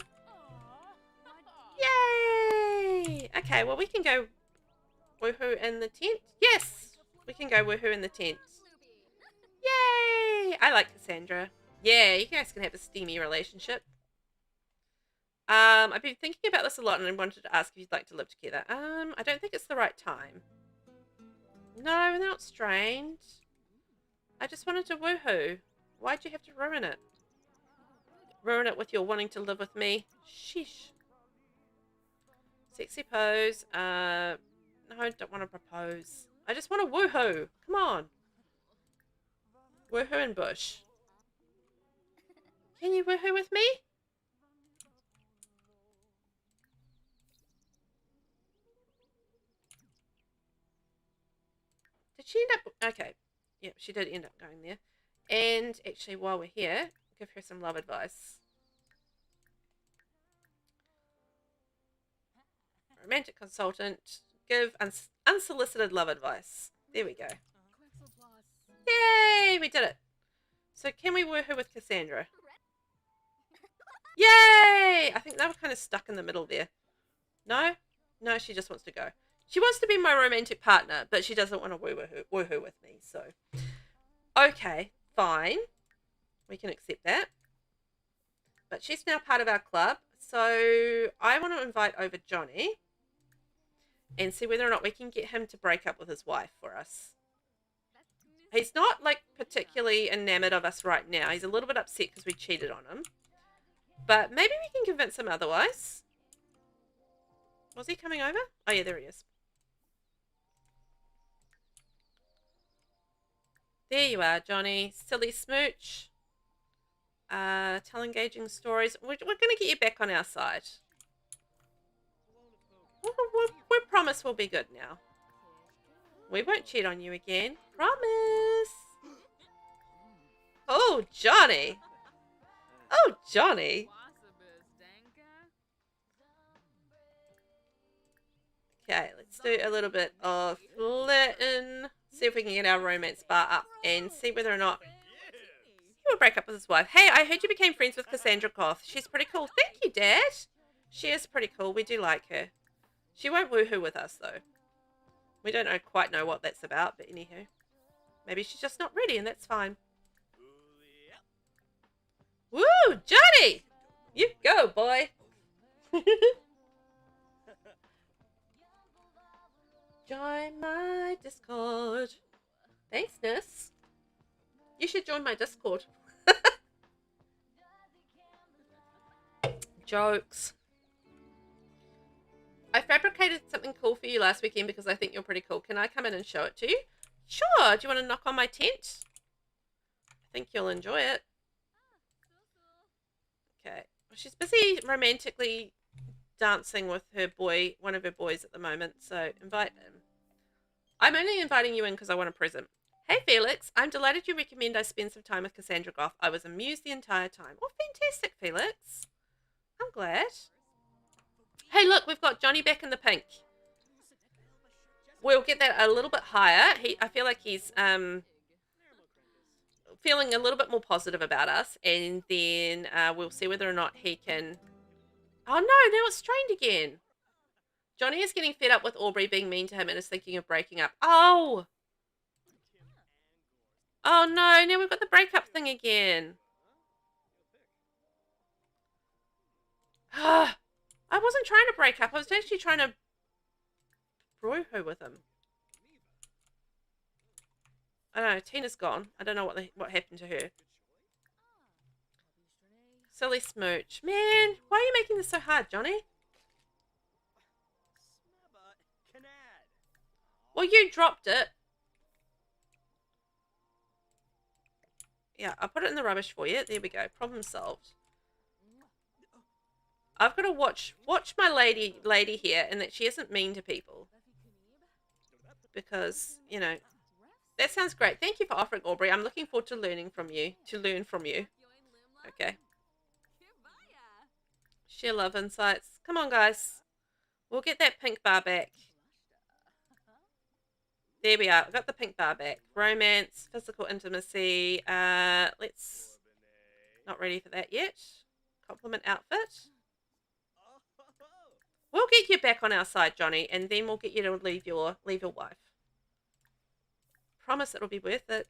Yay! Okay, well, we can go woohoo in the tent. Yes! We can go woohoo in the tent. Yay! I like Cassandra. Yeah, you guys can have a steamy relationship. I've been thinking about this a lot and I wanted to ask if you'd like to live together. I don't think it's the right time. No, they're not strained. I just wanted to woohoo. Why'd you have to ruin it? Ruin it with your wanting to live with me? Sheesh. Sexy pose. No, I don't want to propose. I just want to woohoo. Come on. Woohoo in bush. Can you woohoo with me? Did she end up... Okay. Yep, she did end up going there. And actually, while we're here, give her some love advice. Romantic consultant. Give unsolicited love advice. There we go. Yay! We did it. So can we woohoo with Cassandra? Yay! I think they were kind of stuck in the middle there. No? No, she just wants to go. She wants to be my romantic partner, but she doesn't want to woohoo with me. So, okay, fine. We can accept that. But she's now part of our club. So I want to invite over Johnny and see whether or not we can get him to break up with his wife for us. He's not particularly enamored of us right now. He's a little bit upset because we cheated on him. But maybe we can convince him otherwise. Was he coming over? Oh yeah, there he is. There you are, Johnny. Silly smooch. Tell engaging stories. We're going to get you back on our side. We promise we'll be good now. We won't cheat on you again. Promise. Oh, Johnny. Oh, Johnny. Okay, let's do a little bit of flirting. See if we can get our romance bar up and see whether or not he will break up with his wife. Hey, I heard you became friends with Cassandra Goth. She's pretty cool. Thank you, Dad. She is pretty cool. We do like her. She won't woohoo with us, though. We don't quite know what that's about, but anywho. Maybe she's just not ready, and that's fine. Woo, Johnny! You go, boy. Join my Discord. Thanks, Nurse. You should join my Discord. Jokes. I fabricated something cool for you last weekend because I think you're pretty cool. Can I come in and show it to you? Sure. Do you want to knock on my tent? I think you'll enjoy it. Okay. Well, she's busy romantically dancing with her boy, one of her boys at the moment, so invite him. I'm only inviting you in because I want a present. Hey, Felix. I'm delighted you recommend I spend some time with Cassandra Goth. I was amused the entire time. Oh, fantastic, Felix. I'm glad. Hey, look, we've got Johnny back in the pink. We'll get that a little bit higher. I feel like he's feeling a little bit more positive about us, and then we'll see whether or not he can... Oh, no, now it's strained again. Johnny is getting fed up with Aubrey being mean to him and is thinking of breaking up. Oh! Oh, no, now we've got the breakup thing again. I wasn't trying to break up. I was actually trying to bro-ho with him. I don't know. Tina's gone. I don't know what happened to her. Silly smooch. Man, why are you making this so hard, Johnny? Well, you dropped it. Yeah, I'll put it in the rubbish for you. There we go. Problem solved. I've got to watch my lady here, and that she isn't mean to people. Because, you know, that sounds great. Thank you for offering, Aubrey. I'm looking forward to learn from you. Okay. Share love insights. Come on, guys. We'll get that pink bar back. There we are. I've got the pink bar back. Romance, physical intimacy. Let's... Not ready for that yet. Compliment outfit. We'll get you back on our side, Johnny, and then we'll get you to leave your wife. Promise it'll be worth it.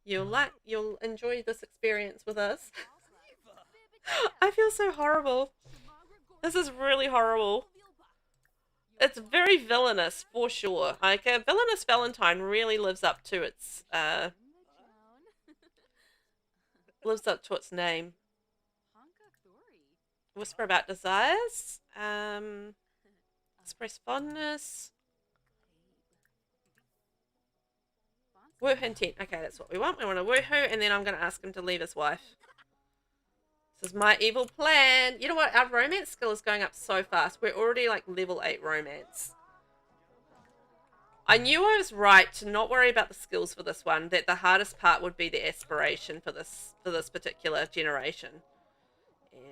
You'll enjoy this experience with us. I feel so horrible. This is really horrible. It's very villainous, for sure. Like, Villainous Valentine really lives up to its name. Whisper about desires. Express fondness. Woohoo intent. Okay, that's what we want. We want a woohoo, and then I'm going to ask him to leave his wife. This is my evil plan. You know what? Our romance skill is going up so fast. We're already like level 8 romance. I knew I was right to not worry about the skills for this one. That the hardest part would be the aspiration for this particular generation.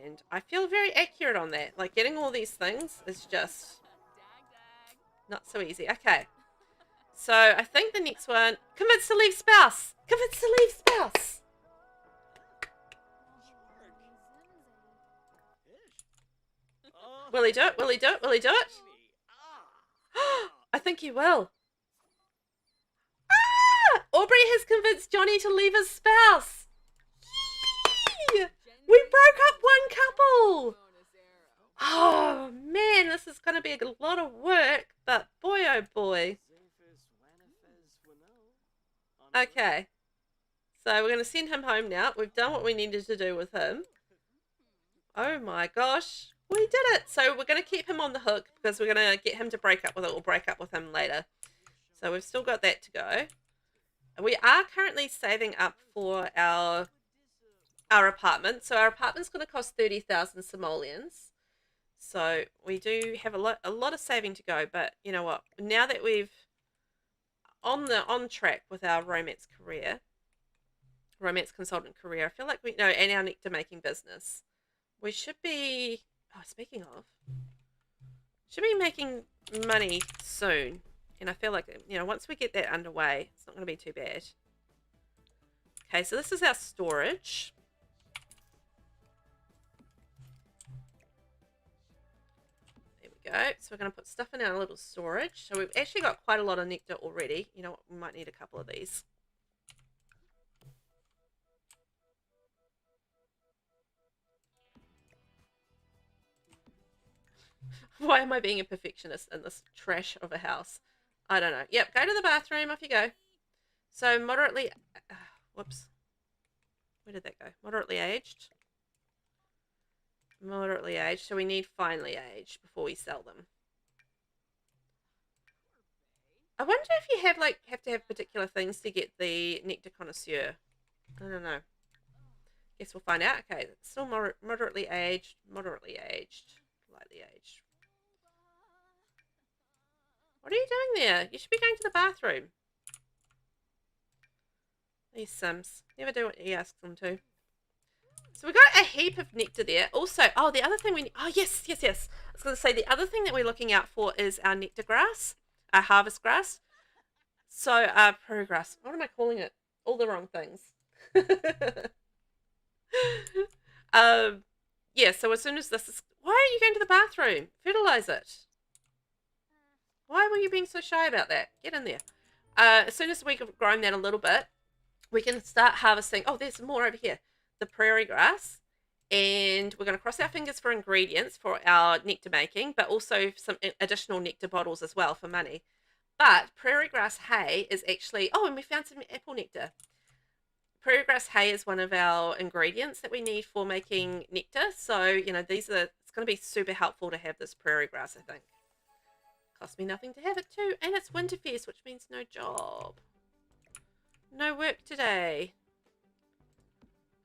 And I feel very accurate on that. Like, getting all these things is just not so easy. Okay. So, I think the next one... Convince to leave spouse! Convince to leave spouse! Will he do it? Will he do it? Will he do it? I think he will. Ah! Aubrey has convinced Johnny to leave his spouse. Yee! We broke up one couple. Oh, man, this is going to be a lot of work, but boy, oh boy. Okay. So we're going to send him home now. We've done what we needed to do with him. Oh my gosh. We did it. So we're going to keep him on the hook because we're going to get him to break up with it. We'll break up with him later. So we've still got that to go. We are currently saving up for our apartment. So our apartment's going to cost 30,000 simoleons. So we do have a lot of saving to go, but you know what? Now that we've on track with our romance consultant career, I feel like we know, and our nectar making business, we should be. Oh, speaking of, should be making money soon, and I feel like once we get that underway, it's not going to be too bad. Okay, so this is our storage. There we go. So we're going to put stuff in our little storage. So we've actually got quite a lot of nectar already. You know what? We might need a couple of these. Why am I being a perfectionist in this trash of a house? I don't know. Yep, go to the bathroom. Off you go. So moderately... whoops. Where did that go? Moderately aged. Moderately aged. So we need finely aged before we sell them. I wonder if you have to have particular things to get the nectar connoisseur. I don't know. Guess we'll find out. Okay, it's still moderately aged, lightly aged. What are you doing there? You should be going to the bathroom. These Sims never do what he asks them to. So we got a heap of nectar there. Also, oh, the other thing we need, oh yes. I was going to say the other thing that we're looking out for is our nectar grass, our harvest grass. So prairie grass. What am I calling it? All the wrong things. Yeah. So as soon as this is, why are you going to the bathroom? Fertilize it. Why were you being so shy about that? Get in there. As soon as we've grown that a little bit, we can start harvesting. Oh, there's more over here. The prairie grass. And we're going to cross our fingers for ingredients for our nectar making, but also some additional nectar bottles as well for money. But prairie grass hay is actually... Oh, and we found some apple nectar. Prairie grass hay is one of our ingredients that we need for making nectar. So, it's going to be super helpful to have this prairie grass, I think. Cost me nothing to have it too. And it's Winterfest, which means no job. No work today.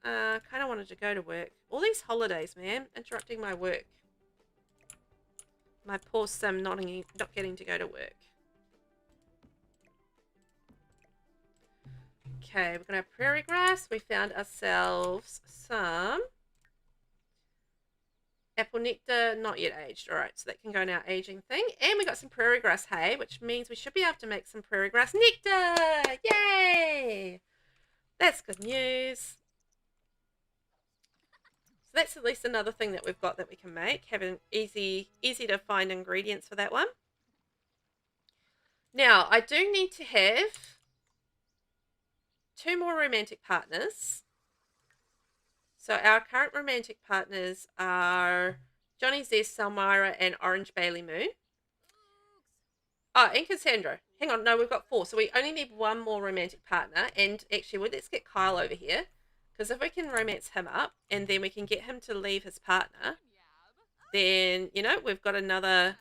Kind of wanted to go to work. All these holidays, man. Interrupting my work. My poor Sim not getting to go to work. Okay, we're going to have prairie grass. We found ourselves some apple nectar, not yet aged. All right, so that can go in our aging thing. And we got some prairie grass hay, which means we should be able to make some prairie grass nectar. Yay! That's good news. So that's at least another thing that we've got that we can make. Having easy to find ingredients for that one. Now, I do need to have 2 more romantic partners. So our current romantic partners are Johnny Zest, Salmira, and Orange Bailey Moon. Oh, and Cassandra. Hang on, no, we've got 4. So we only need 1 more romantic partner. And actually, let's get Kyle over here. Because if we can romance him up, and then we can get him to leave his partner, then, we've got another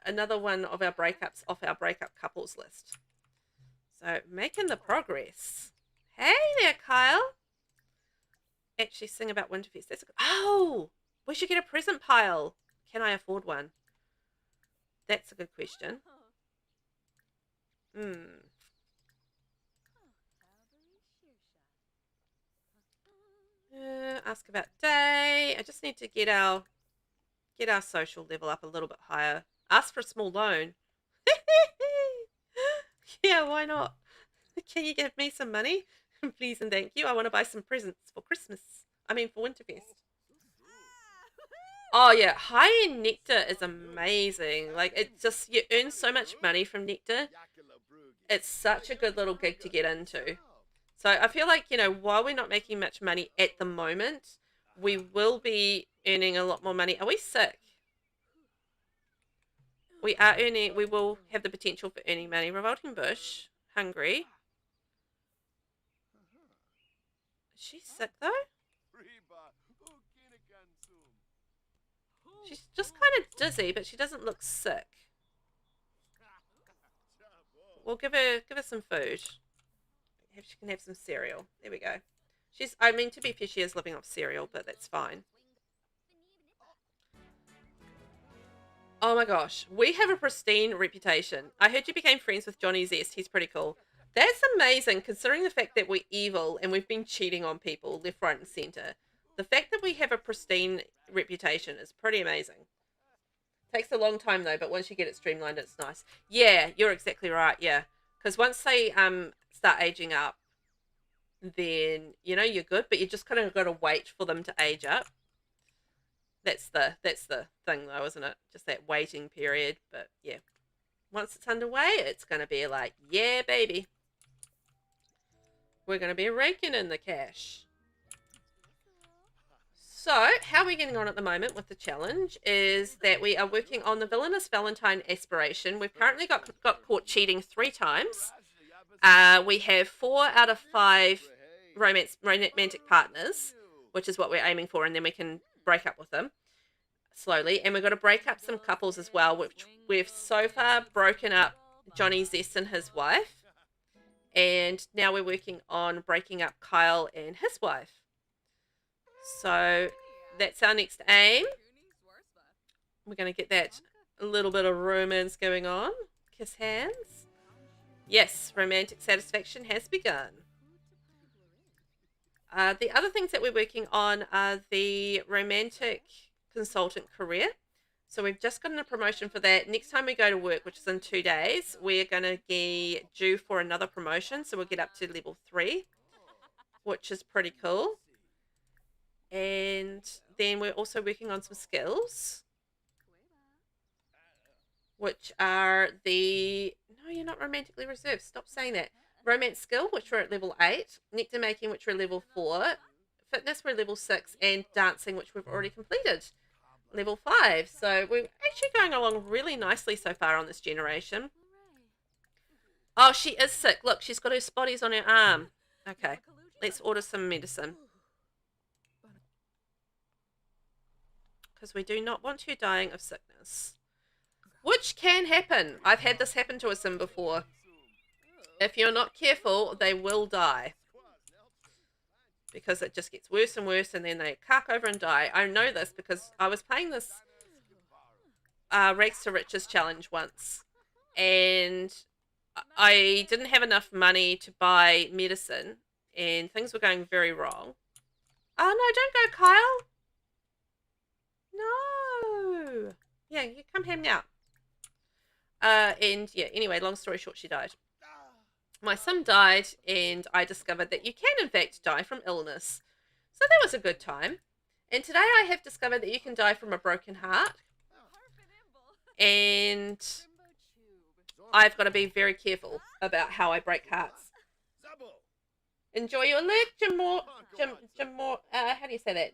one of our breakups off our breakup couples list. So, making the progress. Hey there, Kyle. Actually sing about Winterfest. Oh, we should get a present pile. Can I afford one? That's a good question. Ask about day. I just need to get our social level up a little bit higher. Ask for a small loan. Yeah, why not? Can you give me some money? Please and thank you. I want to buy some presents for Christmas. I mean, for Winterfest. Oh, yeah. High-end nectar is amazing. Like, it just, you earn so much money from nectar. It's such a good little gig to get into. So I feel like, while we're not making much money at the moment, we will be earning a lot more money. Are we sick? We will have the potential for earning money. Revolting Bush. Hungry. Is she sick, though? She's just kind of dizzy, but she doesn't look sick. We'll give her some food. She can have some cereal. There we go. To be fair, she is living off cereal, but that's fine. Oh my gosh, we have a pristine reputation. I heard you became friends with Johnny Zest. He's pretty cool. That's amazing, considering the fact that we're evil and we've been cheating on people left, right, and center. The fact that we have a pristine reputation is pretty amazing. Takes a long time though, but once you get it streamlined, it's nice. Yeah, you're exactly right. Yeah, because once they start aging up, then you're good. But you just kind of got to wait for them to age up. That's the thing though, isn't it? Just that waiting period. But yeah, once it's underway, it's gonna be like, yeah, baby, we're gonna be raking in the cash. So, how we're getting on at the moment with the challenge is that we are working on the Villainous Valentine aspiration. We've currently got caught cheating 3 times. We have 4 out of 5 romantic partners, which is what we're aiming for, and then we can break up with them slowly. And we've got to break up some couples as well, which we've so far broken up Johnny Zest and his wife. And now we're working on breaking up Kyle and his wife. So that's our next aim. We're going to get that a little bit of romance going on. Kiss hands. Yes, romantic satisfaction has begun. The other things that we're working on are the romantic consultant career. So we've just gotten a promotion for that. Next time we go to work, which is in 2 days, we're going to be due for another promotion. So we'll get up to level 3, which is pretty cool. And then we're also working on some skills, which are the... No, you're not romantically reserved. Stop saying that. Romance skill, which we're at level 8. Nectar making, which we're level 4. Fitness, we're level 6. And dancing, which we've already completed, level 5. So we're actually going along really nicely so far on this generation. Oh, she is sick. Look, she's got her spotties on her arm. Okay, let's order some medicine, because we do not want her dying of sickness, which can happen. I've had this happen to a sim before. If you're not careful, they will die, because it just gets worse and worse, and then they cark over and die. I know this because I was playing this Rags to Riches challenge once, and I didn't have enough money to buy medicine, and things were going very wrong. Oh no, don't go, Kyle. No. Yeah, you come here now. And yeah, anyway, long story short, she died. My sim died, and I discovered that you can, in fact, die from illness. So that was a good time. And today I have discovered that you can die from a broken heart. And I've got to be very careful about how I break hearts. Enjoy your leg, how do you say that?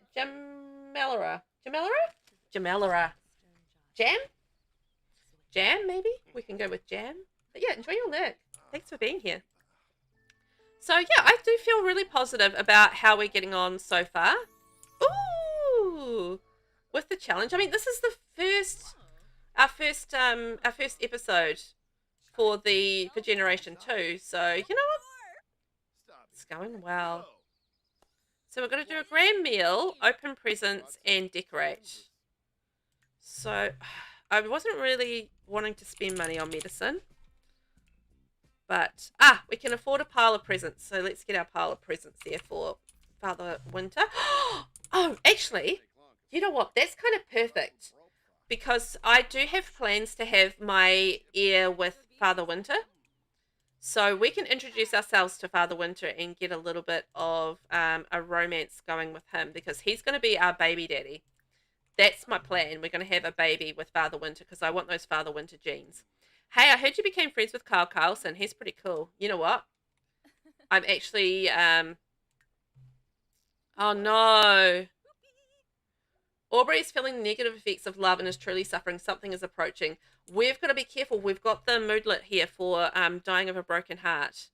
Jamelera. Jam, maybe? We can go with jam. But yeah, enjoy your leg. Thanks for being here. So yeah, I do feel really positive about how we're getting on so far. Ooh, with the challenge. I mean, this is our first episode for Generation 2. So you know what? It's going well. So we're going to do a grand meal, open presents, and decorate. So I wasn't really wanting to spend money on medicine. But, we can afford a pile of presents. So let's get our pile of presents there for Father Winter. Oh, actually, you know what? That's kind of perfect. Because I do have plans to have my heir with Father Winter. So we can introduce ourselves to Father Winter and get a little bit of a romance going with him. Because he's going to be our baby daddy. That's my plan. We're going to have a baby with Father Winter, because I want those Father Winter genes. Hey, I heard you became friends with Kyle Carlson. He's pretty cool. You know what? I'm actually... Oh, no. Aubrey's feeling the negative effects of love and is truly suffering. Something is approaching. We've got to be careful. We've got the moodlet here for dying of a broken heart.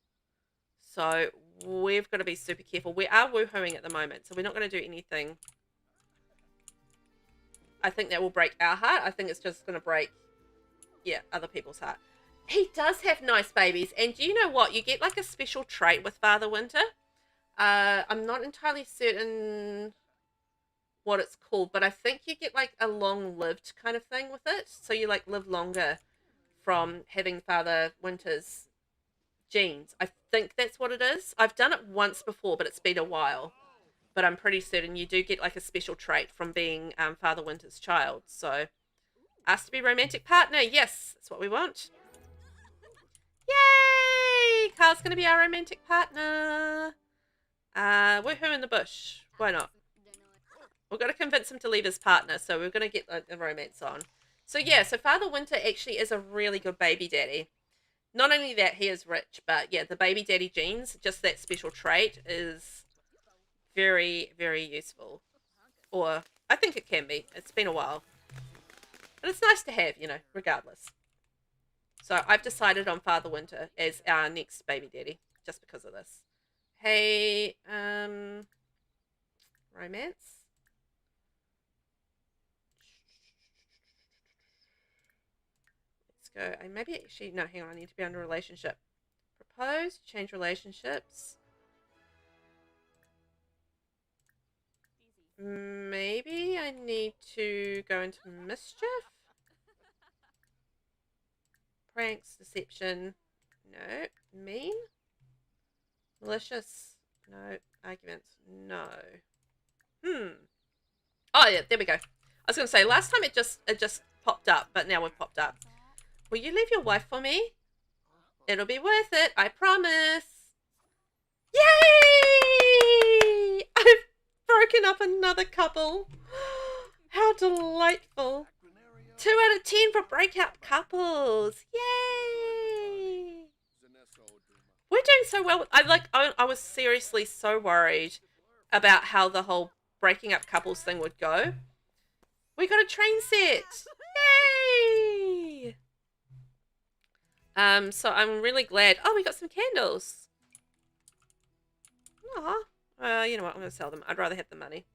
So we've got to be super careful. We are woohooing at the moment, so we're not going to do anything. I think that will break our heart. I think it's just going to break... yeah, other people's heart. He does have nice babies. And do you know what? You get like a special trait with Father Winter. I'm not entirely certain what it's called, but I think you get like a long-lived kind of thing with it. So you like live longer from having Father Winter's genes. I think that's what it is. I've done it once before, but it's been a while. But I'm pretty certain you do get like a special trait from being Father Winter's child. So, asked to be romantic partner. Yes, that's what we want. Yay! Carl's going to be our romantic partner. Woohoo in the bush. Why not? We've got to convince him to leave his partner, so we're going to get the romance on. So yeah, so Father Winter actually is a really good baby daddy. Not only that, he is rich, but yeah, the baby daddy genes, just that special trait is very, very useful. Or, I think it can be. It's been a while. But it's nice to have, you know, regardless. So I've decided on Father Winter as our next baby daddy, just because of this. Hey, romance. Let's go. And maybe actually, no, hang on, I need to be under relationship. Propose, change relationships. Maybe I need to go into mischief? Pranks, deception. No. Mean? Malicious. No. Arguments. No. Oh yeah, there we go. I was gonna say last time it just popped up, but now we've popped up. Will you leave your wife for me? It'll be worth it, I promise. Yay! I've broken up another couple. How delightful. 2 out of 10 for breakup couples. Yay! We're doing so well. I was seriously so worried about how the whole breaking up couples thing would go. We got a train set. Yay! So I'm really glad. Oh, we got some candles. Aw. You know what? I'm going to sell them. I'd rather have the money.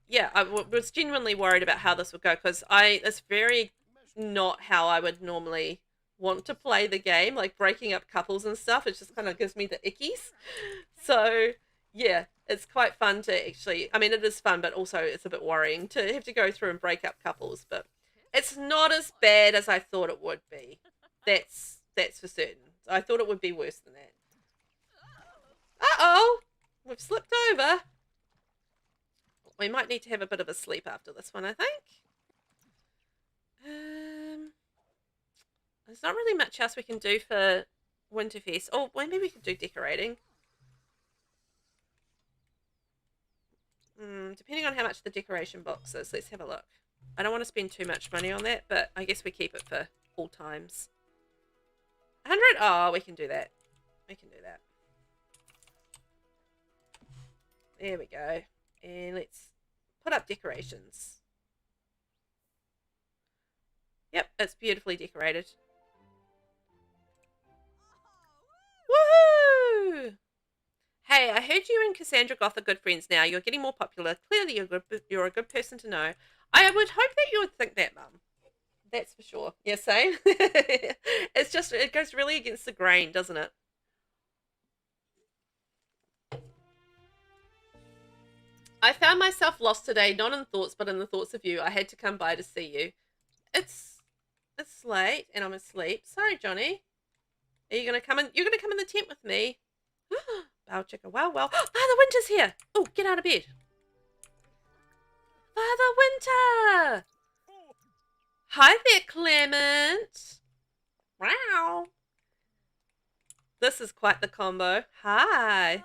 Yeah, I was genuinely worried about how this would go because it's very not how I would normally want to play the game, like breaking up couples and stuff. It just kind of gives me the ickies. So, yeah, it's quite fun to actually, I mean, it is fun, but also it's a bit worrying to have to go through and break up couples, but it's not as bad as I thought it would be. That's for certain. I thought it would be worse than that. Uh-oh! We've slipped over. We might need to have a bit of a sleep after this one, I think. There's not really much else we can do for Winterfest. Oh, maybe we could do decorating. Depending on how much the decoration box is. Let's have a look. I don't want to spend too much money on that, but I guess we keep it for all times. 100? Oh, we can do that. We can do that. There we go. And let's put up decorations. Yep, it's beautifully decorated. Woohoo! Hey, I heard you and Cassandra Goth are good friends now. You're getting more popular. Clearly, you're a good person to know. I would hope that you would think that, Mum. That's for sure. Yeah, same. It's just, it goes really against the grain, doesn't it? I found myself lost today, not in thoughts, but in the thoughts of you. I had to come by to see you. It's late and I'm asleep. Sorry, Johnny. Are you gonna come in? You're gonna come in the tent with me. Bow chicka, wow, wow. Father Winter's here. Oh, get out of bed. Father Winter. Hi there, Clement. Wow. This is quite the combo. Hi.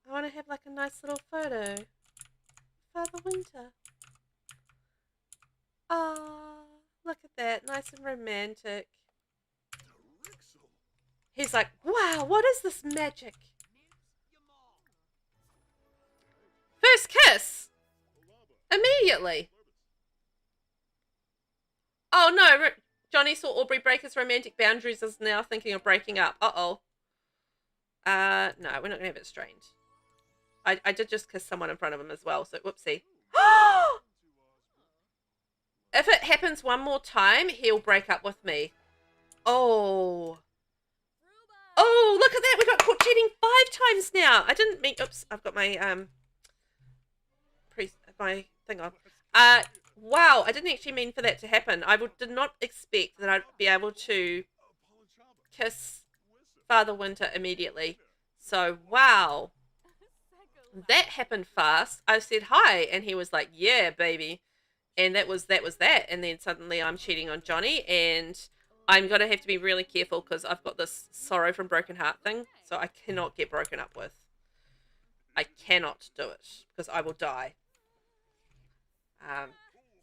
I want to have like a nice little photo. Father Winter. Ah, look at that. Nice and romantic. He's like, wow, what is this magic? First kiss! Immediately. Oh no, Johnny saw Aubrey break his romantic boundaries, is now thinking of breaking up. Uh-oh. No, we're not going to have it strained. I did just kiss someone in front of him as well, so whoopsie. If it happens one more time, he'll break up with me. Oh. Oh! Oh, look at that. We got caught cheating 5 times now. I didn't mean... Oops, I've got my my thing on. Wow, I didn't actually mean for that to happen. Did not expect that I'd be able to kiss Father Winter immediately. So, wow. That happened fast. I said hi, and he was like, yeah, baby. And that was that. And then suddenly I'm cheating on Johnny, and I'm going to have to be really careful because I've got this sorrow from broken heart thing, so I cannot get broken up with. I cannot do it because I will die.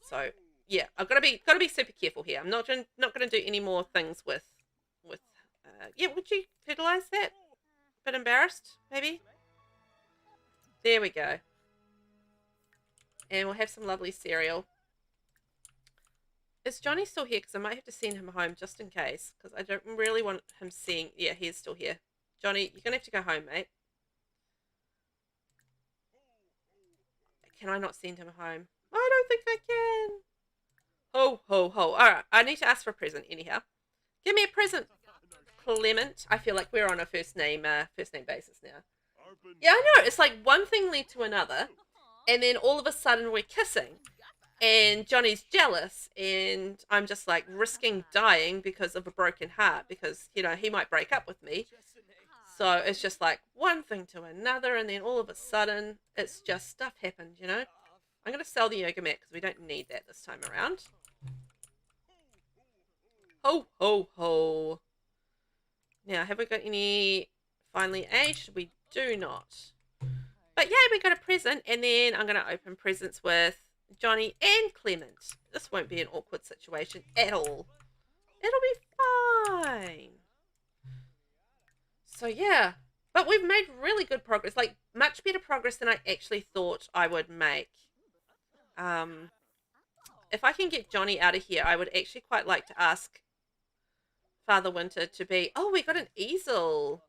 So yeah, I've got to be super careful here. I'm not going to do any more things with yeah. Would you fertilize that? A bit embarrassed, maybe. There we go. And we'll have some lovely cereal. Is Johnny still here? Because I might have to send him home just in case. Because I don't really want him seeing... Yeah, he is still here. Johnny, you're going to have to go home, mate. Can I not send him home? I don't think I can. Ho, ho, ho. Alright, I need to ask for a present anyhow. Give me a present, Clement. I feel like we're on a first name basis now. Yeah, I know. It's like one thing led to another. And then all of a sudden we're kissing. And Johnny's jealous. And I'm just like risking dying because of a broken heart. Because, you know, he might break up with me. So it's just like one thing to another. And then all of a sudden, it's just stuff happened, you know. I'm going to sell the yoga mat because we don't need that this time around. Ho, ho, ho. Now, have we got any finally aged? We do not. But yeah, we got a present. And then I'm going to open presents with Johnny and Clement. This won't be an awkward situation at all. It'll be fine. So yeah. But we've made really good progress. Like, much better progress than I actually thought I would make. If I can get Johnny out of here, I would actually quite like to ask Father Winter to be... Oh, we got an easel.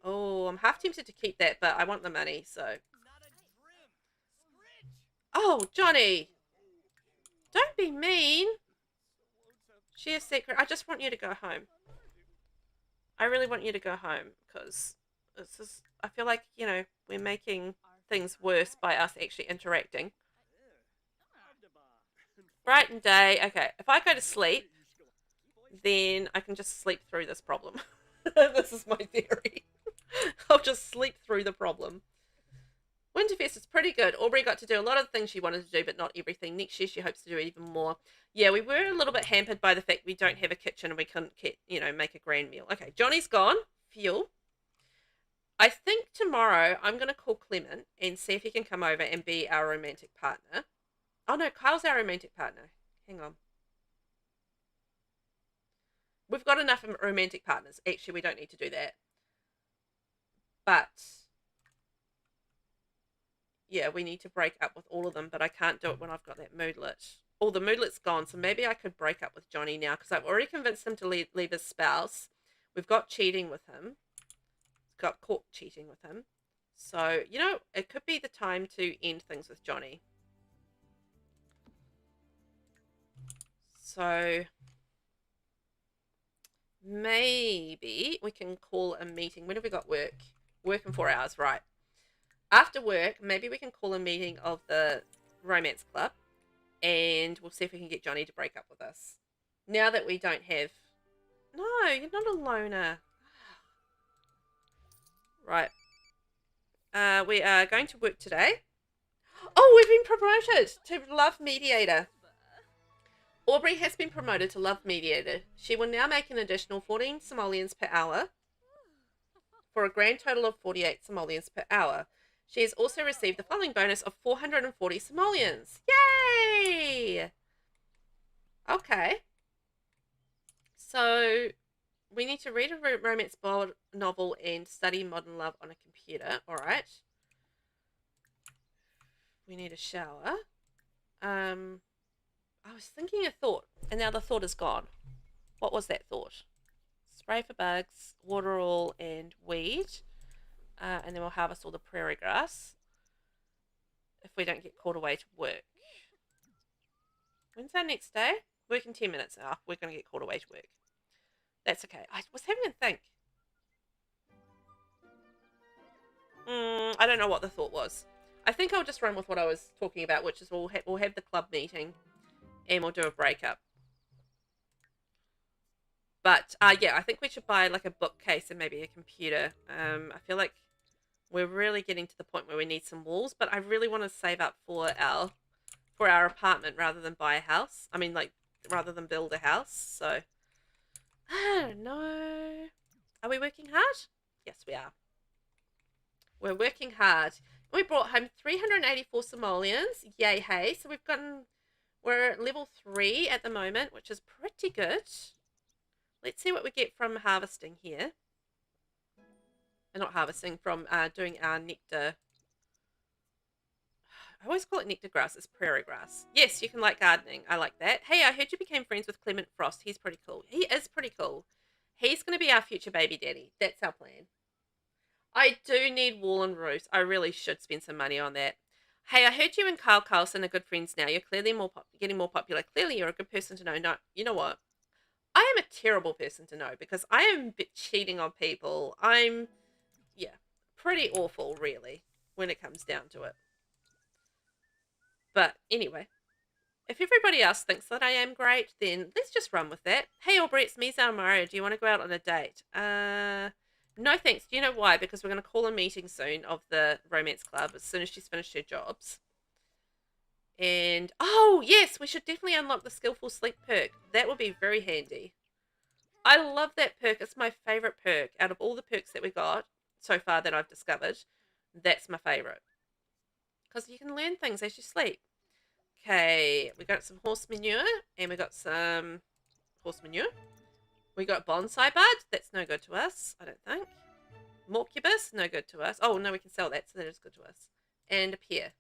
Oh, I'm half tempted to keep that, but I want the money, so... Oh, Johnny! Don't be mean! Share secret. I just want you to go home. I really want you to go home, because this is... I feel like, you know, we're making things worse by us actually interacting. Bright and day. Okay, if I go to sleep, then I can just sleep through this problem. This is my theory. I'll just sleep through the problem. Winterfest is pretty good. Aubrey got to do a lot of things she wanted to do, but not everything. Next year, she hopes to do even more. Yeah, we were a little bit hampered by the fact we don't have a kitchen and we couldn't, you know, make a grand meal. Okay, Johnny's gone. Fuel. I think tomorrow I'm going to call Clement and see if he can come over and be our romantic partner. Oh, no, Kyle's our romantic partner. Hang on. We've got enough romantic partners. Actually, we don't need to do that. But... yeah, we need to break up with all of them, but I can't do it when I've got that moodlet. Oh, the moodlet's gone, so maybe I could break up with Johnny now, because I've already convinced him to leave his spouse. We've got cheating with him. Got caught cheating with him. So, you know, it could be the time to end things with Johnny. So, maybe we can call a meeting. When have we got work? Work in 4 hours, right. After work, maybe we can call a meeting of the romance club and we'll see if we can get Johnny to break up with us. Now that we don't have... No, you're not a loner. Right. We are going to work today. Oh, we've been promoted to Love Mediator. Aubrey has been promoted to Love Mediator. She will now make an additional 14 simoleons per hour for a grand total of 48 simoleons per hour. She has also received the following bonus of 440 simoleons. Yay! Okay. So, we need to read a romance novel and study modern love on a computer. Alright. We need a shower. I was thinking a thought, and now the thought is gone. What was that thought? Spray for bugs, water all, and weed. And then we'll harvest all the prairie grass if we don't get called away to work. When's our next day? Work in 10 minutes. Oh, we're going to get called away to work. That's okay. I was having a think. I don't know what the thought was. I think I'll just run with what I was talking about, which is we'll have the club meeting and we'll do a breakup. But yeah, I think we should buy like a bookcase and maybe a computer. I feel like we're really getting to the point where we need some walls, but I really want to save up for our apartment rather than buy a house. I mean, like, rather than build a house. So I don't know. Are we working hard? Yes, we are. We're working hard. We brought home 384 simoleons. Yay, hey. So we're at level 3 at the moment, which is pretty good. Let's see what we get from harvesting here. Not harvesting, from doing our nectar. I always call it nectar grass. It's prairie grass. Yes, you can like gardening. I like that. Hey, I heard you became friends with Clement Frost. He's pretty cool. He is pretty cool. He's going to be our future baby daddy. That's our plan. I do need wall and roofs. I really should spend some money on that. Hey, I heard you and Kyle Carlson are good friends now. You're clearly getting more popular. Clearly, you're a good person to know. No, you know what? I am a terrible person to know because I am cheating on people. I'm, yeah, pretty awful, really, when it comes down to it. But anyway, if everybody else thinks that I am great, then let's just run with that. Hey, Aubrey, it's me, Zalmario. Do you want to go out on a date? No thanks. Do you know why? Because we're going to call a meeting soon of the romance club as soon as she's finished her jobs. And, oh, yes, we should definitely unlock the skillful sleep perk. That would be very handy. I love that perk. It's my favorite perk. Out of all the perks that we got so far that I've discovered, that's my favorite. Because you can learn things as you sleep. Okay, we got some horse manure, and we got some horse manure. We got bonsai bud. That's no good to us, I don't think. Morcubus, no good to us. Oh, no, we can sell that, so that is good to us. And a pear.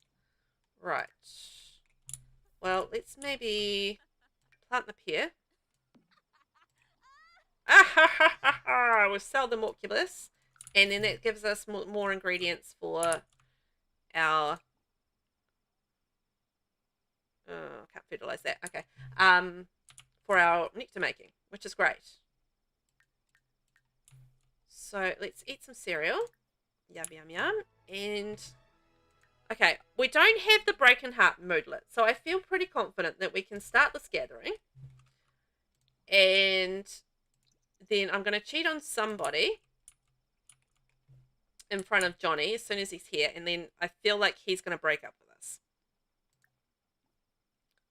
Right. Well, let's maybe plant the pear. We'll sell the morcubus, and then that gives us more ingredients for our... I can't fertilize that. Okay. For our nectar making, which is great. So let's eat some cereal. Yum, yum, yum. And okay, we don't have the Breaking Heart moodlet, so I feel pretty confident that we can start this gathering. And then I'm going to cheat on somebody in front of Johnny as soon as he's here, and then I feel like he's going to break up with us.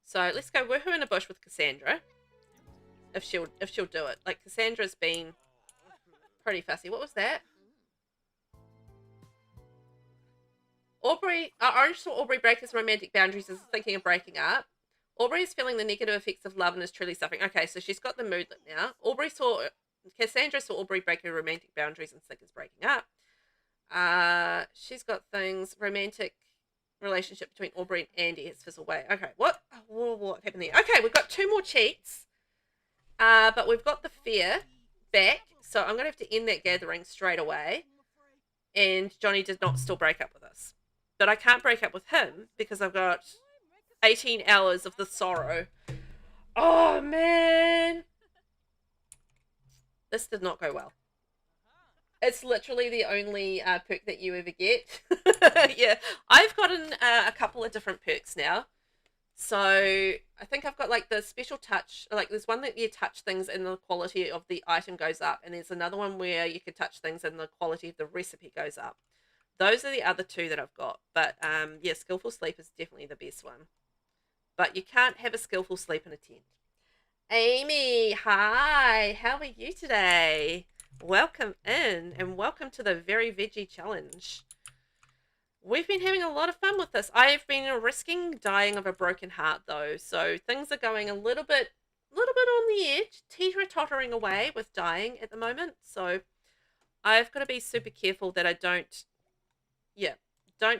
So let's go woohoo in a bush with Cassandra. If she'll do it. Like, Cassandra's been pretty fussy. What was that? Orange saw Aubrey break his romantic boundaries and is thinking of breaking up. Aubrey is feeling the negative effects of love and is truly suffering. Okay, so she's got the moodlet now. Cassandra saw Aubrey break her romantic boundaries and think is breaking up. She's got things, romantic relationship between Aubrey and Andy has fizzled away. Okay, what happened there? Okay, we've got 2 more cheats. But we've got the fear back, so I'm going to have to end that gathering straight away. And Johnny did not still break up with us. But I can't break up with him because I've got 18 hours of the sorrow. Oh, man. This did not go well. It's literally the only perk that you ever get. Yeah, I've gotten a couple of different perks now. So I think I've got like the special touch, like there's one that you touch things and the quality of the item goes up, and there's another one where you can touch things and the quality of the recipe goes up. Those are the other 2 that I've got. But yeah, skillful sleep is definitely the best one. But you can't have a skillful sleep in a tent. Amy, hi, how are you today? Welcome in, and welcome to the Very Veggie Challenge. We've been having a lot of fun with this. I've been risking dying of a broken heart, though, so things are going a little bit on the edge, teeter-tottering away with dying at the moment. So I've got to be super careful that I don't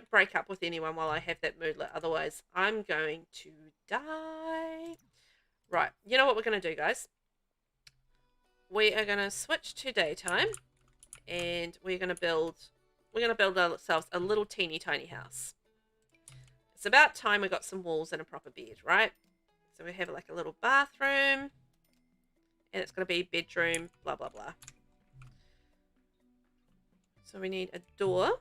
break up with anyone while I have that moodlet. Otherwise, I'm going to die. Right, you know what we're going to do, guys? We are going to switch to daytime, and we're going to build ourselves a little teeny tiny house. It's about time we got some walls and a proper bed, right? So we have like a little bathroom, and it's going to be bedroom, blah, blah, blah. So we need a door.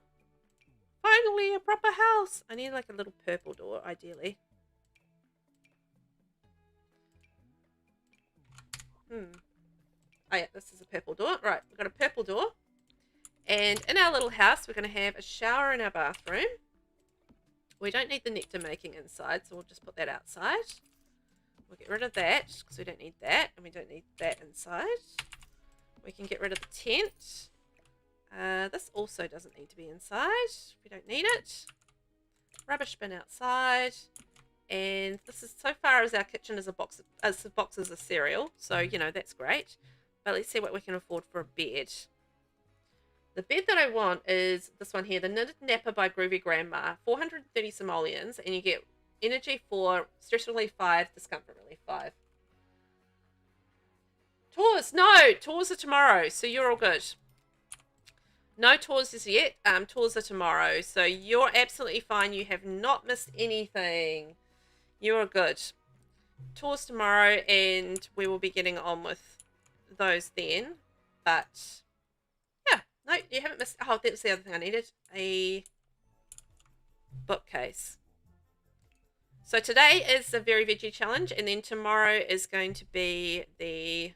Finally, a proper house. I need like a little purple door, ideally. Oh yeah, this is a purple door. Right, we've got a purple door. And in our little house, we're going to have a shower in our bathroom. We don't need the nectar making inside, so we'll just put that outside. We'll get rid of that, because we don't need that, and we don't need that inside. We can get rid of the tent. This also doesn't need to be inside. We don't need it. Rubbish bin outside. And this is, so far as our kitchen is boxes of cereal, so, you know, that's great. But let's see what we can afford for a bed. The bed that I want is this one here, the Knitted Napper by Groovy Grandma. 430 simoleons, and you get energy 4, stress relief 5, discomfort relief 5. Tours, no, tours are tomorrow, so you're all good. No tours as yet, tours are tomorrow, so you're absolutely fine. You have not missed anything. You're good. Tours tomorrow, and we will be getting on with those then, but yeah, no, you haven't missed. Oh, that was the other thing I needed, a bookcase. So today is the Very Veggie Challenge, and then tomorrow is going to be the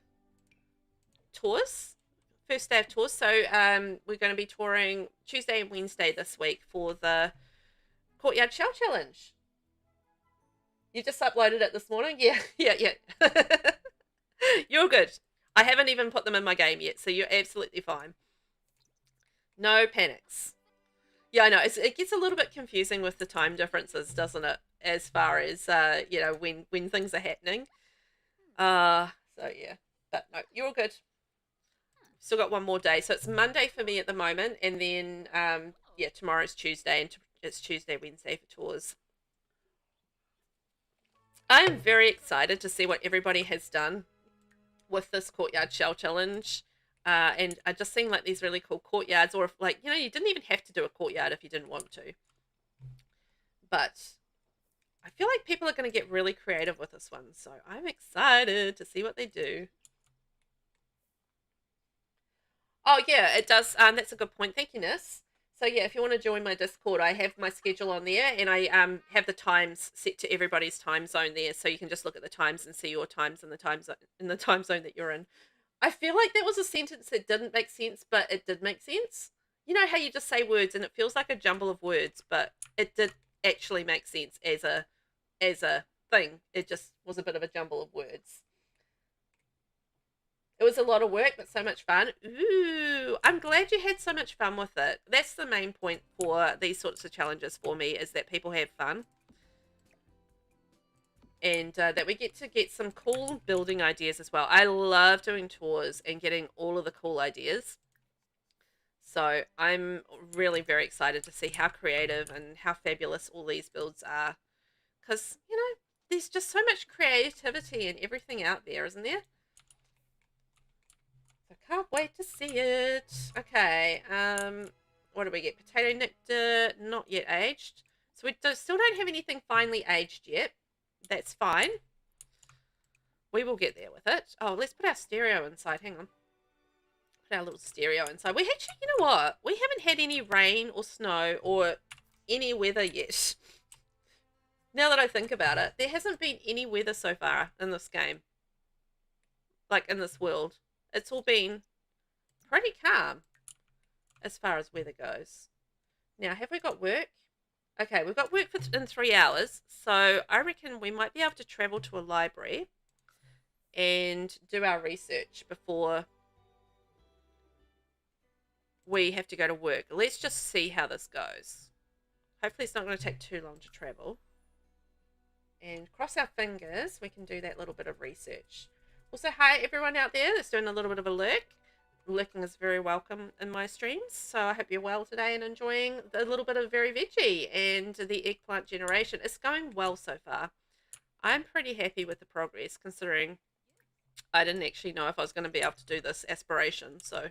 tours, first day of tours. So we're going to be touring Tuesday and Wednesday this week for the Courtyard Shell Challenge. You just uploaded it this morning? Yeah. You're good. I haven't even put them in my game yet, so you're absolutely fine. No panics. Yeah, I know. It gets a little bit confusing with the time differences, doesn't it? As far as, you know, when things are happening. So, yeah. But, no, you're all good. Still got one more day. So, it's Monday for me at the moment. And then, yeah, tomorrow's Tuesday. And it's Tuesday, Wednesday for tours. I'm very excited to see what everybody has done with this Courtyard Shell Challenge. And I just seeing like these really cool courtyards, or if, like, you know, you didn't even have to do a courtyard if you didn't want to. But I feel like people are going to get really creative with this one. So I'm excited to see what they do. Oh, yeah, it does. That's a good point. Thank you, Nis. So, yeah, if you want to join my Discord, I have my schedule on there, and I have the times set to everybody's time zone there, so you can just look at the times and see your times in the time zone that you're in. I feel like that was a sentence that didn't make sense, but it did make sense. You know how you just say words and it feels like a jumble of words, but it did actually make sense as a thing. It just was a bit of a jumble of words. It was a lot of work, but so much fun. Ooh, I'm glad you had so much fun with it. That's the main point for these sorts of challenges for me, is that people have fun. And that we get to get some cool building ideas as well. I love doing tours and getting all of the cool ideas. So I'm really very excited to see how creative and how fabulous all these builds are. Because, you know, there's just so much creativity and everything out there, isn't there? I can't wait to see it. Okay, what do we get? Potato nectar, not yet aged. So we still don't have anything finely aged yet. That's fine. We will get there with it. Oh, let's put our stereo inside. Hang on. Put our little stereo inside. We actually, you know what? We haven't had any rain or snow or any weather yet. Now that I think about it, there hasn't been any weather so far in this game. Like, in this world. It's all been pretty calm as far as weather goes. Now, have we got work? Okay, we've got work in 3 hours, so I reckon we might be able to travel to a library and do our research before we have to go to work. Let's just see how this goes. Hopefully it's not going to take too long to travel. And cross our fingers, we can do that little bit of research. Also, hi everyone out there that's doing a little bit of a lurk. Lurking is very welcome in my streams, so I hope you're well today and enjoying a little bit of Very Veggie and the eggplant generation. It's going well so far. I'm pretty happy with the progress, considering I didn't actually know if I was going to be able to do this aspiration. So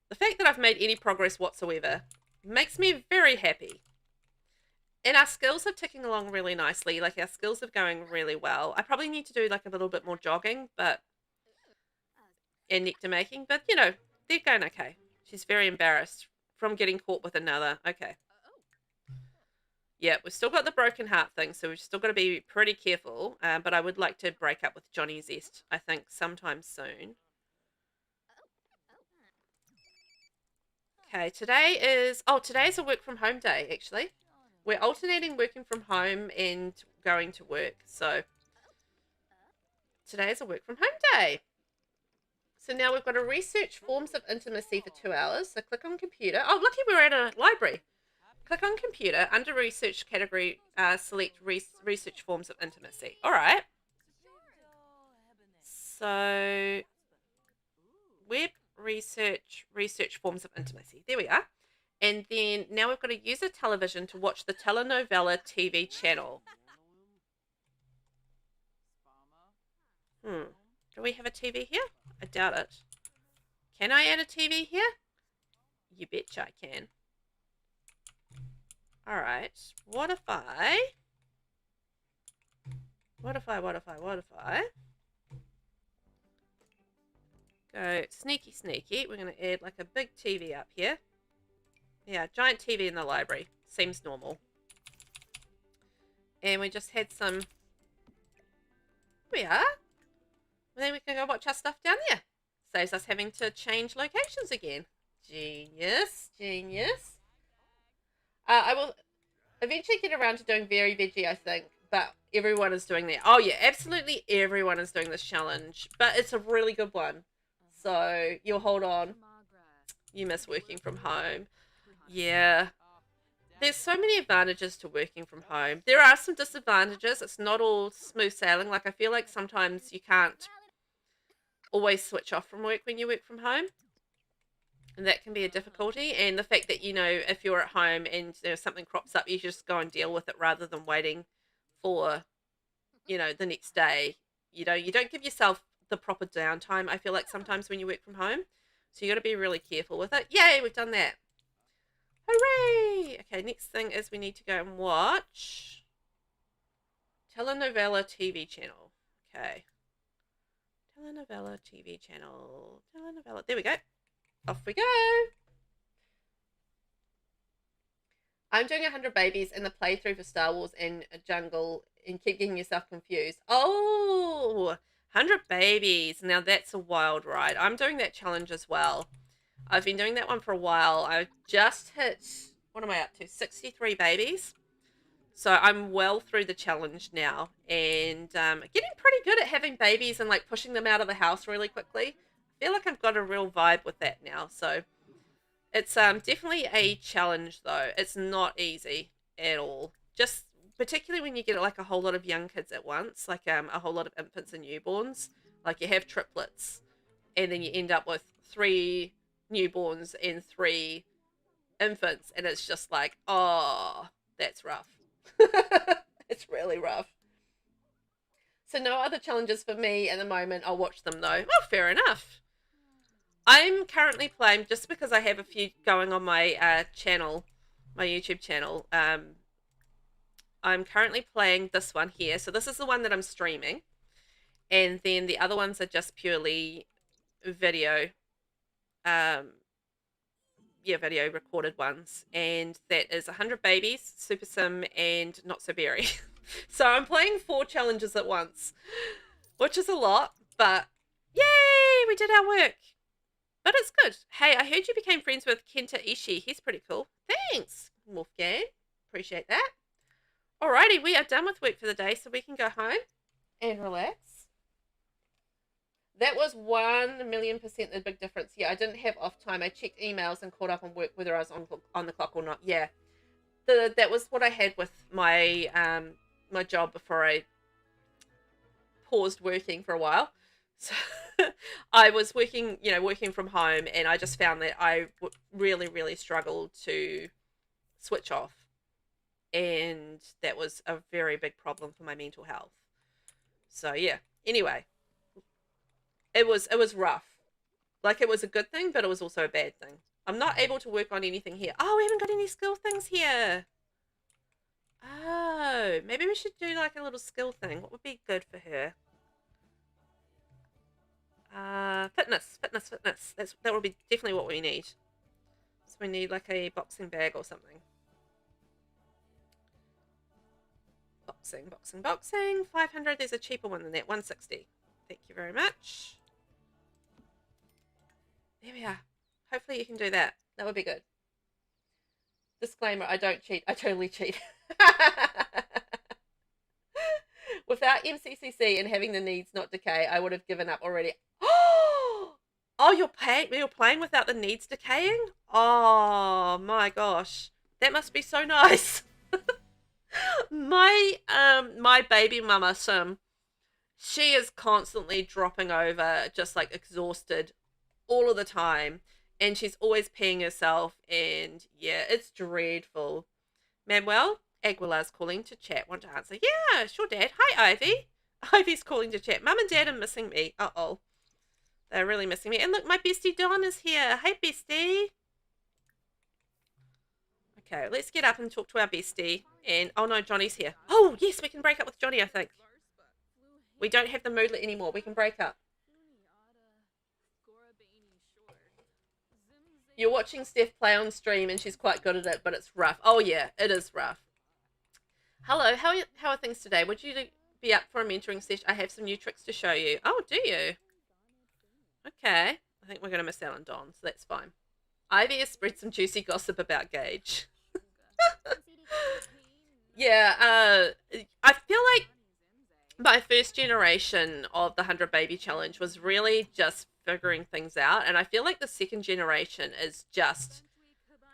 the fact that I've made any progress whatsoever makes me very happy. And our skills are ticking along really nicely. Like, our skills are going really well. I probably need to do like a little bit more jogging, and nectar making, but you know, they're going okay. She's very embarrassed from getting caught with another. Okay. Yeah, we've still got the broken heart thing, so we've still got to be pretty careful. But I would like to break up with Johnny Zest, I think, sometime soon. Okay, today's a work from home day, actually. We're alternating working from home and going to work, so today is a work from home day. So now we've got to research forms of intimacy for 2 hours. So click on computer. Oh, lucky we're at a library. Click on computer. Under research category, select research forms of intimacy. All right. So web research forms of intimacy. There we are. And then now we've got to use a television to watch the telenovela TV channel. Do we have a TV here? I doubt it. Can I add a TV here? You betcha I can. Alright. What if I go sneaky. We're going to add like a big TV up here. Yeah, giant TV in the library. Seems normal. And we just had some... Here we are. And then we can go watch our stuff down there. Saves us having to change locations again. Genius. I will eventually get around to doing Very Veggie, I think. But everyone is doing that. Oh, yeah, absolutely everyone is doing this challenge. But it's a really good one. So, you'll hold on. You miss working from home. Yeah. There's so many advantages to working from home. There are some disadvantages. It's not all smooth sailing. Like, I feel like sometimes you can't always switch off from work when you work from home. And that can be a difficulty. And the fact that, if you're at home and something crops up, you just go and deal with it rather than waiting for, the next day. You don't give yourself the proper downtime, I feel like, sometimes when you work from home. So you got to be really careful with it. Yay, we've done that. Hooray! Okay, next thing is we need to go and watch telenovela TV channel. Okay. Telenovela TV channel. Telenovela. There we go. Off we go. I'm doing 100 Babies in the playthrough for Star Wars and Jungle and keep getting yourself confused. Oh, 100 Babies. Now that's a wild ride. I'm doing that challenge as well. I've been doing that one for a while. I just hit, what am I up to? 63 babies. So I'm well through the challenge now and getting pretty good at having babies and like pushing them out of the house really quickly. I feel like I've got a real vibe with that now. So it's definitely a challenge though. It's not easy at all. Just particularly when you get like a whole lot of young kids at once, like a whole lot of infants and newborns. Like you have triplets and then you end up with 3 newborns and 3 infants, and it's just like, oh, that's rough. It's really rough. So no other challenges for me at the moment. I'll watch them though. Oh, fair enough. I'm currently playing, just because I have a few going on my channel, my YouTube channel. I'm currently playing this one here. So this is the one that I'm streaming, and then the other ones are just purely video. Video recorded ones, and that is 100 Babies, Super Sim, and Not So Berry. So I'm playing 4 challenges at once, which is a lot, but yay, we did our work. But it's good. Hey, I heard you became friends with Kenta Ishii. He's pretty cool. Thanks, Wolfgang. Appreciate that. Alrighty, we are done with work for the day, so we can go home and relax. That was 1,000,000% the big difference. Yeah, I didn't have off time. I checked emails and caught up on work, whether I was on the clock or not. Yeah, that was what I had with my my job before I paused working for a while. So I was working from home, and I just found that I really struggled to switch off, and that was a very big problem for my mental health. So yeah. Anyway. It was rough. Like, it was a good thing, but it was also a bad thing. I'm not able to work on anything here. Oh, we haven't got any skill things here. Oh, maybe we should do like a little skill thing. What would be good for her? Fitness. That would be definitely what we need. So we need like a boxing bag or something. Boxing, boxing, boxing. 500. There's a cheaper one than that. 160. Thank you very much. There we are. Hopefully you can do that. That would be good. Disclaimer, I don't cheat. I totally cheat. Without MCCC and having the needs not decay, I would have given up already. Oh, you're playing without the needs decaying? Oh my gosh. That must be so nice. My baby mama Sim, she is constantly dropping over, just like exhausted all of the time, and she's always peeing herself, and yeah, it's dreadful. Manuel, Aguilar's calling to chat. Want to answer? Yeah, sure, Dad. Hi, Ivy. Ivy's calling to chat. Mum and Dad are missing me. Uh-oh. They're really missing me. And look, my bestie Dawn is here. Hey, bestie. Okay, let's get up and talk to our bestie. And, oh no, Johnny's here. Oh, yes, we can break up with Johnny, I think. We don't have the moodlet anymore. We can break up. You're watching Steph play on stream and she's quite good at it, but it's rough. Oh, yeah, it is rough. Hello, how are things today? Would you be up for a mentoring session? I have some new tricks to show you. Oh, do you? Okay. I think we're going to miss out on Dawn, so that's fine. Ivy has spread some juicy gossip about Gage. Yeah, I feel like my first generation of the 100 Baby Challenge was really just figuring things out, and I feel like the second generation is just,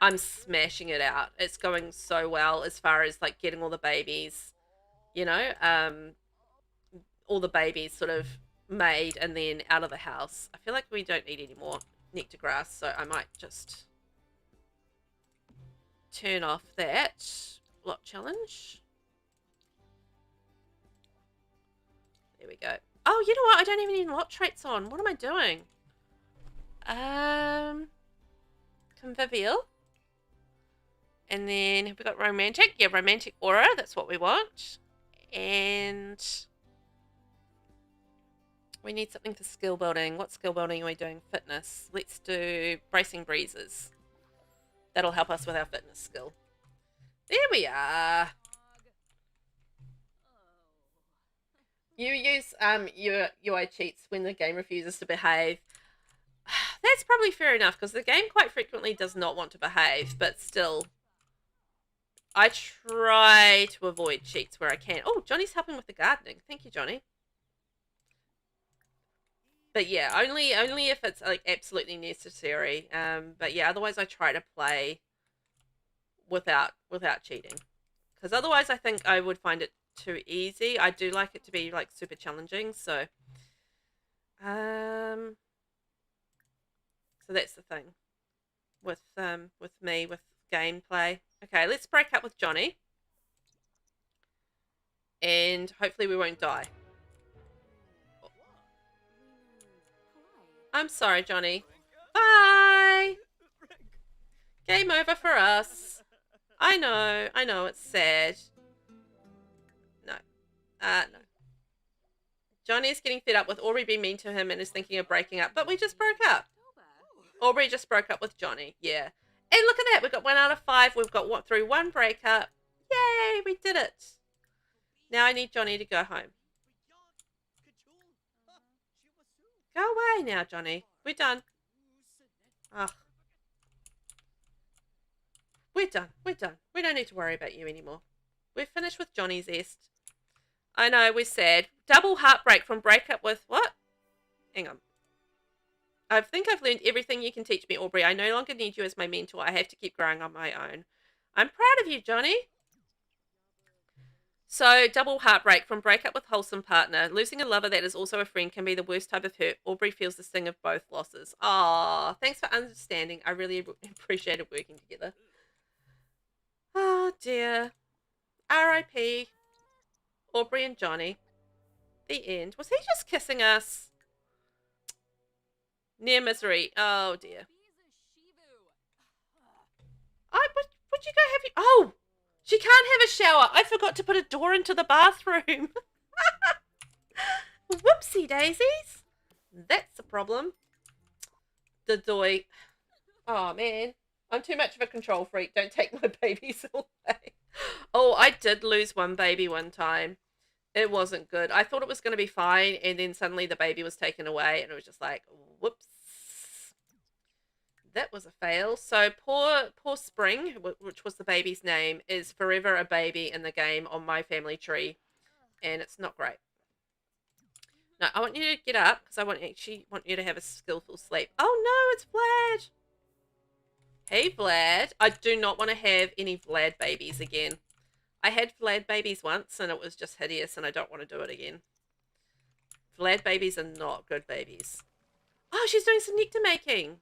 I'm smashing it out. It's going so well as far as like getting all the babies, you know, all the babies sort of made and then out of the house. I feel like we don't need any more nectar grass, so I might just turn off that block challenge. There we go. Oh, you know what? I don't have any lot traits on. What am I doing? Convivial. And then have we got romantic? Yeah, romantic aura. That's what we want. And we need something for skill building. What skill building are we doing? Fitness. Let's do bracing breezes. That'll help us with our fitness skill. There we are. You use your UI cheats when the game refuses to behave. That's probably fair enough, because the game quite frequently does not want to behave, but still, I try to avoid cheats where I can. Oh, Johnny's helping with the gardening. Thank you, Johnny. But yeah, only if it's like absolutely necessary. But yeah, otherwise I try to play without cheating, because otherwise I think I would find it too easy. I do like it to be like super challenging, so so that's the thing with me with gameplay. Okay, let's break up with Johnny, and hopefully we won't die. I'm sorry, Johnny. Bye. Game over for us. I know, it's sad. No. No. Johnny's getting fed up with Aubrey being mean to him and is thinking of breaking up, but we just broke up. Aubrey just broke up with Johnny, yeah. And look at that, we got 1 out of 5. We've got through 1 breakup. Yay, we did it. Now I need Johnny to go home. Go away now, Johnny. We're done. Ugh. We're done. We're done. We don't need to worry about you anymore. We're finished with Johnny's est. I know, we're sad. Double heartbreak from breakup with what? Hang on. I think I've learned everything you can teach me, Aubrey. I no longer need you as my mentor. I have to keep growing on my own. I'm proud of you, Johnny. So, double heartbreak from breakup with wholesome partner. Losing a lover that is also a friend can be the worst type of hurt. Aubrey feels the sting of both losses. Aw, thanks for understanding. I really appreciated working together. Oh, dear. R.I.P. Aubrey and Johnny. The end. Was he just kissing us? Near misery. Oh, dear. Would you go have you... Oh! She can't have a shower. I forgot to put a door into the bathroom. Whoopsie daisies. That's a problem. The doy. Oh, man. I'm too much of a control freak. Don't take my babies away. Oh, I did lose one baby one time. It wasn't good. I thought it was going to be fine, and then suddenly the baby was taken away, and it was just like, whoops. That was a fail. So poor Spring, which was the baby's name, is forever a baby in the game on my family tree, and it's not great. No, I want you to get up because I actually want you to have a skillful sleep. Oh no, it's Vlad. Hey Vlad, I do not want to have any Vlad babies again. I had Vlad babies once and it was just hideous and I don't want to do it again. Vlad babies are not good babies. Oh, she's doing some nectar making.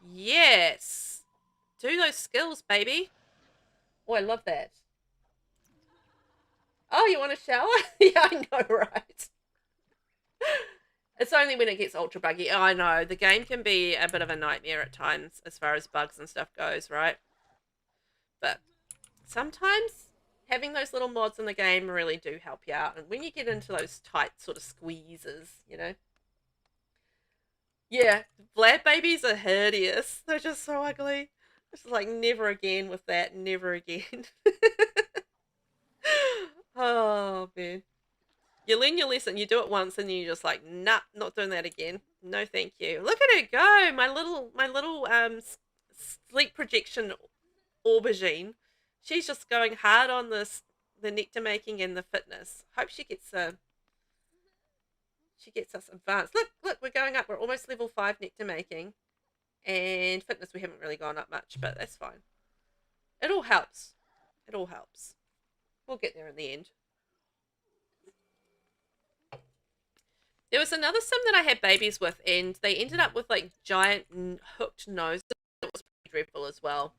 Yes. Do those skills, baby. Oh, I love that. Oh, you want a shower? Yeah, I know, right? It's only when it gets ultra buggy. Oh, I know. The game can be a bit of a nightmare at times as far as bugs and stuff goes, right? But sometimes having those little mods in the game really do help you out. And when you get into those tight sort of squeezes, you know. Yeah, Vlad babies are hideous. They're just so ugly. It's like never again with that. Never again. Oh, man. You learn your lesson, you do it once, and you're just like, nah, not doing that again. No, thank you. Look at her go, my little sleep projection aubergine. She's just going hard on the nectar making and the fitness. Hope she gets us advanced. Look, we're going up. We're almost level 5 nectar making, and fitness we haven't really gone up much, but that's fine. It all helps. It all helps. We'll get there in the end. There was another sim that I had babies with, and they ended up with like giant hooked noses. It was pretty dreadful as well.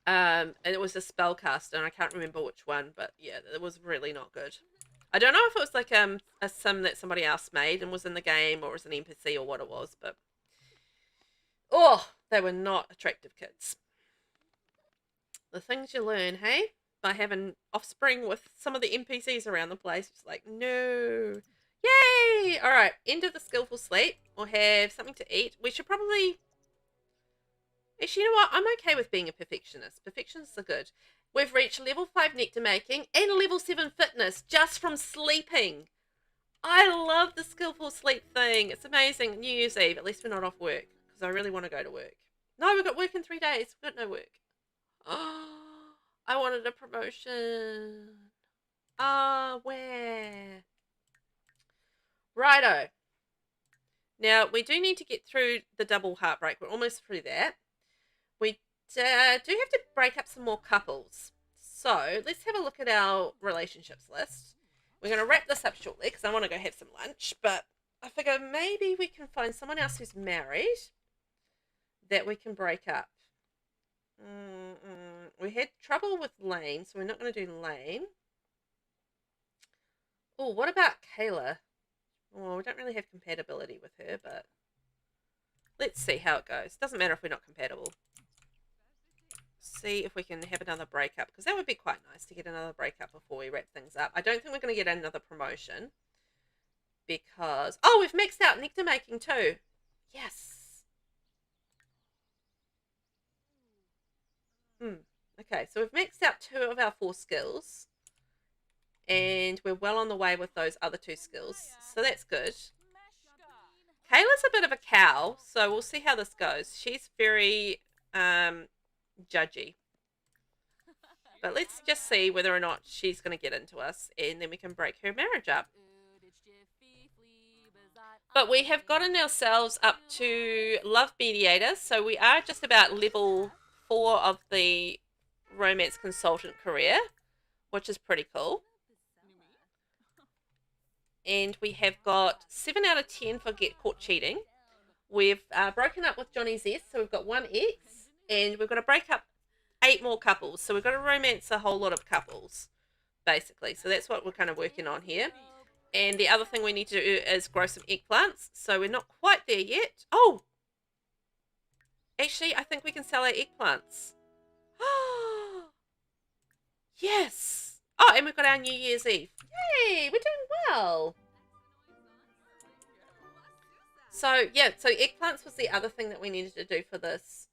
And it was a spellcaster, and I can't remember which one, but yeah, it was really not good. I don't know if it was like a sim that somebody else made and was in the game, or was an NPC, or what it was, but oh, they were not attractive kids. The things you learn, hey, by having offspring with some of the NPCs around the place. It's like, no. Yay! All right, end of the skillful sleep. We'll have something to eat. We should probably... Actually, you know what? I'm okay with being a perfectionist. Perfectionists are good. We've reached level 5 nectar making and level 7 fitness just from sleeping. I love the skillful sleep thing. It's amazing. New Year's Eve. At least we're not off work because I really want to go to work. No, we've got work in 3 days. We've got no work. Oh, I wanted a promotion. Ah, where? Righto. Now, we do need to get through the double heartbreak. We're almost through that. We do have to break up some more couples. So, let's have a look at our relationships list. We're going to wrap this up shortly because I want to go have some lunch. But I figure maybe we can find someone else who's married that we can break up. We had trouble with Lane, so we're not going to do Lane. Oh, what about Kayla? Well, we don't really have compatibility with her, but let's see how it goes. Doesn't matter if we're not compatible. See if we can have another breakup, because that would be quite nice to get another breakup before we wrap things up. I don't think we're going to get another promotion because... Oh, we've maxed out nectar making too. Yes. Okay, so we've maxed out 2 of our 4 skills. And we're well on the way with those other 2 skills. So that's good. Kayla's a bit of a cow, so we'll see how this goes. She's very judgy. But let's just see whether or not she's going to get into us, and then we can break her marriage up. But we have gotten ourselves up to Love Mediator, so we are just about level 4 of the Romance Consultant career, which is pretty cool. And we have got 7 out of 10 for Get Caught Cheating. We've broken up with Johnny's S, so we've got 1 X, and we've got to break up 8 more couples. So we've got to romance a whole lot of couples, basically. So that's what we're kind of working on here. And the other thing we need to do is grow some eggplants. So we're not quite there yet. Oh! Actually, I think we can sell our eggplants. Yes! Oh, and we've got our New Year's Eve. Yay! We're doing well. So, yeah. So eggplants was the other thing that we needed to do for this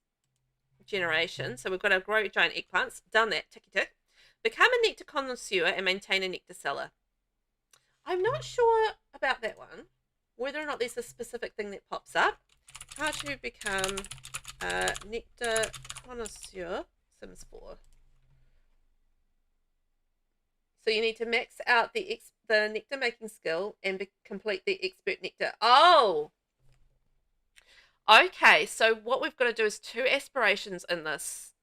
generation. So we've got to grow giant eggplants. Done that. Ticky tick. Become a nectar connoisseur and maintain a nectar cellar. I'm not sure about that one, whether or not there's a specific thing that pops up. How to become a nectar connoisseur, Sims 4. So you need to max out the nectar making skill and complete the expert nectar. Oh! Okay, so what we've got to do is 2 aspirations in this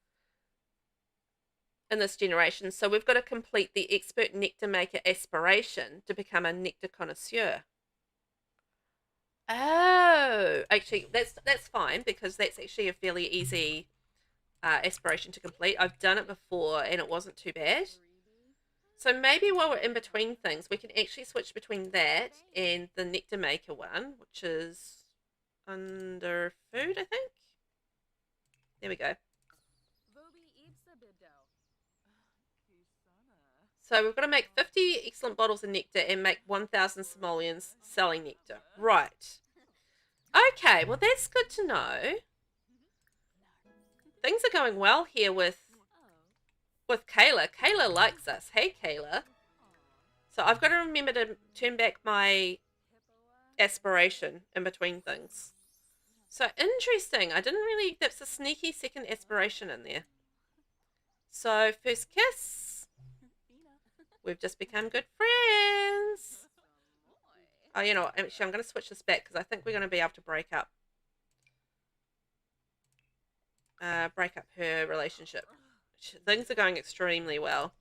generation. So we've got to complete the expert nectar maker aspiration to become a nectar connoisseur. Oh, actually, that's fine, because that's actually a fairly easy aspiration to complete. I've done it before and it wasn't too bad. So maybe while we're in between things, we can actually switch between that and the nectar maker one, which is under food, I think. There we go. So we've got to make 50 excellent bottles of nectar and make 1,000 simoleons selling nectar. Right. Okay, well, that's good to know. Things are going well here with Kayla. Kayla likes us. Hey, Kayla. So I've got to remember to turn back my aspiration in between things. So interesting. I didn't really... That's a sneaky second aspiration in there. So first kiss. We've just become good friends. Oh, you know, actually, I'm going to switch this back because I think we're going to be able to break up her relationship. Things are going extremely well.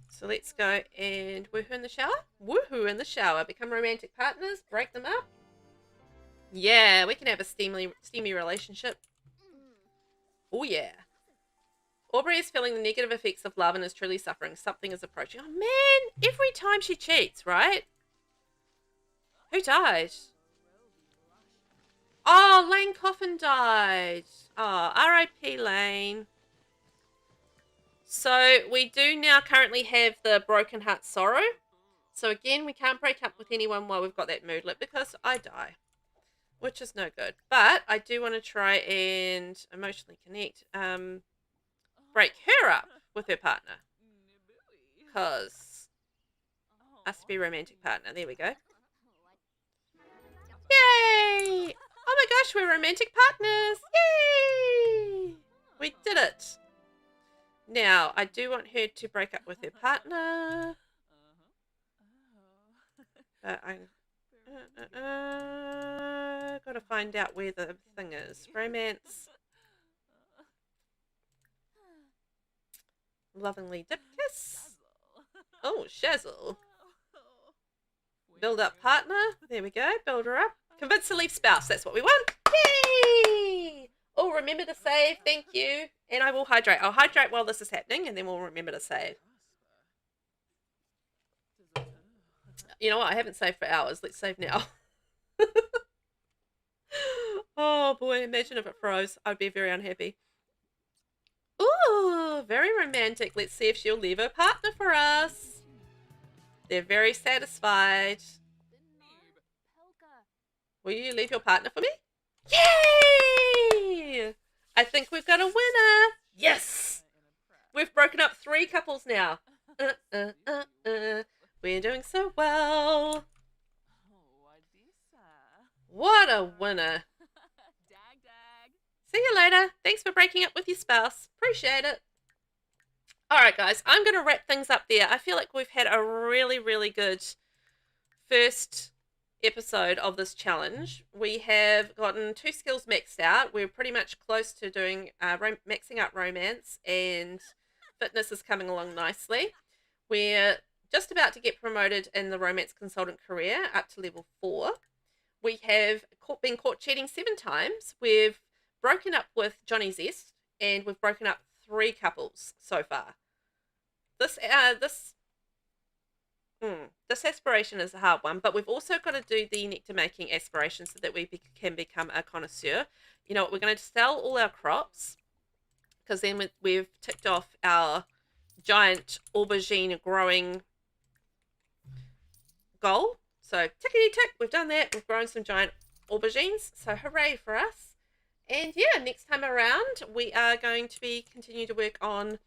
So let's go and woohoo in the shower. Woohoo in the shower. Become romantic partners. Break them up. Yeah, we can have a steamy relationship. Oh, yeah. Aubrey is feeling the negative effects of love and is truly suffering. Something is approaching. Oh, man. Every time she cheats, right? Who died? Oh, Lane Coffin died. Oh, R.I.P. Lane. So we do now currently have the Broken Heart Sorrow. So again, we can't break up with anyone while we've got that mood lit because I die, which is no good. But I do want to try and emotionally connect. Break her up with her partner. Because us to be romantic partner. There we go. Yay! Oh my gosh, we're romantic partners. Yay! We did it. Now, I do want her to break up with her partner. But I gotta find out where the thing is. Romance. Lovingly dip kiss. Oh, Shazzle. Build up partner. There we go. Build her up. Convince to leave spouse. That's what we want. Yay! Oh, remember to save. Thank you. And I will hydrate. I'll hydrate while this is happening, and then we'll remember to save. You know what? I haven't saved for hours. Let's save now. Oh, boy. Imagine if it froze. I'd be very unhappy. Ooh, very romantic. Let's see if she'll leave her partner for us. They're very satisfied. Will you leave your partner for me? Yay! I think we've got a winner. Yes! We've broken up 3 couples now. We're doing so well. What a winner. See you later. Thanks for breaking up with your spouse. Appreciate it. Alright guys, I'm going to wrap things up there. I feel like we've had a really, really good first episode of this challenge. We have gotten 2 skills maxed out. We're pretty much close to doing maxing out romance, and fitness is coming along nicely. We're just about to get promoted in the romance consultant career up to level 4. We have been caught cheating 7 times. We've broken up with Johnny Zest, and we've broken up 3 couples so far. This aspiration is a hard one, but we've also got to do the nectar making aspiration so that we can become a connoisseur. You know what? We're going to sell all our crops, because then we've ticked off our giant aubergine growing goal. So tickety tick, we've done that. We've grown some giant aubergines. So hooray for us. And yeah, next time around, we are going to be continue to work on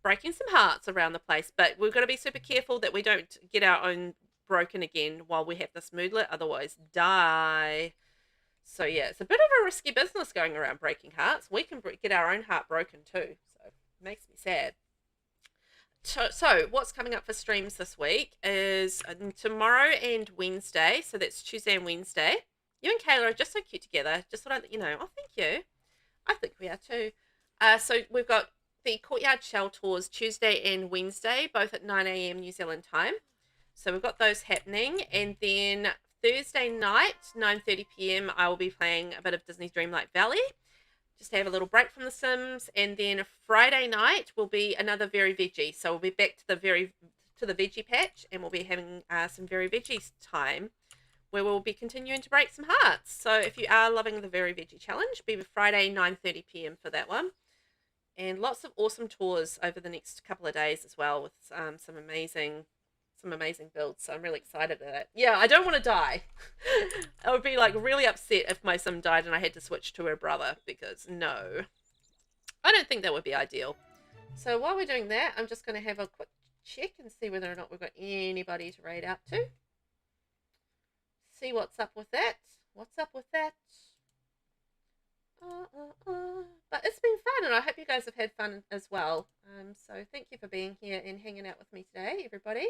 breaking some hearts around the place. But we've got to be super careful that we don't get our own broken again while we have this moodlet, otherwise die. So yeah, it's a bit of a risky business going around breaking hearts. We can get our own heart broken too, so it makes me sad. So what's coming up for streams this week is tomorrow and Wednesday. So that's Tuesday and Wednesday. You and Kayla are just so cute together. Just thought I'd let you know. Oh, thank you. I think we are too. So we've got the Courtyard Shell Tours Tuesday and Wednesday, both at 9 a.m. New Zealand time. So we've got those happening. And then Thursday night, 9:30 p.m., I will be playing a bit of Disney's Dreamlight Valley. Just to have a little break from The Sims. And then Friday night will be another Very Veggie. So we'll be back to the Veggie Patch, and we'll be having some Very Veggie time, where we'll be continuing to break some hearts. So if you are loving the Very Veggie Challenge, be Friday 9:30 p.m. for that one. And lots of awesome tours over the next couple of days as well, with some amazing builds. So I'm really excited about it. Yeah, I don't want to die. I would be like really upset if my sim died and I had to switch to her brother, because no, I don't think that would be ideal. So while we're doing that, I'm just going to have a quick check and see whether or not we've got anybody to raid out to. See what's up with that. What's up with that? But it's been fun, and I hope you guys have had fun as well. So thank you for being here and hanging out with me today, everybody.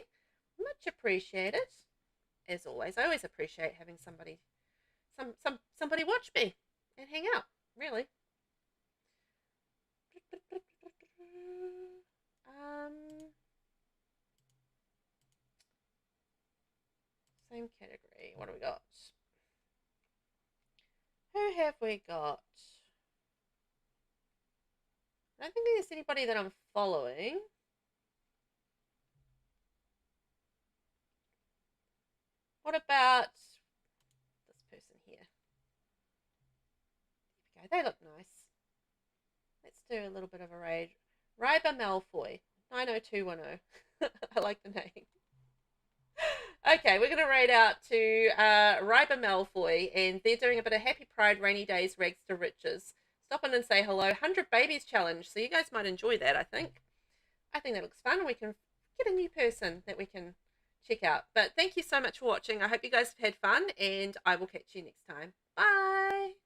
Much appreciated. As always, I always appreciate having somebody watch me and hang out, really. Same category. What do we got? Who have we got? I don't think there's anybody that I'm following. What about this person here? There we go. They look nice. Let's do a little bit of a raid. Ryber Malfoy, 90210. I like the name. Okay, we're going to raid out to Ryber Malfoy, and they're doing a bit of Happy Pride Rainy Days Rags to Riches. Stop in and say hello. 100 Babies Challenge, so you guys might enjoy that, I think. I think that looks fun. We can get a new person that we can check out. But thank you so much for watching. I hope you guys have had fun, and I will catch you next time. Bye!